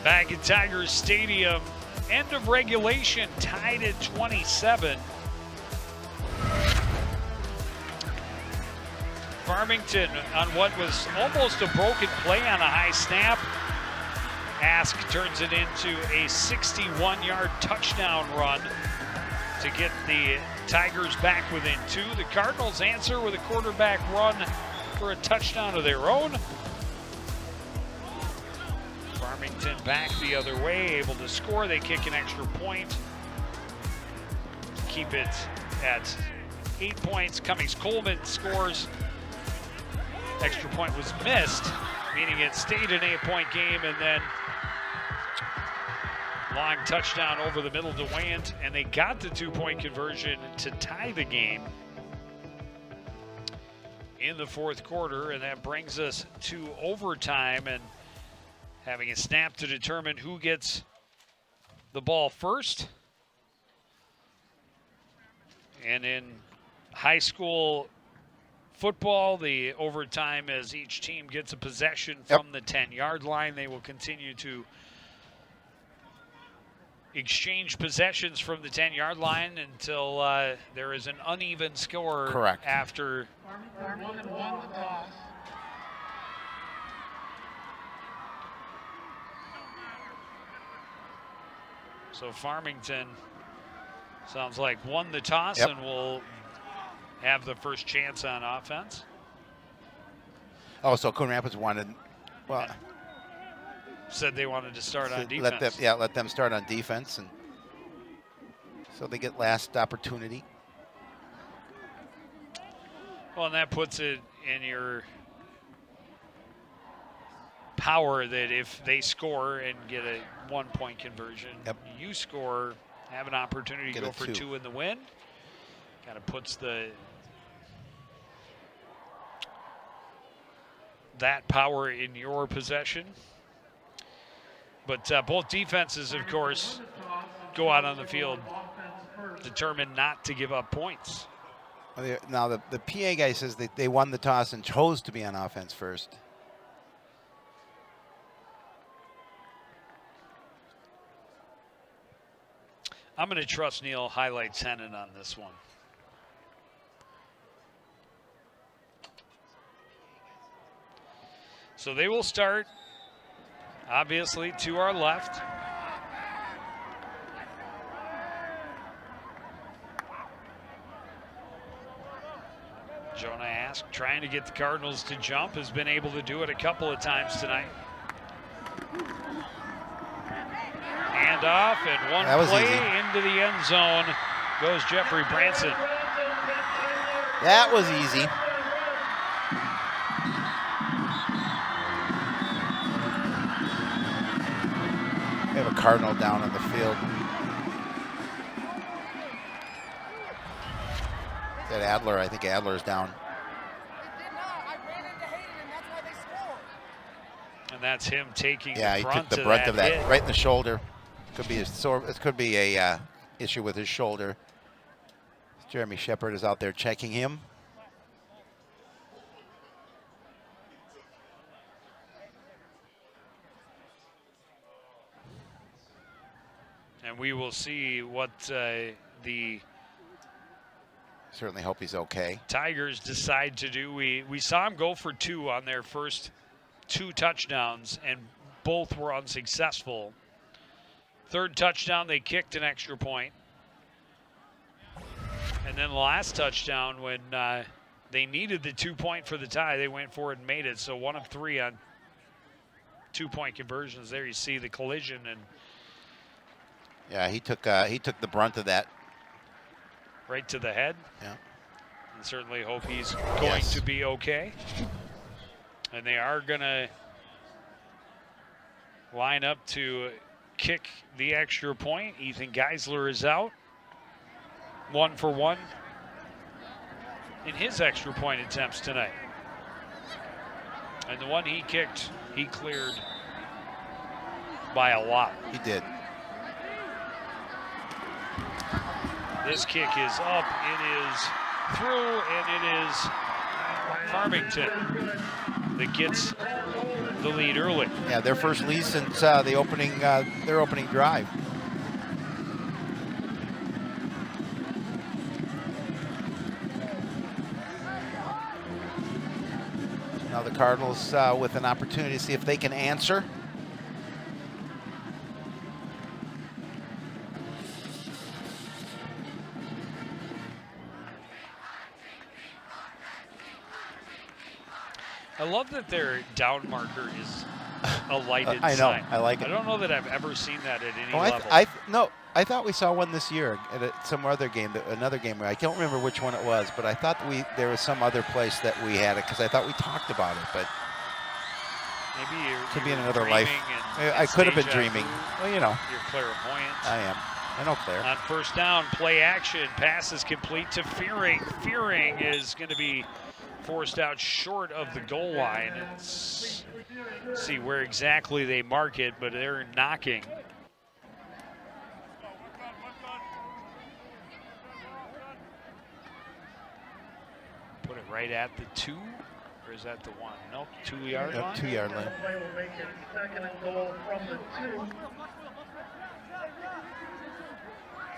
Back at Tigers Stadium, End of regulation, tied at 27. Farmington on what was almost a broken play on a high snap. Ask turns it into a 61-yard touchdown run to get the Tigers back within 2. The Cardinals answer with a quarterback run for a touchdown of their own. Farmington back the other way, able to score. They kick an extra point. Keep it at 8 points. Cummings-Coleman scores. Extra point was missed, meaning it stayed an 8-point game, and then long touchdown over the middle to Wayant, and they got the 2-point conversion to tie the game in the fourth quarter, and that brings us to overtime and having a snap to determine who gets the ball first. And in high school football, the overtime as each team gets a possession from the 10-yard line. They will continue to exchange possessions from the 10-yard line until there is an uneven score. Correct. After Farmington won the toss. So Farmington sounds like won the toss Yep. and will have the first chance on offense. Oh, so Coon Rapids wanted, well, Said they wanted to start on let defense. them, let them start on defense, and so they get last opportunity. Well, and that puts it in your power that if they score and get a 1-point conversion, you score, have an opportunity to Get go a for 2. 2 in the win. Kind of puts that power in your possession. But both defenses, of course, go out on the field determined not to give up points. Now the PA guy says that they won the toss and chose to be on offense first. I'm going to trust Neil highlights Hennen on this one. So they will start, obviously, to our left. Jonah Ask trying to get the Cardinals to jump, has been able to do it a couple of times tonight. Hand off, and one play into the end zone goes Jeffrey Branson. That was easy. We have a Cardinal down on the field. That Adler, I think Adler's down. And that's him taking Yeah, the he brunt, took the brunt of that hit. right in the shoulder. Could be a sore. It could be a issue with his shoulder. Jeremy Shepard is out there checking him. And we will see what the Certainly hope he's okay. Tigers decide to do. We saw him go for 2 on their first 2 touchdowns, and both were unsuccessful. Third touchdown, they kicked an extra point. And then the last touchdown, when they needed the 2-point for the tie, they went for it and made it. So 1 of 3 on 2-point conversions. There you see the collision, and Yeah, he took the brunt of that. right to the head. Yeah. And certainly hope he's going to be okay. And they are going to line up to kick the extra point. Ethan Geisler is out. 1 for 1 in his extra point attempts tonight. And the one he kicked, he cleared by a lot. He did. This kick is up, it is through, and it is Farmington that gets the lead early. Yeah, their first lead since their opening drive. Cardinals with an opportunity to see if they can answer. I love that their down marker is a lighted I know. sign. I like it. I don't know that I've ever seen that at any Oh, level. no, I thought we saw one this year at some other game, another game. I can't remember which one it was, but I thought there was some other place that we had it because I thought we talked about it. But Maybe you could be in were another life. dreaming and I could have been deja vu. dreaming. Well, you know, You're clairvoyant. I am. I know Claire. On first down, play action. Pass is complete to Fearing. Fearing is going to be forced out short of the goal line. Let's see where exactly they mark it, but they're knocking. Put it right at the 2, or is that the 1? Nope, 2-yard line. 2-yard line. Play will make it 2nd and goal from the 2.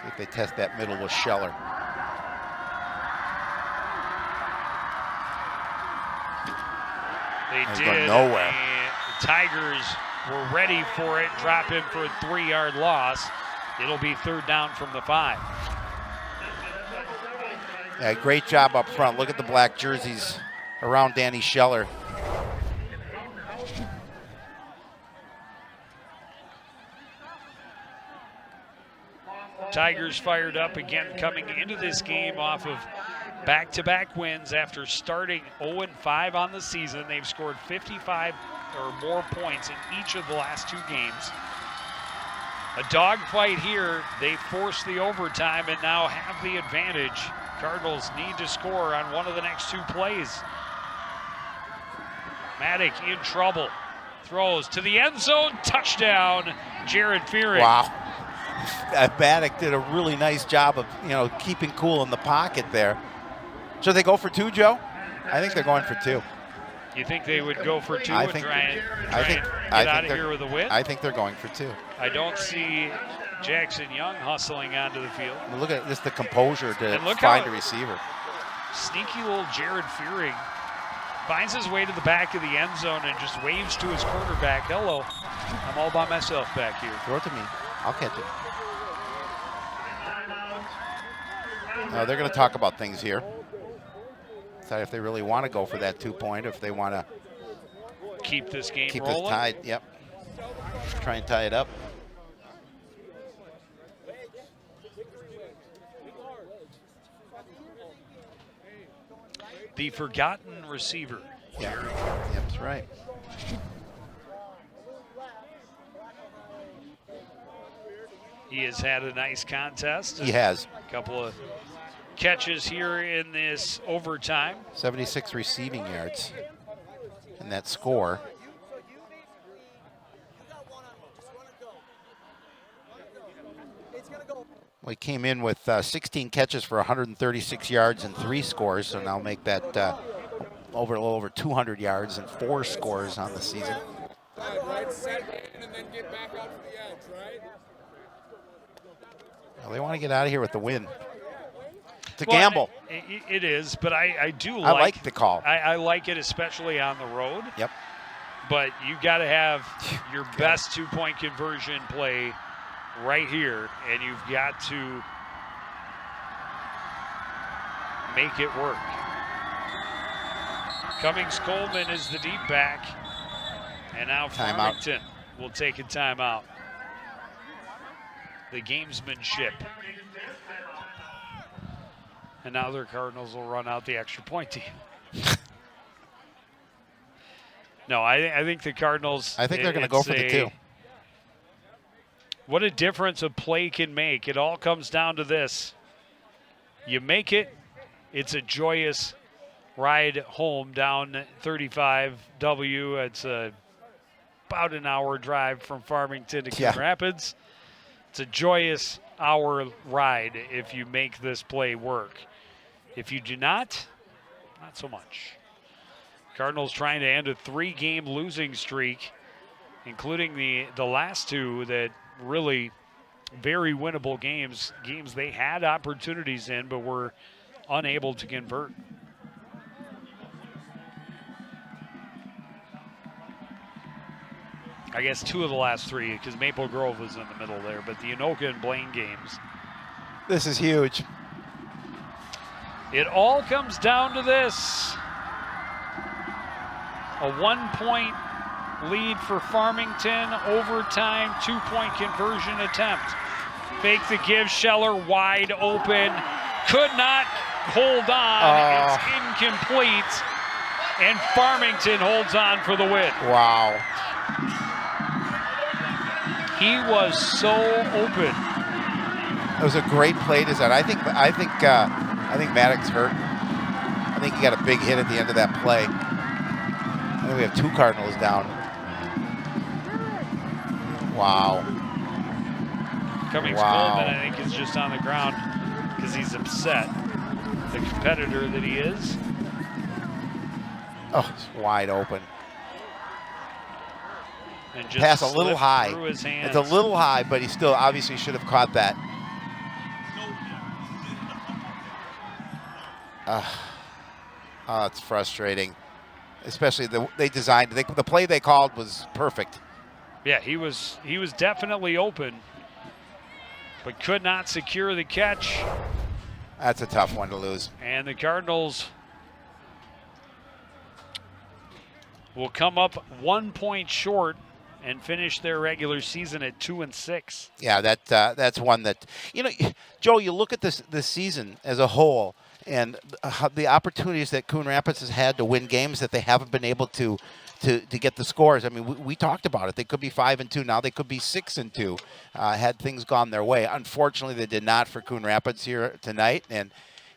See if they test that middle with Scheller. They He's did. going nowhere. And the Tigers were ready for it. Drop him for a 3-yard loss. It'll be 3rd down from the 5. Yeah, great job up front. Look at the black jerseys around Danny Scheller. Tigers fired up again coming into this game off of back-to-back wins after starting 0-5 on the season. They've scored 55 or more points in each of the last 2 games. A dogfight here. They force the overtime and now have the advantage. Cardinals need to score on one of the next 2 plays. Maddock in trouble. Throws to the end zone. Touchdown, Jared Fearing. Wow. Maddock did a really nice job of, keeping cool in the pocket there. Should they go for 2, Joe? I think they're going for 2. You think they would go for 2 I and think- try and I think get out of they're- here with a win? I think they're going for 2. I don't see Jackson Young hustling onto the field. Look at this, the composure to And look find how- a receiver. Sneaky little Jared Fearing finds his way to the back of the end zone and just waves to his quarterback. Hello, I'm all by myself back here. Throw it to me. I'll catch it. No, they're going to talk about things here. Decide if they really want to go for that 2-point, if they want to Keep this game keep rolling. this tied. Yep. Try and tie it up. The forgotten receiver. Yeah. Yep, that's right. He has had a nice contest. He has. A couple of catches here in this overtime. 76 receiving yards in that score. Well, he came in with 16 catches for 136 yards and 3 scores, so now make that a little over 200 yards and 4 scores on the season. Right, set in and then get back out to the edge, right? Well, they want to get out of here with the win. It's a Well, gamble. It is, but I do I like the call. I like it, especially on the road. Yep. But you got to have your best 2-point conversion play right here, and you've got to make it work. Cummings Coleman is the deep back, and now Timeout. Farmington will take a timeout. The gamesmanship. And now their Cardinals will run out the extra point team. No, I think the Cardinals. I think they're going to go for the 2. What a difference a play can make. It all comes down to this. You make it, it's a joyous ride home down 35W. It's about an hour drive from Farmington to Coon Rapids. It's a joyous hour ride if you make this play work. If you do not so much. Cardinals trying to end a 3-game losing streak, including the last 2 that really very winnable games they had opportunities in but were unable to convert. I guess 2 of the last 3, because Maple Grove was in the middle there, but the Anoka and Blaine games. This is huge. It all comes down to this. A 1-point lead for Farmington, overtime, 2-point conversion attempt. Fake the give, Scheller wide open, could not hold on, it's incomplete, and Farmington holds on for the win. Wow. He was so open. It was a great play design. I think Maddox hurt. I think he got a big hit at the end of that play. I think we have 2 Cardinals down. Wow. Cummings Coleman, I think, is just on the ground because he's upset. The competitor that he is. Oh, it's wide open. And just pass a little high. through his hands. It's a little high, but he still obviously should have caught that. Oh, it's frustrating. Especially the play they called was perfect. Yeah, he was definitely open, but could not secure the catch. That's a tough one to lose. And the Cardinals will come up 1 point short and finish their regular season at 2-6. Yeah, that's one that, Joe, you look at this season as a whole, and the opportunities that Coon Rapids has had to win games that they haven't been able to get the scores. I mean, we talked about it. They could be 5-2 now. They could be 6-2 had things gone their way. Unfortunately, they did not for Coon Rapids here tonight, and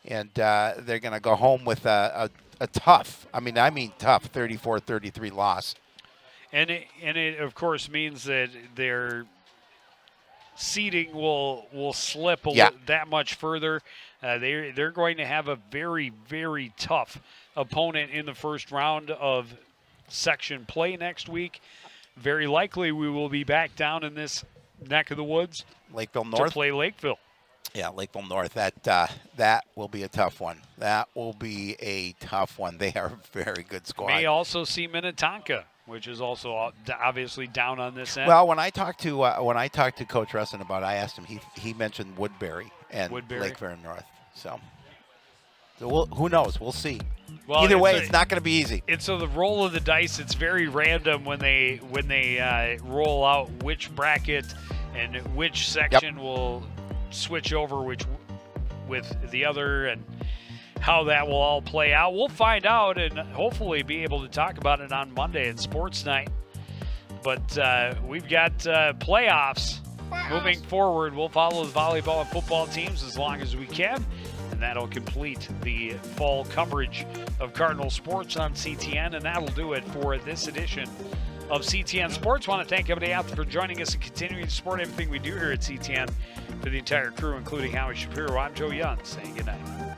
they're going to go home with a tough, I mean tough 34-33 loss. And it of course means that their seeding will slip that much further. They're going to have a very, very tough opponent in the first round of section play next week. Very likely we will be back down in this neck of the woods, Lakeville North, to play Lakeville. Yeah, Lakeville North. That will be a tough one. That will be a tough one. They are a very good squad. May also see Minnetonka, which is also obviously down on this end. Well, when I talked to Coach Russin about it, I asked him. He mentioned Woodbury and Lakeville North. So who knows? We'll see. Well, either way, it's not going to be easy. It's the roll of the dice. It's very random when they roll out which bracket and which section will switch over with the other, and how that will all play out. We'll find out and hopefully be able to talk about it on Monday at Sports Night. But we've got playoffs moving forward. We'll follow the volleyball and football teams as long as we can, and that'll complete the fall coverage of Cardinal Sports on CTN, and that'll do it for this edition of CTN Sports. I want to thank everybody out there for joining us and continuing to support everything we do here at CTN. For the entire crew, including Howie Shapiro, I'm Joe Young, saying good night.